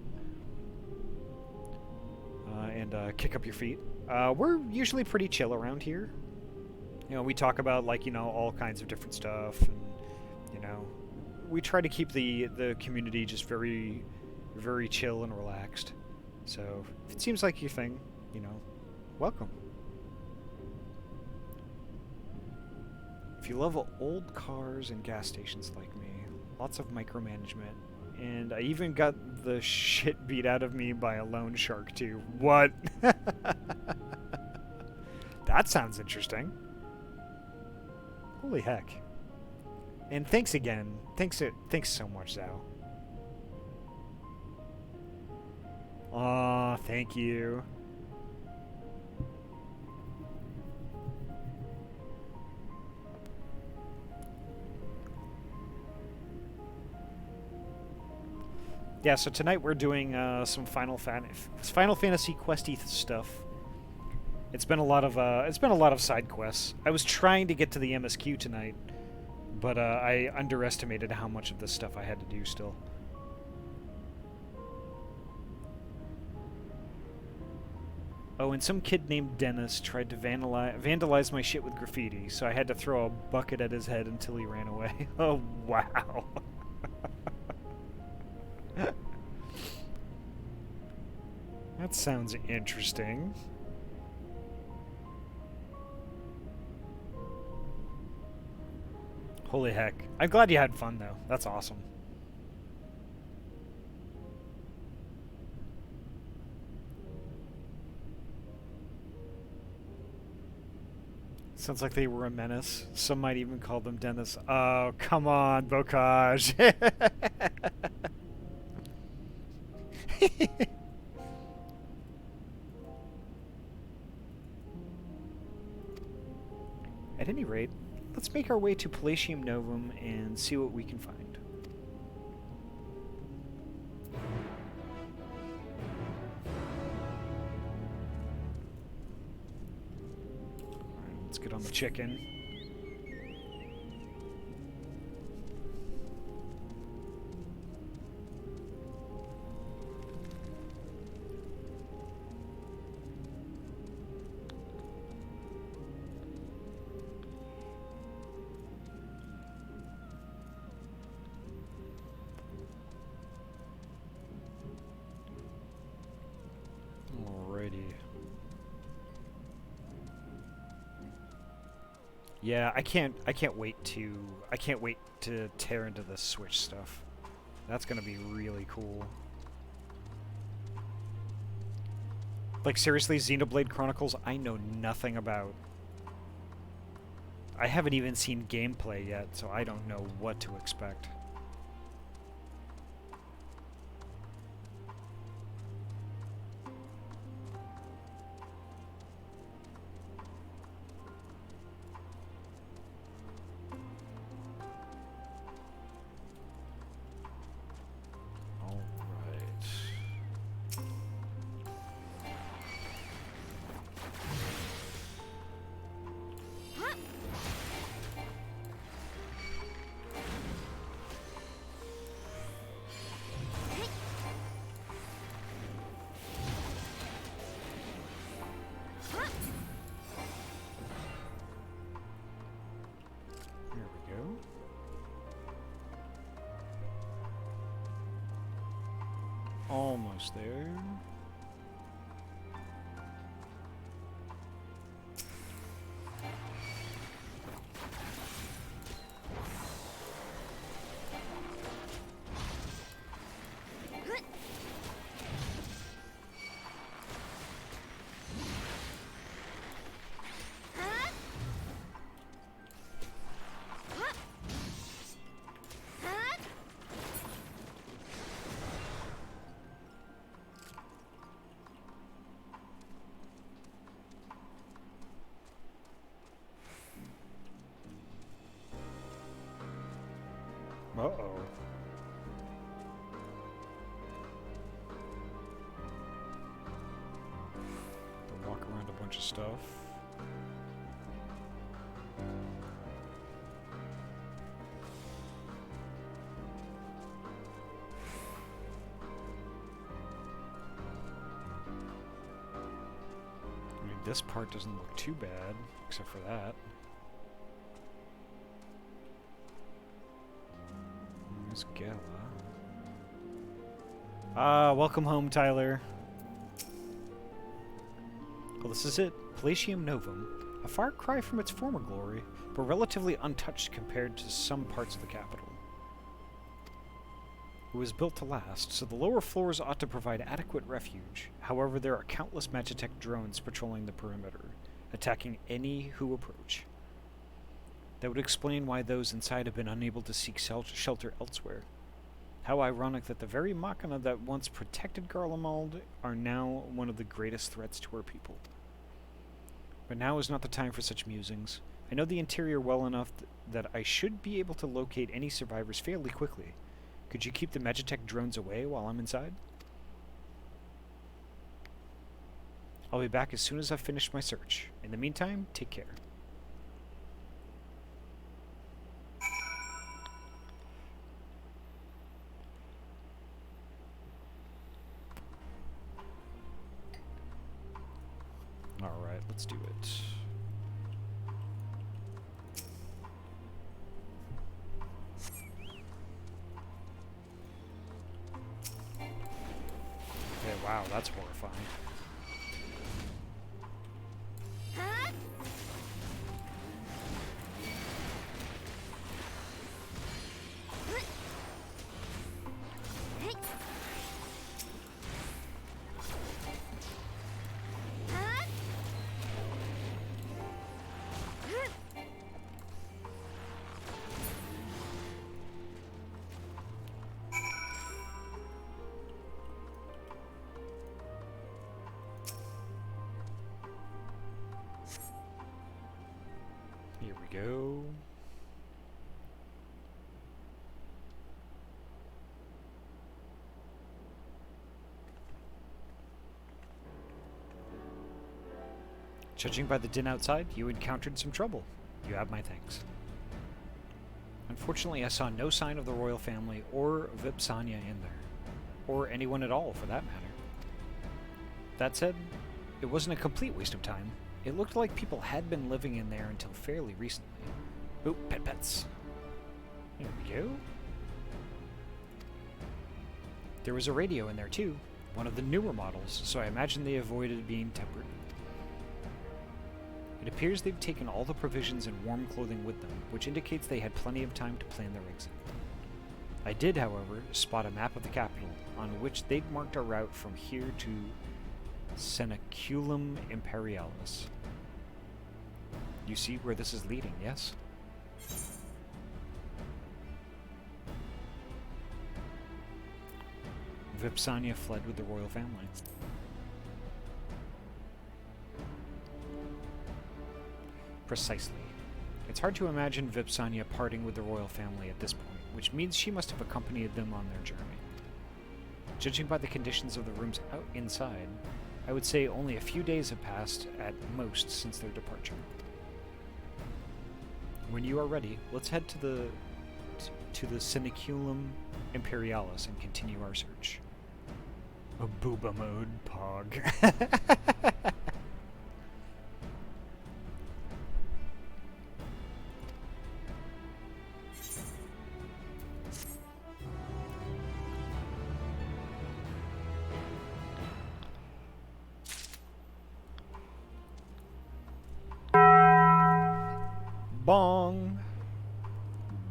And kick up your feet. We're usually pretty chill around here. You know, we talk about, like, you know, all kinds of different stuff, and, you know, we try to keep the community just very, very chill and relaxed. So, if it seems like your thing, you know, welcome. If you love old cars and gas stations like me, lots of micromanagement, and I even got the shit beat out of me by a loan shark too. What? That sounds interesting. Holy heck. And thanks again. Thanks so much, Zao. Aw, thank you. Yeah, so tonight we're doing some Final Fantasy questy stuff. It's been a lot of side quests. I was trying to get to the MSQ tonight, but I underestimated how much of this stuff I had to do still. Oh, and some kid named Dennis tried to vandalize my shit with graffiti, so I had to throw a bucket at his head until he ran away. Oh, wow. That sounds interesting. Holy heck. I'm glad you had fun, though. That's awesome. Sounds like they were a menace. Some might even call them Dennis. Oh, come on, Bocage. At any rate, let's make our way to Palatium Novum and see what we can find. Alright, let's get on the chicken. Yeah, I can't wait to tear into the Switch stuff. That's gonna be really cool. Like, seriously, Xenoblade Chronicles, I know nothing about. I haven't even seen gameplay yet, so I don't know what to expect. Almost there. Uh-oh. They'll walk around a bunch of stuff. I mean, this part doesn't look too bad, except for that. There's Gala. Welcome home, Tyler. Well, this is it. Palatium Novum. A far cry from its former glory, but relatively untouched compared to some parts of the capital. It was built to last, so the lower floors ought to provide adequate refuge. However, there are countless Magitech drones patrolling the perimeter, attacking any who approach. That would explain why those inside have been unable to seek shelter elsewhere. How ironic that the very Machina that once protected Garlemald are now one of the greatest threats to our people. But now is not the time for such musings. I know the interior well enough that I should be able to locate any survivors fairly quickly. Could you keep the Magitech drones away while I'm inside? I'll be back as soon as I've finished my search. In the meantime, take care. Alright, let's do it. Okay, wow, that's horrifying. Here we go. Judging by the din outside, you encountered some trouble. You have my thanks. Unfortunately, I saw no sign of the royal family or Vipsania in there. Or anyone at all, for that matter. That said, it wasn't a complete waste of time. It looked like people had been living in there until fairly recently. Oop, pets. There we go. There was a radio in there too, one of the newer models, so I imagine they avoided being tempered. It appears they've taken all the provisions and warm clothing with them, which indicates they had plenty of time to plan their exit. I did, however, spot a map of the capital, on which they'd marked a route from here to Seneculum Imperialis. You see where this is leading, yes? Vipsania fled with the royal family. Precisely. It's hard to imagine Vipsania parting with the royal family at this point, which means she must have accompanied them on their journey. Judging by the conditions of the rooms out inside, I would say only a few days have passed at most since their departure. When you are ready, let's head to the Seneculum Imperialis and continue our search. A booba mode, pog. Bong!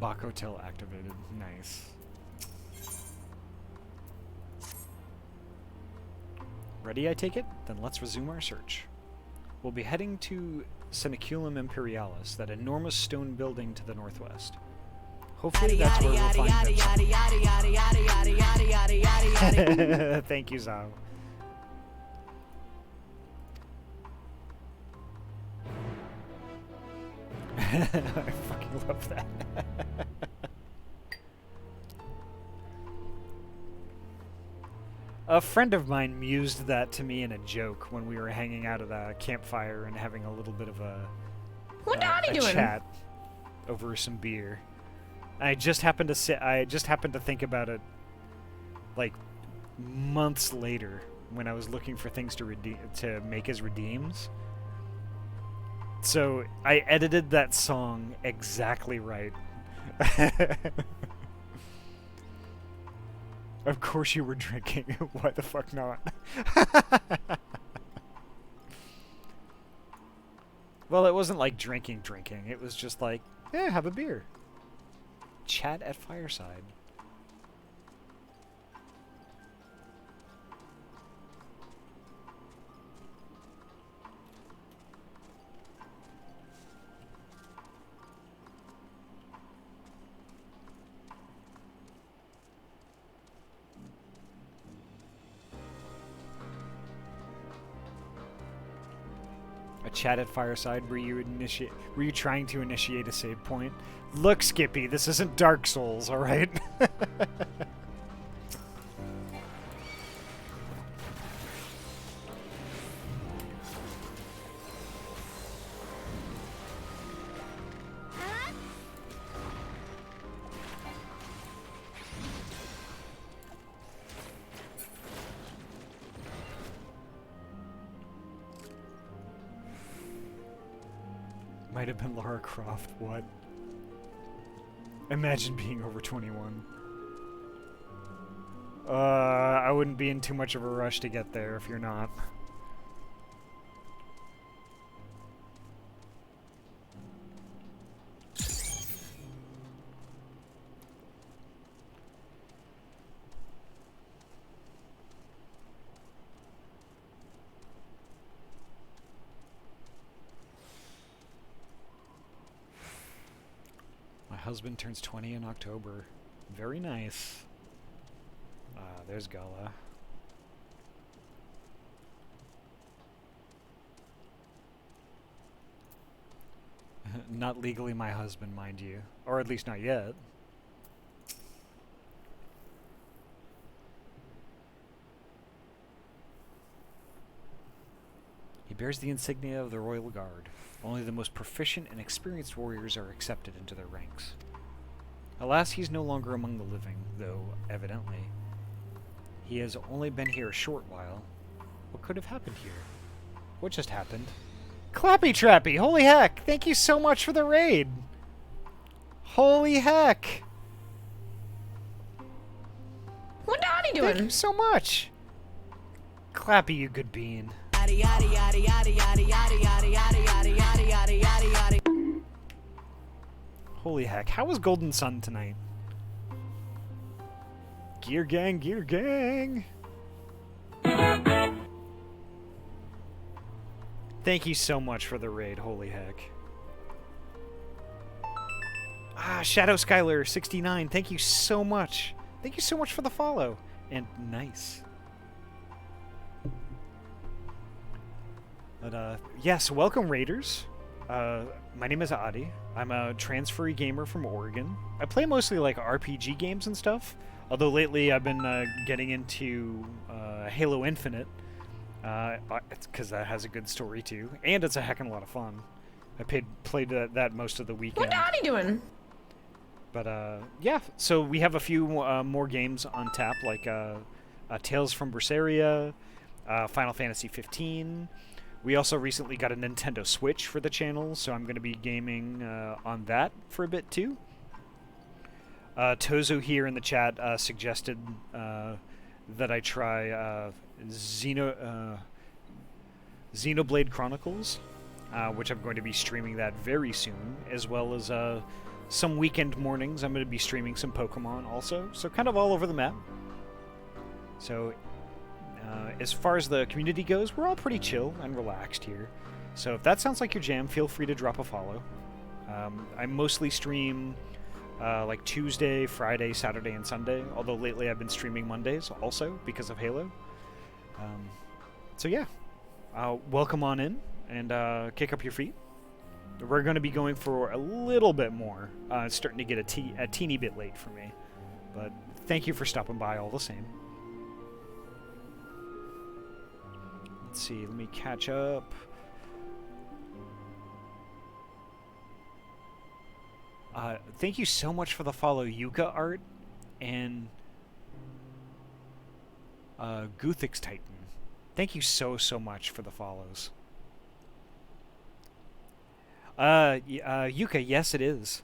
Bach Hotel activated. Nice. Ready, I take it? Then let's resume our search. We'll be heading to Seneculum Imperialis, that enormous stone building to the northwest. Hopefully that's where we'll find them. Thank you, Zao. I fucking love that. A friend of mine mused that to me in a joke when we were hanging out at a campfire and having a little bit of a chat over some beer. I just happened to think about it like months later when I was looking for things to make as redeems. So I edited that song exactly right. Of course you were drinking. Why the fuck not? Well, it wasn't like drinking. It was just like, yeah, have a beer. Chat at fireside. A chat at fireside where you trying to initiate a save point? Look, Skippy, this isn't Dark Souls, all right? Might have been Lara Croft, what? Imagine being over 21. I wouldn't be in too much of a rush to get there if you're not. Husband turns 20 in October. Very nice. There's Gala. Not legally my husband, mind you. Or at least not yet. He bears the insignia of the Royal Guard. Only the most proficient and experienced warriors are accepted into their ranks. Alas, he's no longer among the living, though, evidently. He has only been here a short while. What could have happened here? What just happened? Clappy Trappy! Holy heck! Thank you so much for the raid! Holy heck! What Ahty doing? Thank you so much! Clappy, you good bean. Holy heck, how was Golden Sun tonight? Gear gang, gear gang! Thank you so much for the raid, holy heck. Shadow Skyler 69, thank you so much. Thank you so much for the follow. And nice. But, yes, welcome raiders. My name is Ahty. I'm a transferee gamer from Oregon. I play mostly like RPG games and stuff, although lately I've been getting into Halo Infinite, because that has a good story too, and it's a heckin' lot of fun. I played that most of the weekend. What Ahty doing? But yeah, so we have a few more games on tap, like Tales from Berseria, Final Fantasy XV. We also recently got a Nintendo Switch for the channel, so I'm going to be gaming on that for a bit too. Tozo here in the chat suggested that I try Xenoblade Chronicles, which I'm going to be streaming that very soon, as well as some weekend mornings I'm going to be streaming some Pokemon also, so kind of all over the map. So as far as the community goes, we're all pretty chill and relaxed here. So if that sounds like your jam, feel free to drop a follow. I mostly stream like Tuesday, Friday, Saturday, and Sunday, although lately I've been streaming Mondays also because of Halo. So yeah, welcome on in and kick up your feet. We're going to be going for a little bit more. It's starting to get a teeny bit late for me, but thank you for stopping by all the same. Let's see. Let me catch up. Thank you so much for the follow, Yuka Art and Guthix Titan. Thank you so much for the follows. Yuka, yes, it is.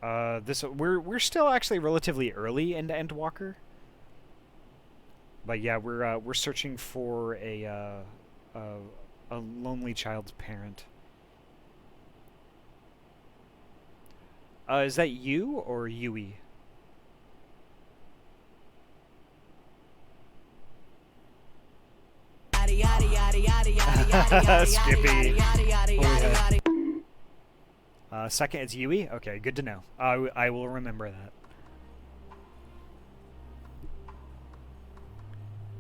We're still actually relatively early into Endwalker, but yeah, we're searching for a lonely child's parent. Is that you or Yui? Skippy. Second, it's Yui? Okay, good to know. I will remember that.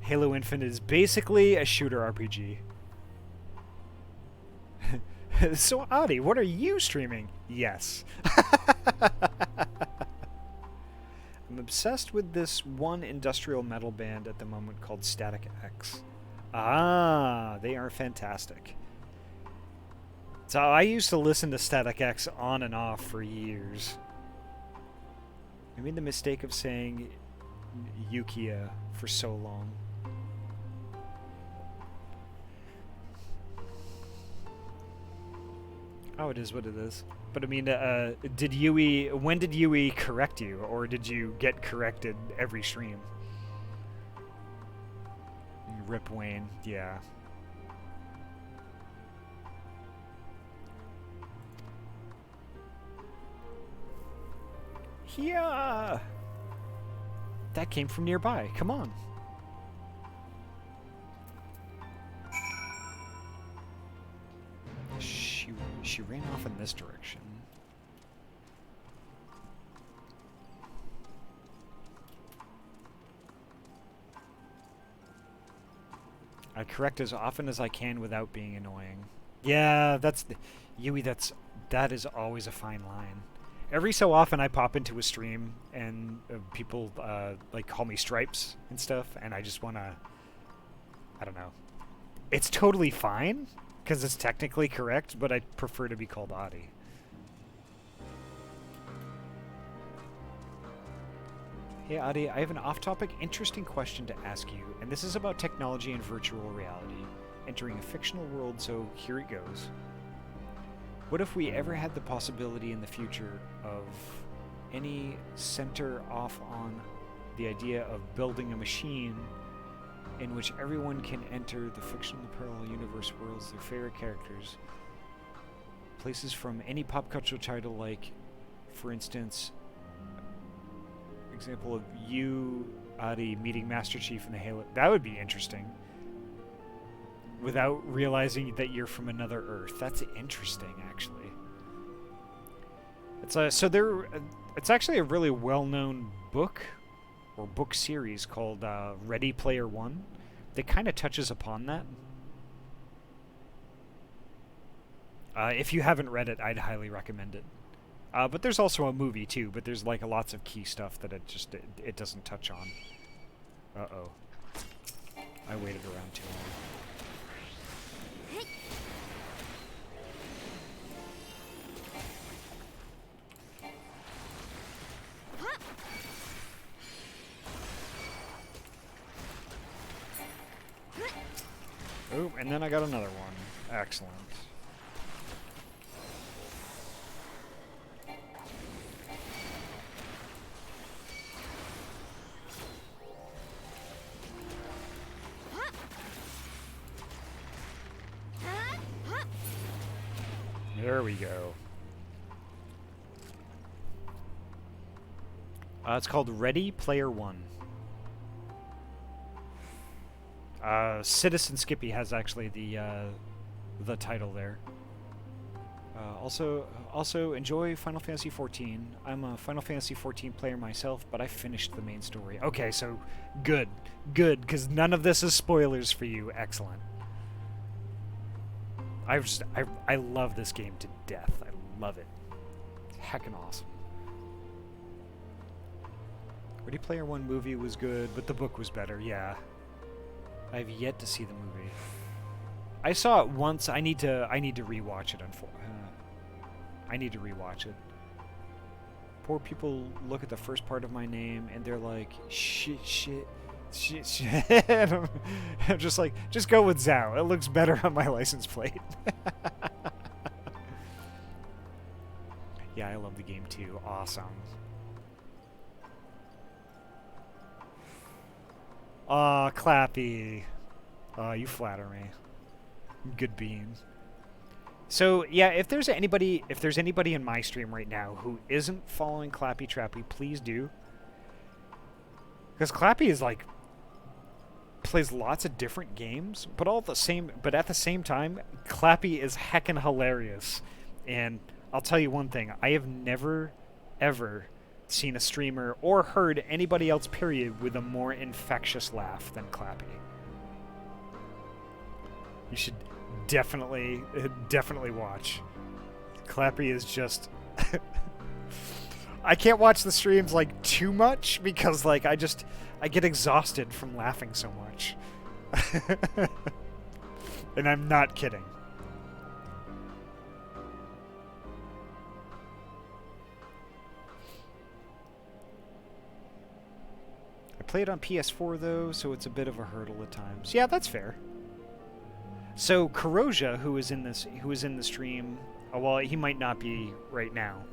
Halo Infinite is basically a shooter RPG. So, Ahty, what are you streaming? Yes. I'm obsessed with this one industrial metal band at the moment called Static X. Ah, they are fantastic. So I used to listen to Static X on and off for years. I made the mistake of saying Yukia for so long. Oh, it is what it is. But I mean, when did Yui correct you, or did you get corrected every stream? Rip Wayne, yeah. Yeah! That came from nearby, come on. She ran off in this direction. I correct as often as I can without being annoying. Yeah, Yui, that is always a fine line. Every so often I pop into a stream and people like call me Stripes and stuff, and I just wanna, I don't know. It's totally fine, because it's technically correct, but I prefer to be called Ahty. Hey Ahty, I have an off-topic, interesting question to ask you, and this is about technology and virtual reality, entering a fictional world, so here it goes. What if we ever had the possibility in the future of any center off on the idea of building a machine in which everyone can enter the fictional parallel universe worlds, their favorite characters, places from any pop culture title, like, for instance, example of you, Ahty, meeting Master Chief in the Halo. That would be interesting. Without realizing that you're from another Earth. That's interesting, actually. It's it's actually a really well-known book or book series called Ready Player One that kind of touches upon that. If you haven't read it, I'd highly recommend it. But there's also a movie too, but there's like lots of key stuff that it doesn't touch on. Uh-oh. I waited around too long. Oh, and then I got another one. Excellent. There we go. It's called Ready Player One. Citizen Skippy has actually the title there. Also enjoy Final Fantasy XIV. I'm a Final Fantasy XIV player myself, but I finished the main story. Okay, so good, because none of this is spoilers for you. Excellent. I love this game to death. I love it. It's heckin' awesome. Ready Player One movie was good, but the book was better. Yeah. I've yet to see the movie. I saw it once. I need to rewatch it. I need to rewatch it. Poor people look at the first part of my name and they're like, shit. I'm just like, just go with Zhao. It looks better on my license plate. Yeah, I love the game too. Awesome. Aw, Clappy. Aw, you flatter me. Good beans. So yeah, if there's anybody in my stream right now who isn't following Clappy Trappy, please do. Because Clappy is like plays lots of different games, but at the same time, Clappy is heckin' hilarious. And I'll tell you one thing, I have never ever seen a streamer or heard anybody else period with a more infectious laugh than Clappy. You should definitely watch. Clappy is just I can't watch the streams like too much because like I get exhausted from laughing so much. And I'm not kidding. I play it on PS4 though, so it's a bit of a hurdle at times. Yeah, that's fair. So Kuroja, who is in the stream, well, he might not be right now,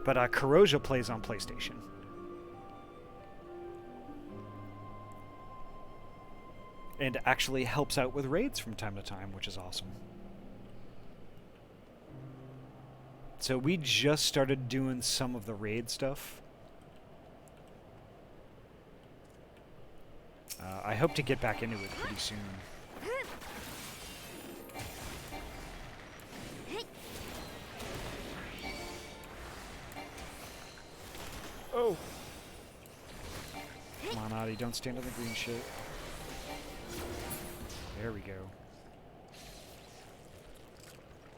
but Kuroja plays on PlayStation. And actually helps out with raids from time to time, which is awesome. So we just started doing some of the raid stuff. I hope to get back into it pretty soon. Oh! Come on, Ahty, don't stand on the green shit. There we go.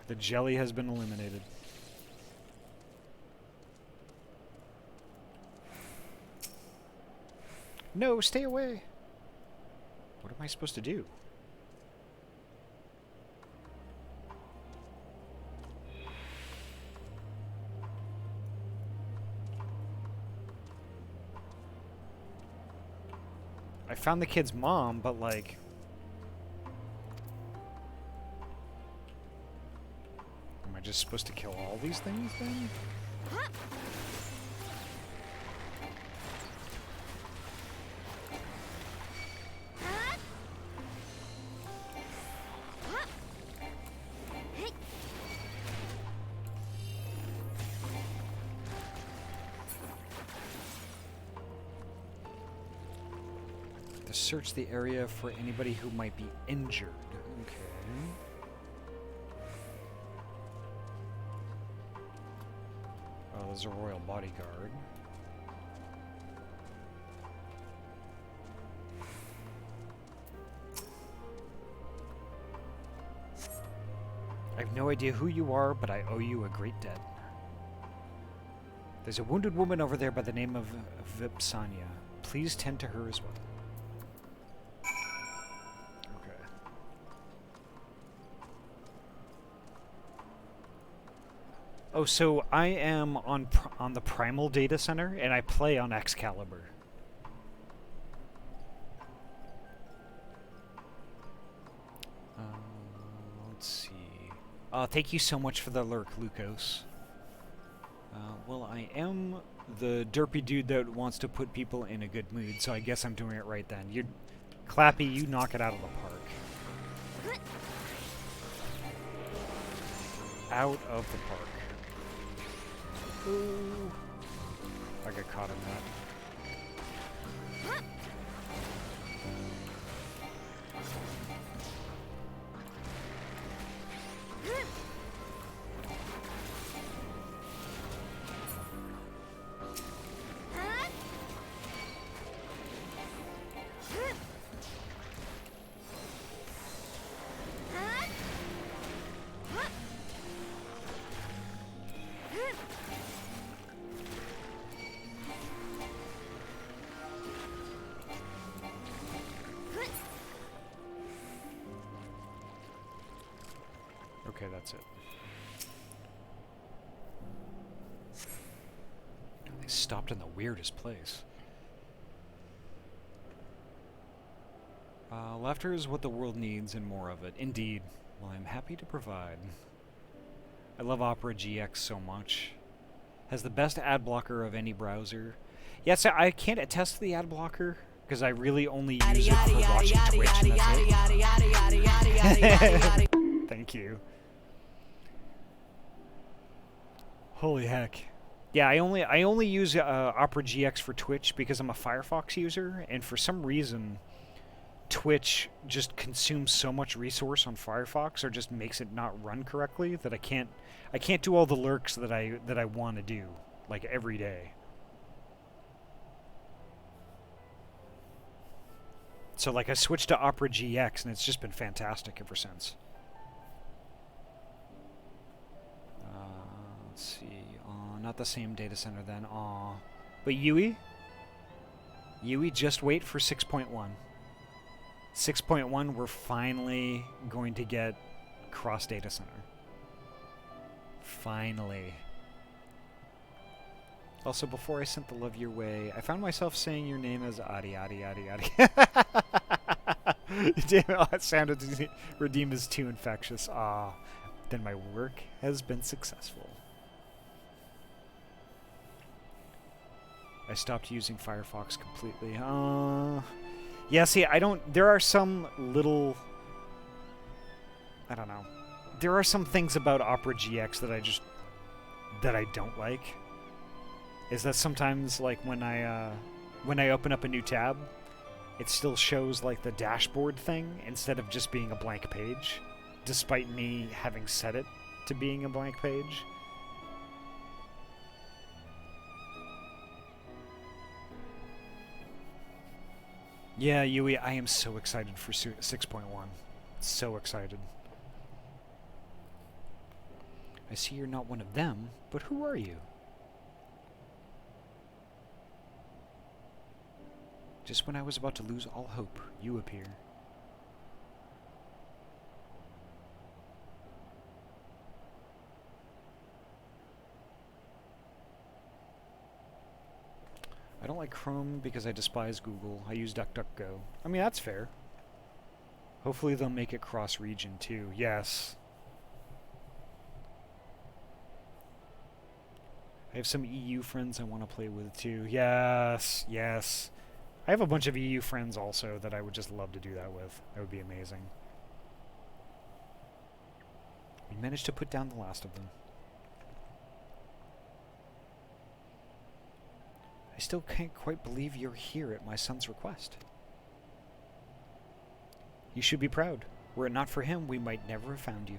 The jelly has been eliminated. No, stay away! What am I supposed to do? I found the kid's mom, but like... Am I just supposed to kill all these things then? Search the area for anybody who might be injured. Okay. Oh, there's a royal bodyguard. I have no idea who you are, but I owe you a great debt. There's a wounded woman over there by the name of Vipsania. Please tend to her as well. Oh, so I am on the Primal Data Center, and I play on Excalibur. Let's see. Thank you so much for the lurk, Lucas. Well, I am the derpy dude that wants to put people in a good mood, so I guess I'm doing it right then. You're Clappy, you knock it out of the park. Out of the park. Ooh. I got caught in that. that's it. They stopped in the weirdest place. Laughter is what the world needs and more of it. Indeed. Well, I'm happy to provide. I love Opera GX so much. Has the best ad blocker of any browser. Yes, I can't attest to the ad blocker because I really only use it for watching Twitch and that's it. Thank you. Holy heck. Yeah, I only use Opera GX for Twitch because I'm a Firefox user, and for some reason Twitch just consumes so much resource on Firefox, or just makes it not run correctly, that I can't do all the lurks that I want to do, like, every day. So, like, I switched to Opera GX, and it's just been fantastic ever since. Let's see. Not the same data center then. Aw. But Yui, just wait for 6.1. 6.1, we're finally going to get cross data center. Finally. Also, before I sent the love your way, I found myself saying your name as Ahty. Damn it, that sounded redeemed as too infectious. Ah, then my work has been successful. I stopped using Firefox completely. Yeah, see, there are some little, I don't know. There are some things about Opera GX that I don't like. Is that sometimes, like, when I open up a new tab, it still shows, like, the dashboard thing instead of just being a blank page, despite me having set it to being a blank page. Yeah, Yui, I am so excited for 6.1. So excited. I see you're not one of them, but who are you? Just when I was about to lose all hope, you appear. I don't like Chrome because I despise Google. I use DuckDuckGo. I mean, that's fair. Hopefully they'll make it cross-region too. Yes. I have some EU friends I want to play with too. Yes, yes. I have a bunch of EU friends also that I would just love to do that with. That would be amazing. We managed to put down the last of them. I still can't quite believe you're here at my son's request. You should be proud. Were it not for him, we might never have found you.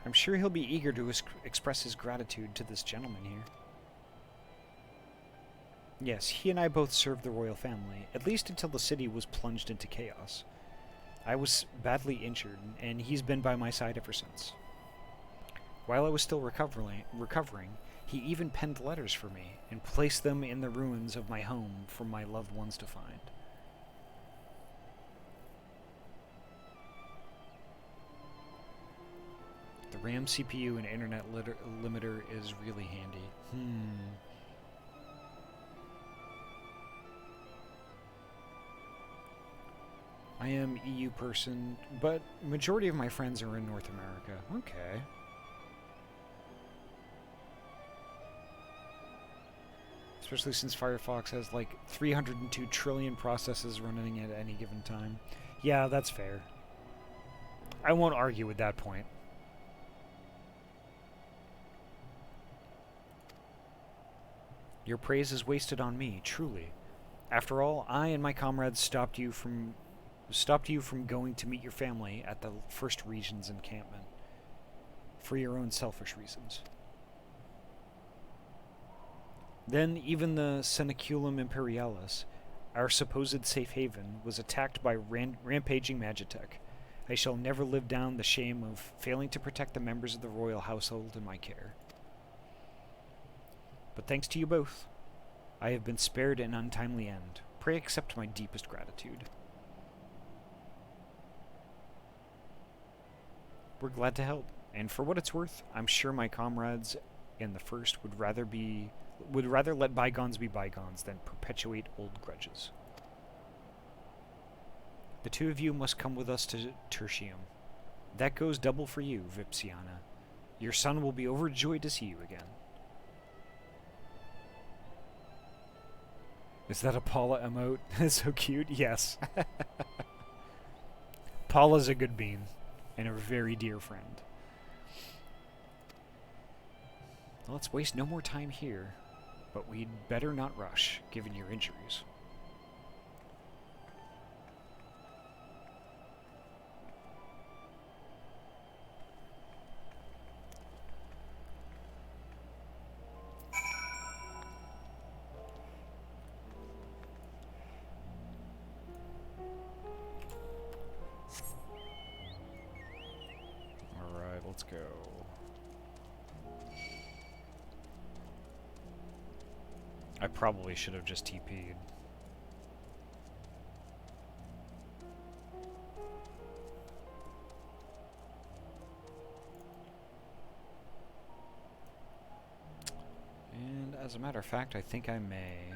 I'm sure he'll be eager to express his gratitude to this gentleman here. Yes, he and I both served the royal family, at least until the city was plunged into chaos. I was badly injured, and he's been by my side ever since. While I was still recovering, he even penned letters for me and placed them in the ruins of my home for my loved ones to find. The RAM, CPU, and internet limiter is really handy. I am EU person, but majority of my friends are in North America. Okay. Especially since Firefox has like 302 trillion processes running at any given time. Yeah, that's fair. I won't argue with that point. Your praise is wasted on me, truly. After all, I and my comrades stopped you from going to meet your family at the First Region's encampment. For your own selfish reasons. Then even the Seneculum Imperialis, our supposed safe haven, was attacked by rampaging Magitech. I shall never live down the shame of failing to protect the members of the royal household in my care. But thanks to you both, I have been spared an untimely end. Pray accept my deepest gratitude. We're glad to help. And for what it's worth, I'm sure my comrades in the first would rather let bygones be bygones than perpetuate old grudges. The two of you must come with us to Tertium. That goes double for you, Vipsiana. Your son will be overjoyed to see you again. Is that a Paula emote? That's so cute. Yes. Paula's a good bean and a very dear friend. Let's waste no more time here, but we'd better not rush, given your injuries. Alright, let's go. I probably should have just TP'd. And as a matter of fact, I think I may.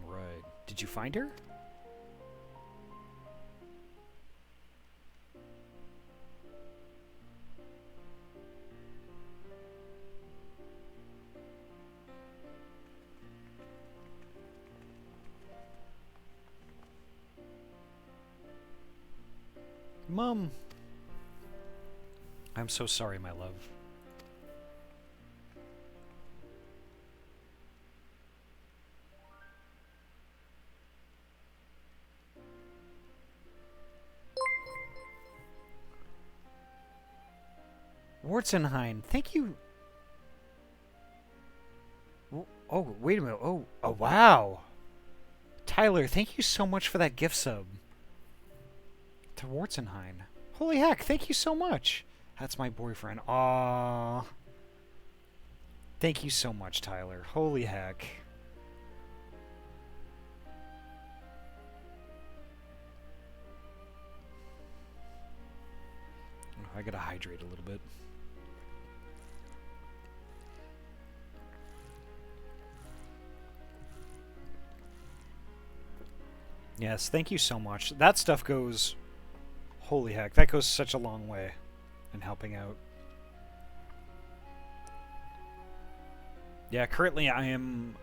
Right. Did you find her? Mom! I'm so sorry, my love. Wartzenheim, thank you. Oh, wait a minute. Oh, wow. Tyler, thank you so much for that gift sub. To Wartzenheim. Holy heck, thank you so much. That's my boyfriend. Aww. Thank you so much, Tyler. Holy heck. Oh, I gotta hydrate a little bit. Yes, thank you so much. That stuff goes... Holy heck, that goes such a long way in helping out. Yeah, currently I am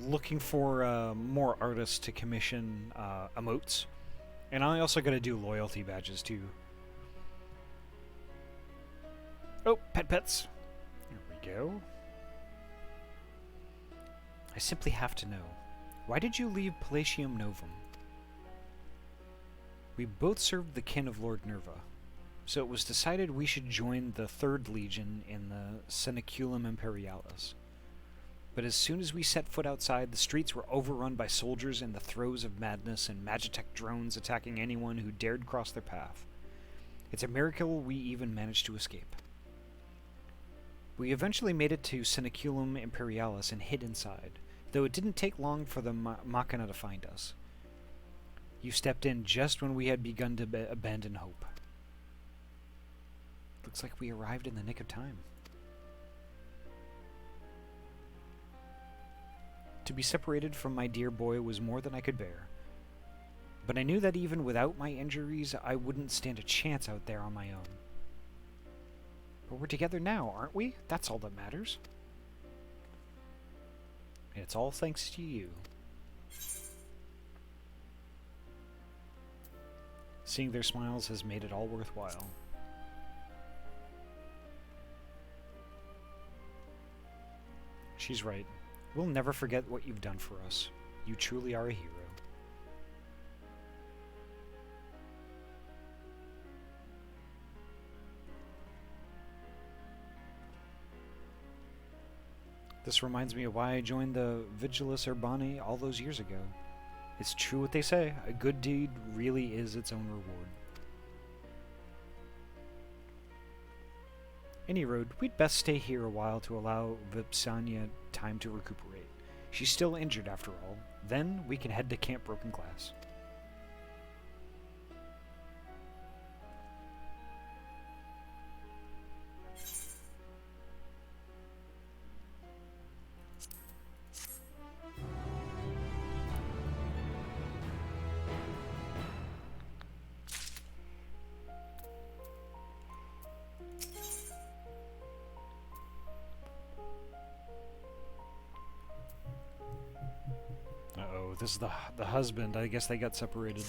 looking for more artists to commission emotes. And I also gotta do loyalty badges too. Oh, pets. There we go. I simply have to know. Why did you leave Palatium Novum? We both served the kin of Lord Nerva, so it was decided we should join the 3rd Legion in the Seneculum Imperialis. But as soon as we set foot outside, the streets were overrun by soldiers in the throes of madness and Magitech drones attacking anyone who dared cross their path. It's a miracle we even managed to escape. We eventually made it to Seneculum Imperialis and hid inside, though it didn't take long for the Machina to find us. You stepped in just when we had begun to abandon hope. Looks like we arrived in the nick of time. To be separated from my dear boy was more than I could bear. But I knew that even without my injuries, I wouldn't stand a chance out there on my own. But we're together now, aren't we? That's all that matters. And it's all thanks to you. Seeing their smiles has made it all worthwhile. She's right. We'll never forget what you've done for us. You truly are a hero. This reminds me of why I joined the Vigilus Urbani all those years ago. It's true what they say, a good deed really is its own reward. Any road, we'd best stay here a while to allow Vipsania time to recuperate. She's still injured after all. Then we can head to Camp Broken Glass. Uh-oh, this is the husband. I guess they got separated.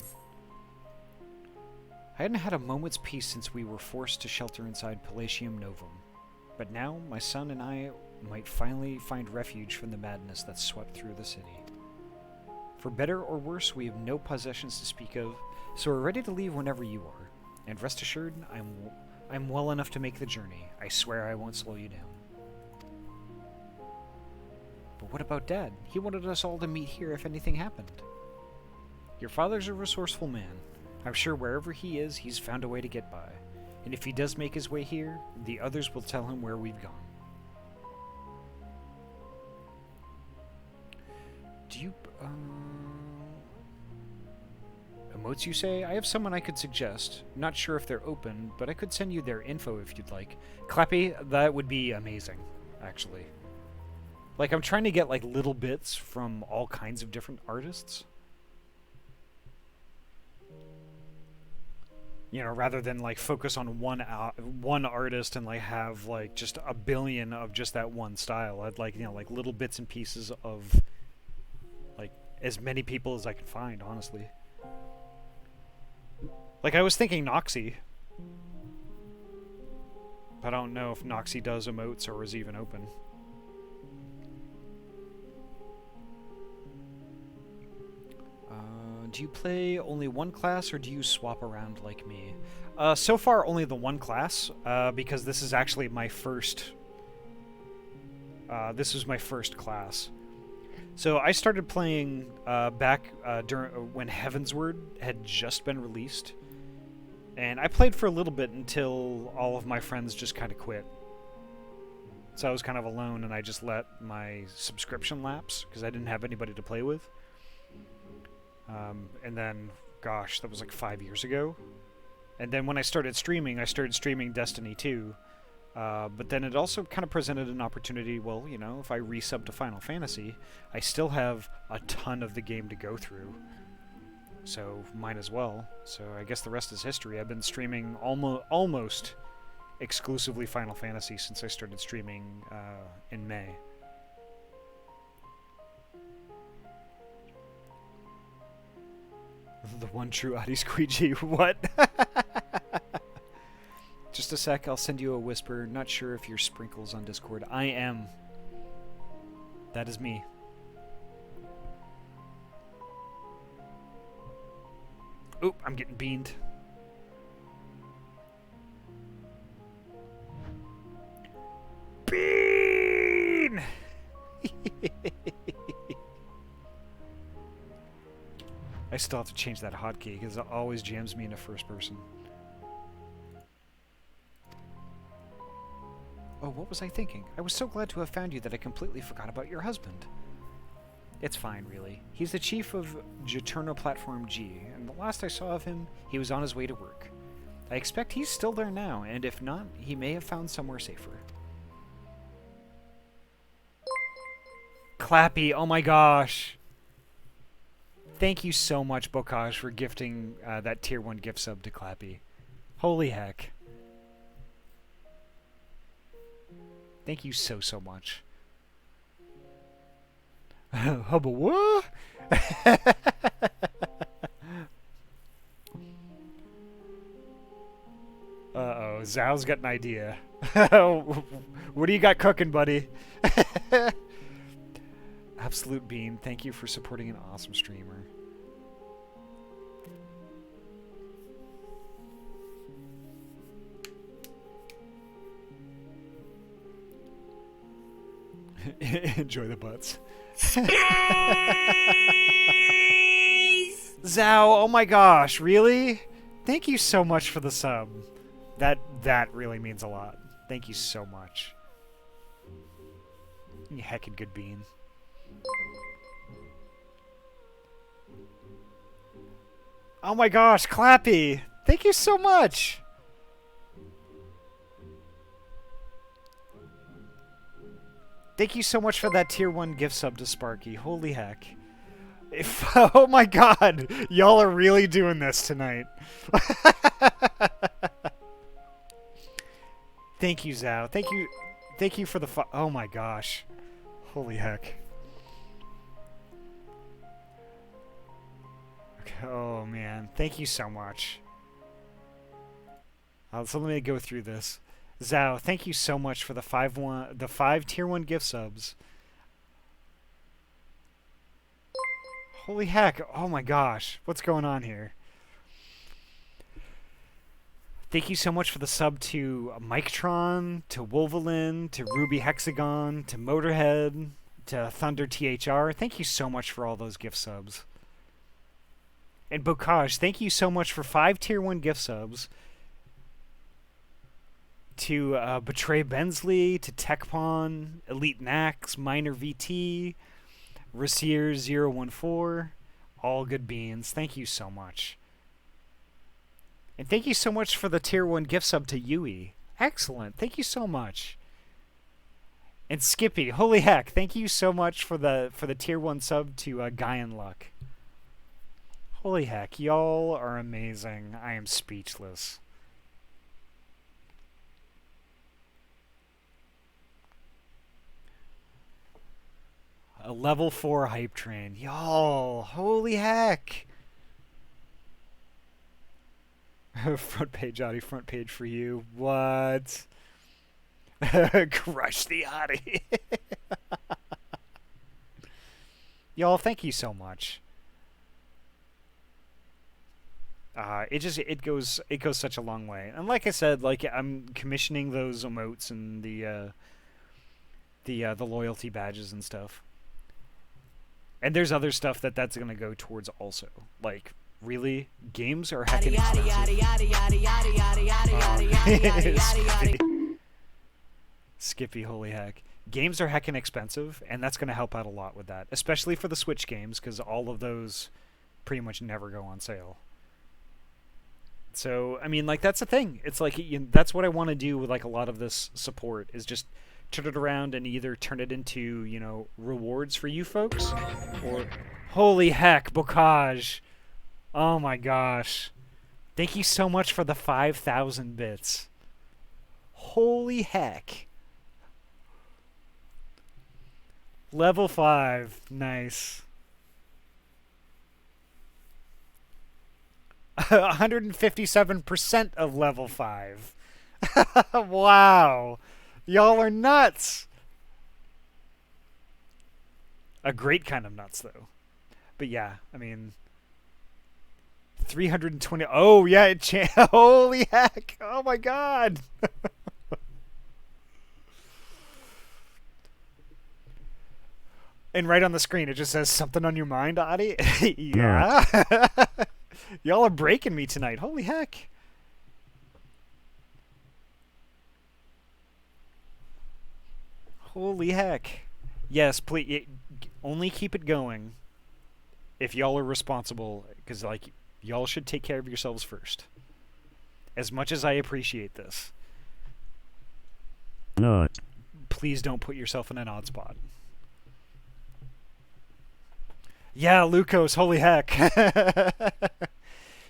I hadn't had a moment's peace since we were forced to shelter inside Palatium Novum. But now, my son and I might finally find refuge from the madness that swept through the city. For better or worse, we have no possessions to speak of, so we're ready to leave whenever you are. And rest assured, I'm well enough to make the journey. I swear I won't slow you down. But what about Dad? He wanted us all to meet here if anything happened. Your father's a resourceful man. I'm sure wherever he is, he's found a way to get by. And if he does make his way here, the others will tell him where we've gone. Do you, emotes, you say? I have someone I could suggest. Not sure if they're open, but I could send you their info if you'd like. Clappy, that would be amazing, actually. Like, I'm trying to get, like, little bits from all kinds of different artists. You know, rather than, like, focus on one artist and, like, have, like, just a billion of just that one style. I'd like, you know, like, little bits and pieces of, like, as many people as I can find, honestly. Like, I was thinking Noxy. I don't know if Noxy does emotes or is even open. Do you play only one class, or do you swap around like me? So far, only the one class, because this is actually my first... this was my first class. So I started playing back during when Heavensward had just been released. And I played for a little bit until all of my friends just kind of quit. So I was kind of alone, and I just let my subscription lapse, because I didn't have anybody to play with. And then, gosh, that was like 5 years ago. And then when I started streaming Destiny 2. But then it also kind of presented an opportunity, well, you know, if I resub to Final Fantasy, I still have a ton of the game to go through. So, might as well. So I guess the rest is history. I've been streaming almost exclusively Final Fantasy since I started streaming in May. The one true Ahty squeegee. What? Just a sec, I'll send you a whisper. Not sure if you're Sprinkles on Discord. I am. That is me. Oop, I'm getting beamed. Bean! I still have to change that hotkey because it always jams me into first person. Oh, what was I thinking? I was so glad to have found you that I completely forgot about your husband. It's fine, really. He's the chief of Juturno Platform G, and the last I saw of him, he was on his way to work. I expect he's still there now, and if not, he may have found somewhere safer. Clappy, oh my gosh! Thank you so much, Bokaj, for gifting that tier 1 gift sub to Clappy. Holy heck. Thank you so much. Hubba what? Uh-oh, Zhao's got an idea. What do you got cooking, buddy? Absolute Bean, thank you for supporting an awesome streamer. Enjoy the butts. Zhao, oh my gosh, really? Thank you so much for the sub. That really means a lot. Thank you so much. You heckin' good bean. Oh my gosh, Clappy! Thank you so much! Thank you so much for that tier 1 gift sub to Sparky. Holy heck. Oh my god! Y'all are really doing this tonight. Thank you, Zhao. Thank you for the oh my gosh. Holy heck. Okay, oh man, thank you so much. So let me go through this. Zhao, thank you so much for the 5 tier 1 gift subs. Holy heck, oh my gosh. What's going on here? Thank you so much for the sub to Mictron, to Wolverine, to Ruby Hexagon, to Motorhead, to Thunder THR. Thank you so much for all those gift subs. And Bocage, thank you so much for 5 tier 1 gift subs. To Betray Bensley, to TechPawn, Elite Nax, Minor VT, Rasier014, all good beans. Thank you so much. And thank you so much for the tier 1 gift sub to Yui. Excellent. Thank you so much. And Skippy, holy heck, thank you so much for the tier 1 sub to Gaian Luck. Holy heck, y'all are amazing. I am speechless. A level 4 hype train. Y'all, holy heck. Front page, Ahty, front page for you. What? Crush the Ahty. Y'all, thank you so much. It goes such a long way. And like I said, like I'm commissioning those emotes and the loyalty badges and stuff. And there's other stuff that's gonna go towards also. Like, really, games are heckin' expensive. Skippy, holy heck. Games are heckin' expensive, and that's gonna help out a lot with that. Especially for the Switch games, because all of those pretty much never go on sale. So, I mean, like, that's the thing. It's like, that's what I want to do with, like, a lot of this support, is just turn it around and either turn it into, you know, rewards for you folks, or... Holy heck, Bocage! Oh my gosh. Thank you so much for the 5,000 bits. Holy heck. Level 5. Nice. 157% of level 5. Wow. Y'all are nuts. A great kind of nuts, though. But yeah, I mean... 320... Oh, yeah, it holy heck. Oh, my God. And right on the screen, it just says, something on your mind, Ahty? Yeah. Y'all are breaking me tonight. Holy heck. Holy heck. Yes, please. Only keep it going if y'all are responsible, because, like, y'all should take care of yourselves first. As much as I appreciate this. No. Please don't put yourself in an odd spot. Yeah, Lucos, holy heck.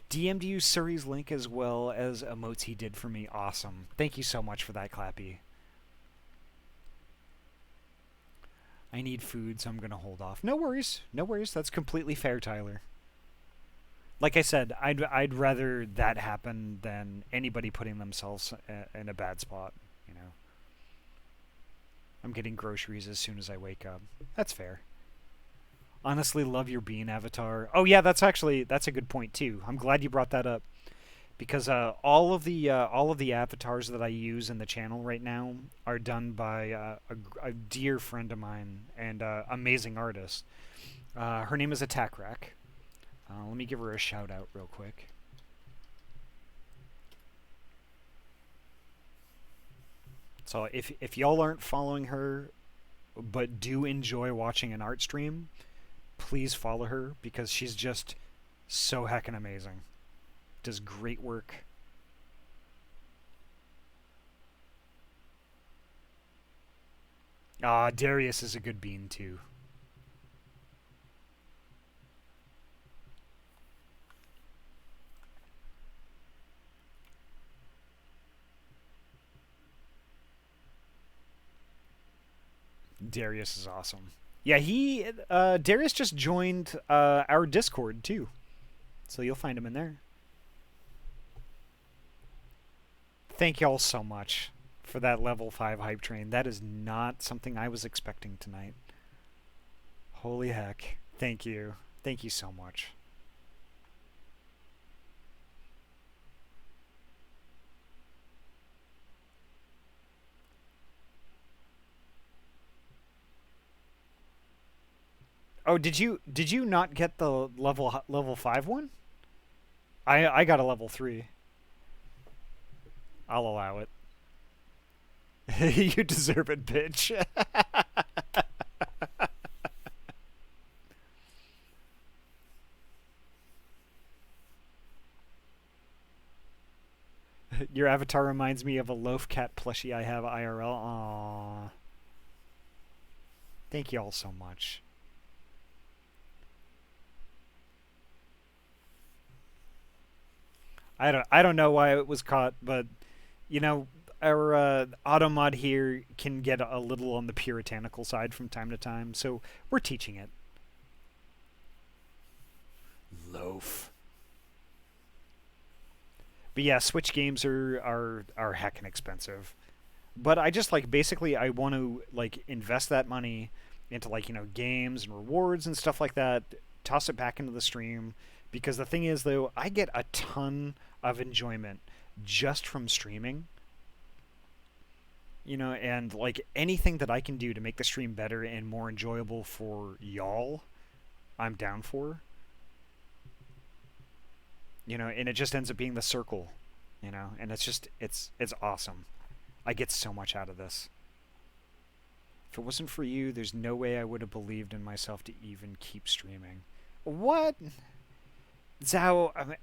DM'd you Surrey's link as well as emotes he did for me. Awesome. Thank you so much for that, Clappy. I need food, so I'm going to hold off. No worries. No worries. That's completely fair, Tyler. Like I said, I'd rather that happen than anybody putting themselves in a bad spot, you know. I'm getting groceries as soon as I wake up. That's fair. Honestly, love your bean avatar. Oh yeah, that's a good point too. I'm glad you brought that up. because all of the avatars that I use in the channel right now are done by a dear friend of mine and amazing artist. Her name is Attack Rack. Let me give her a shout out real quick. So if y'all aren't following her, but do enjoy watching an art stream, please follow her because she's just so heckin' amazing. Does great work. Darius is a good bean too. Darius is awesome. Yeah, Darius just joined our Discord too, so you'll find him in there. Thank y'all so much for that level 5 hype train. That is not something I was expecting tonight. Holy heck. Thank you. Thank you so much. Oh, did you not get the level 5 one? I got a level 3. I'll allow it. You deserve it, bitch. Your avatar reminds me of a loaf cat plushie I have IRL. Aww. Thank you all so much. I don't know why it was caught, but you know, our automod here can get a little on the puritanical side from time to time, so we're teaching it. Loaf. But yeah, Switch games are heckin' expensive. But I just like basically I want to like invest that money into like, you know, games and rewards and stuff like that, toss it back into the stream because the thing is though, I get a ton of enjoyment just from streaming. You know, and like anything that I can do to make the stream better and more enjoyable for y'all, I'm down for. You know, and it just ends up being the circle, you know, and it's just it's awesome. I get so much out of this. If it wasn't for you, there's no way I would have believed in myself to even keep streaming. What? Zhao,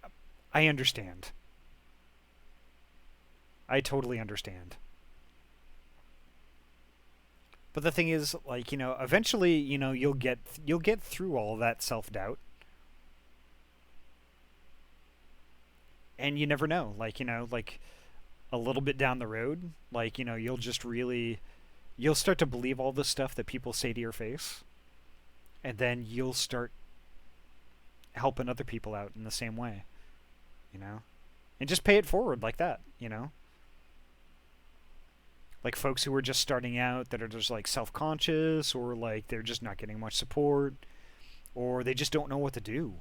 I understand. I totally understand. But the thing is, like, you know, eventually, you know, you'll get through all that self-doubt. And you never know, like, you know, like a little bit down the road, like, you know, you'll start to believe all the stuff that people say to your face. And then you'll start helping other people out in the same way, you know? And just pay it forward like that, you know? Like folks who are just starting out that are just like self-conscious or like they're just not getting much support or they just don't know what to do,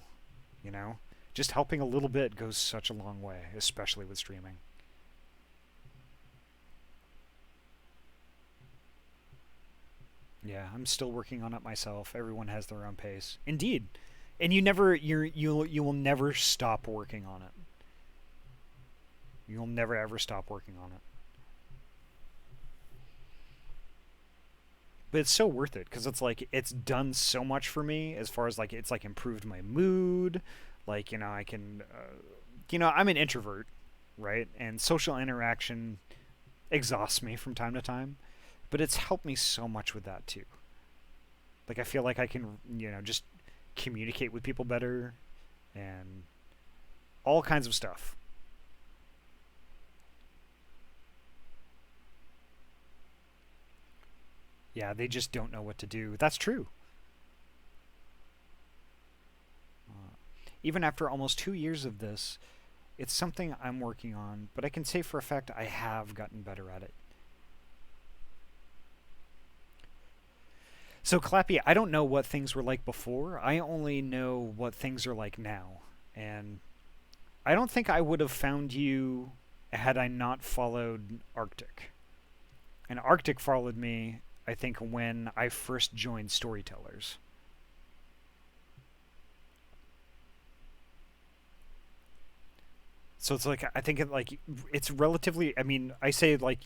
you know? Just helping a little bit goes such a long way, especially with streaming. Yeah, I'm still working on it myself. Everyone has their own pace. Indeed. And you will never stop working on it. You'll never ever stop working on it. But it's so worth it because it's like it's done so much for me as far as like it's like improved my mood. Like, you know, I can you know, I'm an introvert, right? And social interaction exhausts me from time to time, but it's helped me so much with that too. Like I feel like I can, you know, just communicate with people better and all kinds of stuff. Yeah, they just don't know what to do. That's true. Even after almost 2 years of this, it's something I'm working on, but I can say for a fact I have gotten better at it. So, Clappy, I don't know what things were like before. I only know what things are like now. And I don't think I would have found you had I not followed Arctic. And Arctic followed me, I think, when I first joined Storytellers. So it's like I think it's relatively. I mean, I say like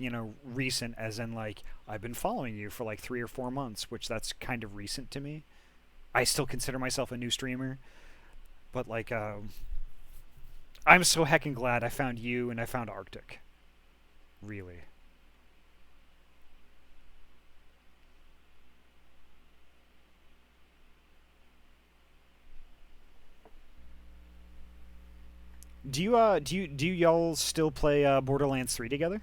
recent, as in like I've been following you for like 3 or 4 months, which that's kind of recent to me. I still consider myself a new streamer, but like I'm so heckin' glad I found you and I found Arctic. Really. Do y'all still play Borderlands 3 together?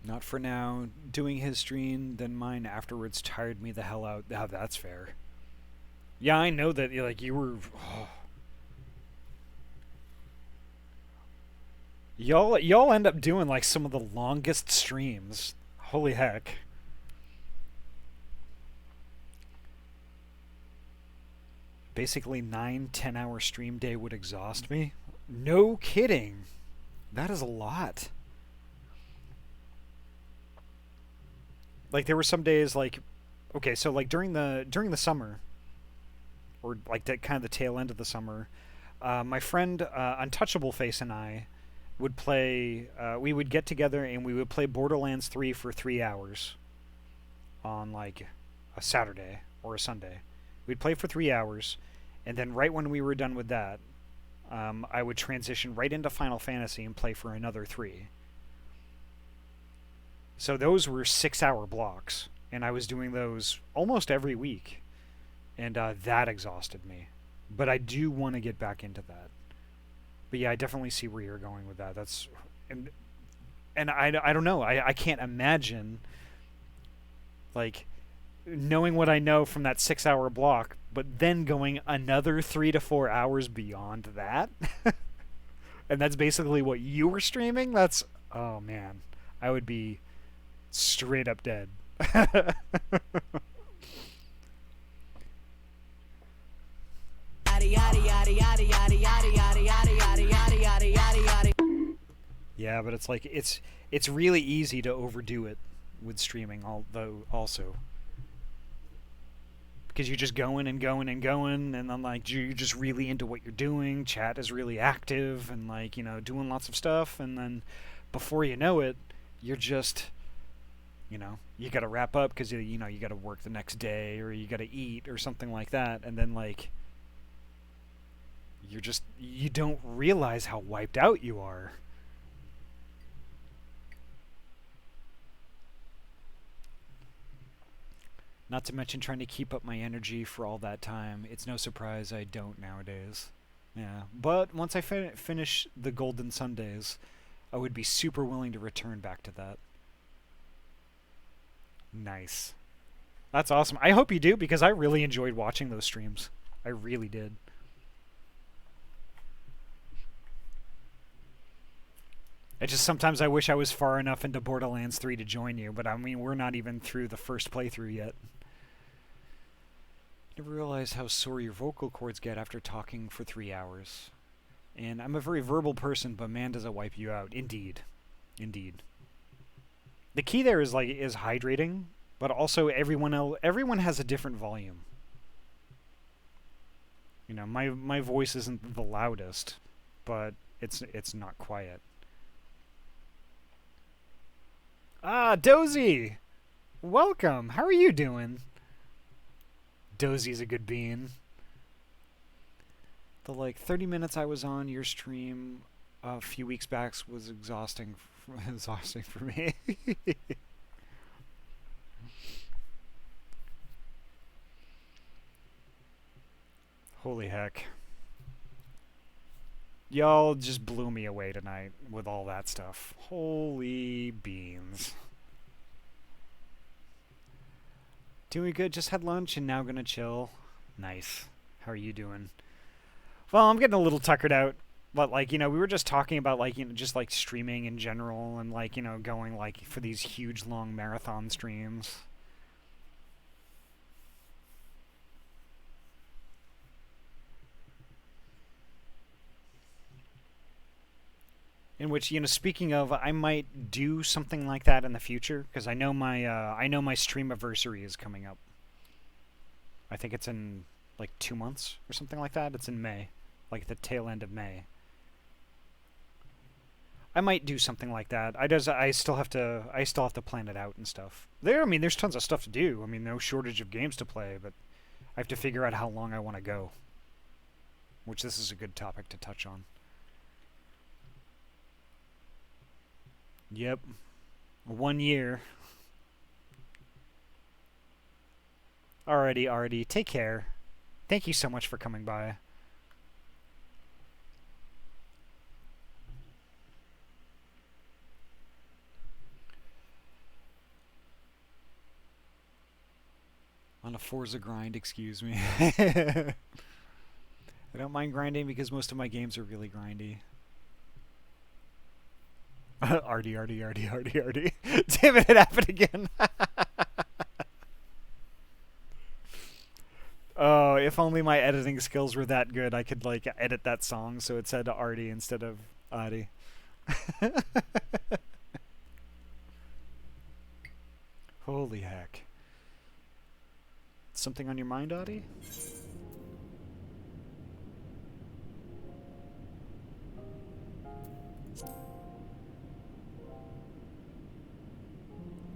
Not for now. Doing his stream, then mine afterwards tired me the hell out. Oh, that's fair. Yeah, I know that. Like you were. Oh. Y'all end up doing like some of the longest streams. Holy heck. Basically 9-10 hour stream day would exhaust me. No kidding. That is a lot. Like there were some days like okay, so like during the summer or like the kind of the tail end of the summer, my friend Untouchable Face and I would play we would get together and we would play Borderlands 3 for 3 hours on like a Saturday or a Sunday. We'd play for 3 hours, and then right when we were done with that, I would transition right into Final Fantasy and play for another 3. So those were 6-hour blocks, and I was doing those almost every week, and that exhausted me. But I do want to get back into that. But yeah, I definitely see where you're going with that. That's and I don't know. I can't imagine like knowing what I know from that 6-hour block, but then going another 3 to 4 hours beyond that. And that's basically what you were streaming. That's oh man, I would be straight up dead. Yeah, but it's like it's really easy to overdo it with streaming, although also because you're just going and going and going, and then like you're just really into what you're doing. Chat is really active, and like doing lots of stuff, and then before you know it, you're just you got to wrap up because you got to work the next day or you got to eat or something like that, and then like you don't realize how wiped out you are. Not to mention trying to keep up my energy for all that time. It's no surprise I don't nowadays. Yeah, but once I finish the Golden Sundays, I would be super willing to return back to that. Nice. That's awesome. I hope you do, because I really enjoyed watching those streams. I really did. It's just sometimes I wish I was far enough into Borderlands 3 to join you, but I mean, we're not even through the first playthrough yet. Never realized how sore your vocal cords get after talking for 3 hours. And I'm a very verbal person, but man, does it wipe you out. Indeed. Indeed. The key there is hydrating, but also everyone has a different volume. My voice isn't the loudest, but it's not quiet. Ah, Dozy! Welcome! How are you doing? Dozy's a good bean. The 30 minutes I was on your stream a few weeks back was exhausting for me. Holy heck. Y'all just blew me away tonight with all that stuff. Holy beans. Doing good. Just had lunch and now gonna chill. Nice. How are you doing? Well, I'm getting a little tuckered out. But, like, we were just talking about, like, just, like, streaming in general and, like, going, like, for these huge, long marathon streams. In which, speaking of, I might do something like that in the future, because I know my stream anniversary is coming up. I think it's in, like, 2 months or something like that. It's in May. Like, the tail end of May. I might do something like that. I still have to plan it out and stuff. There's tons of stuff to do. No shortage of games to play, but I have to figure out how long I want to go. Which this is a good topic to touch on. Yep. 1 year. Alrighty. Take care. Thank you so much for coming by. On a Forza grind, excuse me. I don't mind grinding because most of my games are really grindy. Ahty. Damn it happened again. Oh, if only my editing skills were that good, I could, like, edit that song so it said Ahty instead of Ahty. Holy heck. Something on your mind, Ahty?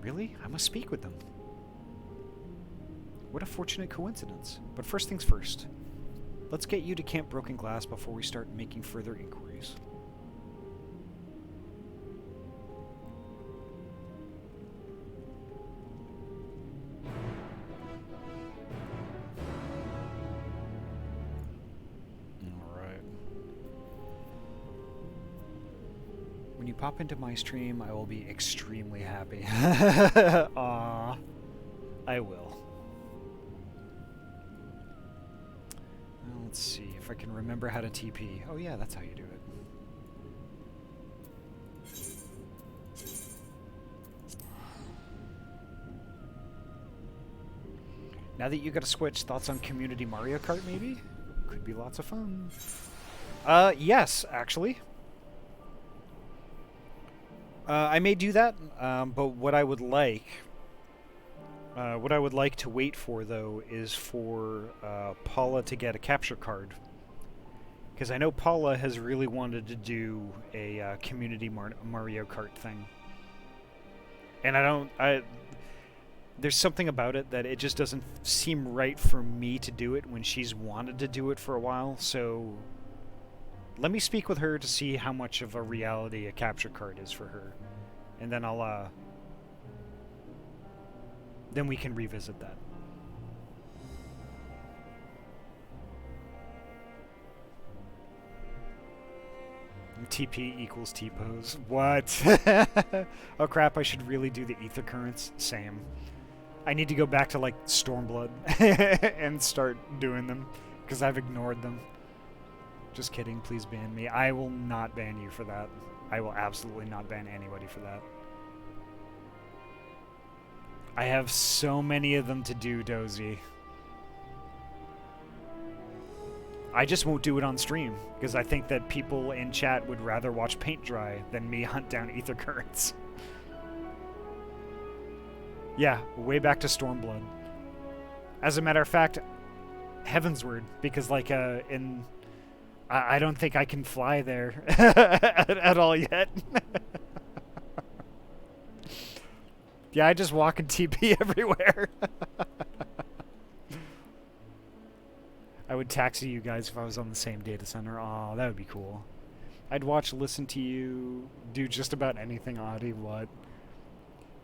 Really? I must speak with them. What a fortunate coincidence. But first things first. Let's get you to Camp Broken Glass before we start making further inquiries. Alright. When you pop into my stream, I will be extremely happy. Aww. I will. Well, let's see if I can remember how to TP. Oh yeah, that's how you do it. Now that you got to switch, thoughts on Community Mario Kart maybe? Could be lots of fun. Yes, actually. I may do that, but what I would like to wait for, though, is for Paula to get a capture card. Because I know Paula has really wanted to do a community Mario Kart thing. And there's something about it that it just doesn't seem right for me to do it when she's wanted to do it for a while, so let me speak with her to see how much of a reality a capture card is for her. And then then we can revisit that. TP equals T-pose. What? Oh crap, I should really do the ether currents. Same. I need to go back to, like, Stormblood and start doing them, because I've ignored them. Just kidding, please ban me. I will not ban you for that. I will absolutely not ban anybody for that. I have so many of them to do, Dozy. I just won't do it on stream, because I think that people in chat would rather watch paint dry than me hunt down ether currents. Yeah, way back to Stormblood. As a matter of fact, Heavensward, because, like, I don't think I can fly there at all yet. Yeah, I just walk and TP everywhere. I would taxi you guys if I was on the same data center. Aw, that would be cool. I'd watch, listen to you, do just about anything, Ahty. What?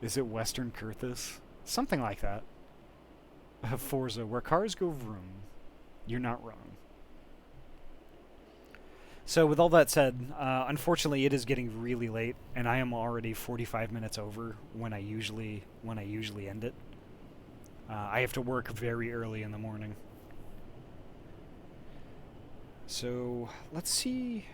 Is it Western Kurthus? Something like that. Forza, where cars go vroom. You're not wrong. So with all that said, unfortunately it is getting really late, and I am already 45 minutes over when I usually end it. I have to work very early in the morning. So, let's see.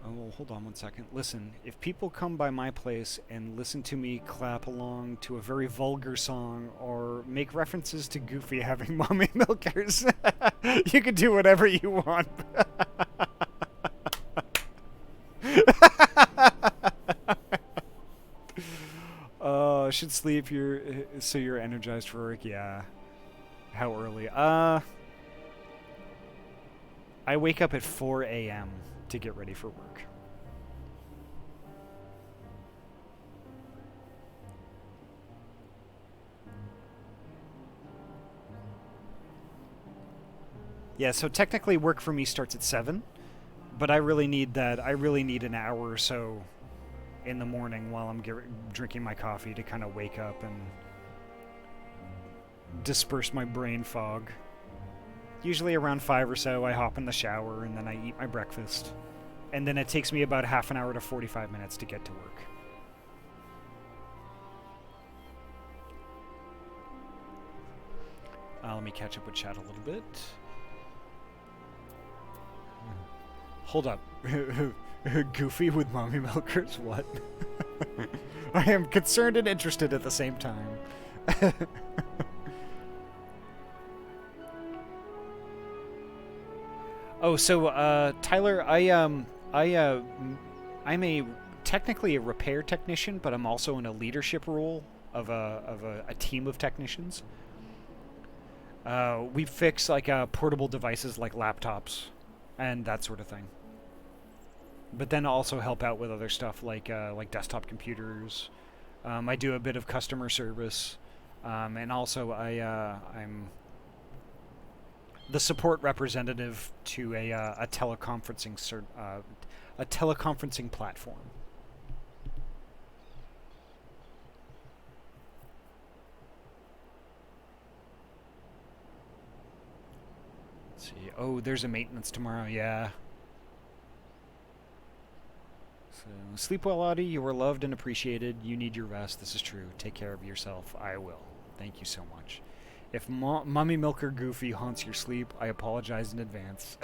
Oh, well, hold on one second. Listen, if people come by my place and listen to me clap along to a very vulgar song or make references to Goofy having mommy milkers, you can do whatever you want. Should sleep. You're energized for work. Yeah. How early? I wake up at 4 a.m. to get ready for work. Yeah, so technically work for me starts at 7, but I really need that. I really need an hour or so in the morning while I'm drinking my coffee to kind of wake up and disperse my brain fog. Usually around 5 or so, I hop in the shower and then I eat my breakfast. And then it takes me about half an hour to 45 minutes to get to work. Let me catch up with chat a little bit. Hold up. Goofy with mommy milkers? What? I am concerned and interested at the same time. Oh, so Tyler, I'm technically a repair technician, but I'm also in a leadership role of a team of technicians. We fix like portable devices like laptops and that sort of thing. But then also help out with other stuff like desktop computers. I do a bit of customer service, and also I'm the support representative to a teleconferencing a teleconferencing platform. Let's see. Oh, there's a maintenance tomorrow. Yeah. So sleep well, Ahty. You are loved and appreciated. You need your rest. This is true. Take care of yourself. I will. Thank you so much. If Mummy Milker Goofy haunts your sleep, I apologize in advance.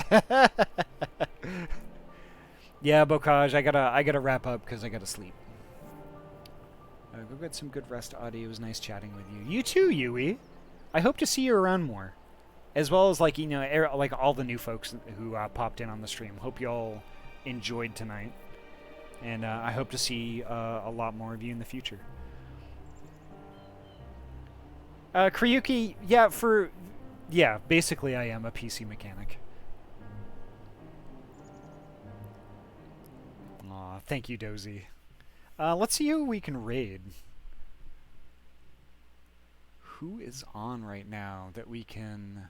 Yeah, Bocage, I gotta wrap up because I gotta sleep. Go get some good rest, Ahty. It was nice chatting with you. You too, Yui. I hope to see you around more, as well as like like all the new folks who popped in on the stream. Hope you all enjoyed tonight, and I hope to see a lot more of you in the future. Kryuki, yeah, basically I am a PC mechanic. Aw, thank you, Dozy. Let's see who we can raid. Who is on right now that we can...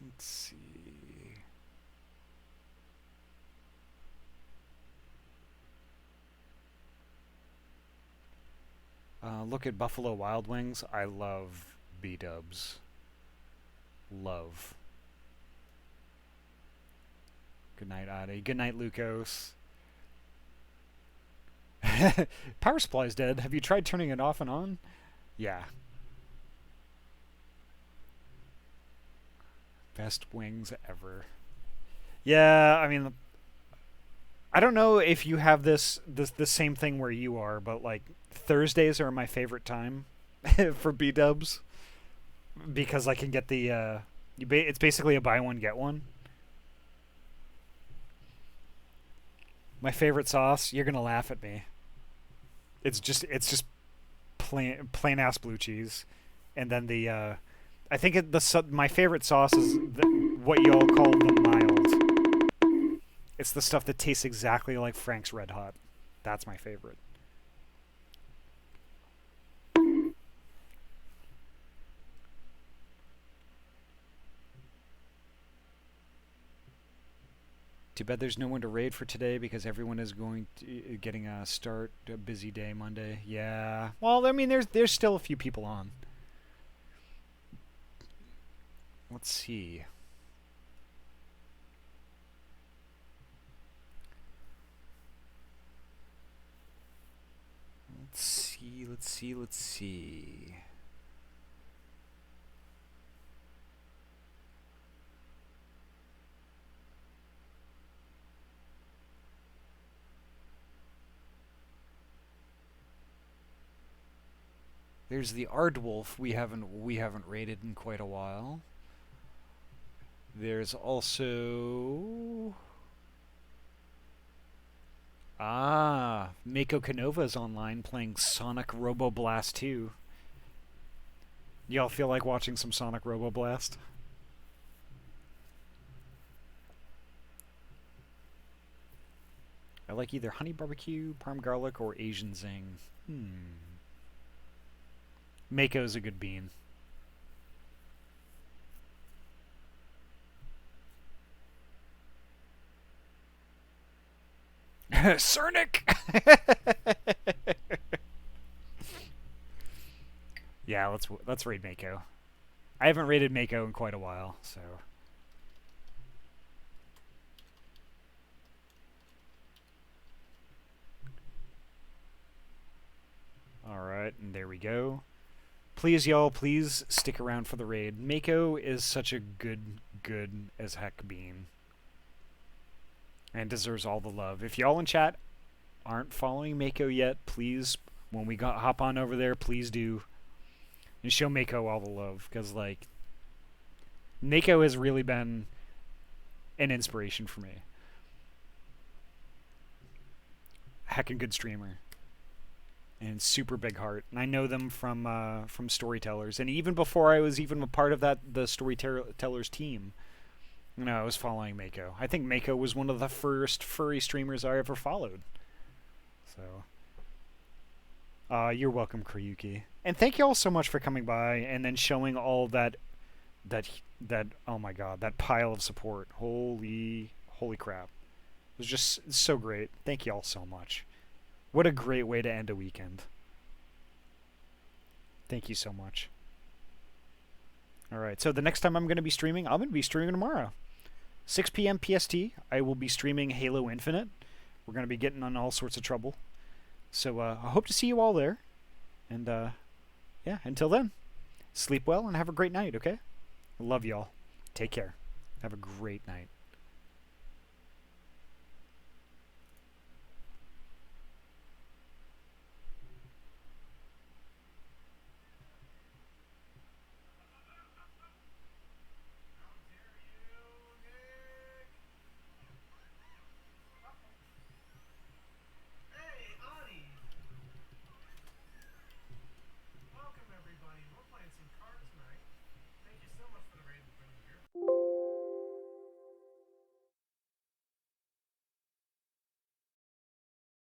Let's see... Look at Buffalo Wild Wings. I love B-dubs. Love. Good night, Ahty. Good night, Lucas. Power supply's dead. Have you tried turning it off and on? Yeah. Best wings ever. Yeah, I mean... I don't know if you have the same thing where you are, but like Thursdays are my favorite time for B-dubs because I can get the it's basically a buy one get one. My favorite sauce, you're gonna laugh at me. It's just plain ass blue cheese, and then the I think my favorite sauce is what you all call the mild. It's the stuff that tastes exactly like Frank's Red Hot. That's my favorite. Too bad there's no one to raid for today because everyone is getting a busy day Monday. Yeah. Well, I mean, there's still a few people on. Let's see. Let's see, let's see, let's see. There's the Aardwolf we haven't raided in quite a while. There's also Mako Canova's online playing Sonic Robo Blast 2. Y'all feel like watching some Sonic Robo Blast? I like either honey barbecue, parm garlic, or Asian zing. Mako's a good bean. Cernic! Yeah, let's raid Mako. I haven't raided Mako in quite a while, so. Alright, and there we go. Please, y'all, please stick around for the raid. Mako is such a good as heck bean. And deserves all the love. If y'all in chat aren't following Mako yet, please, when we hop on over there, please do. And show Mako all the love. Because, like, Mako has really been an inspiration for me. Heckin' good streamer. And super big heart. And I know them from Storytellers. And even before I was even a part of the Storytellers team, you know, I was following Mako. I think Mako was one of the first furry streamers I ever followed. So, you're welcome, Kryuki. And thank you all so much for coming by and then showing all that oh my god, that pile of support. Holy crap. It was just so great. Thank you all so much. What a great way to end a weekend. Thank you so much. Alright, so the next time I'm going to be streaming, I'm going to be streaming tomorrow. 6 p.m. PST, I will be streaming Halo Infinite. We're going to be getting in all sorts of trouble. So I hope to see you all there. And yeah, until then, sleep well and have a great night, okay? I love y'all. Take care. Have a great night.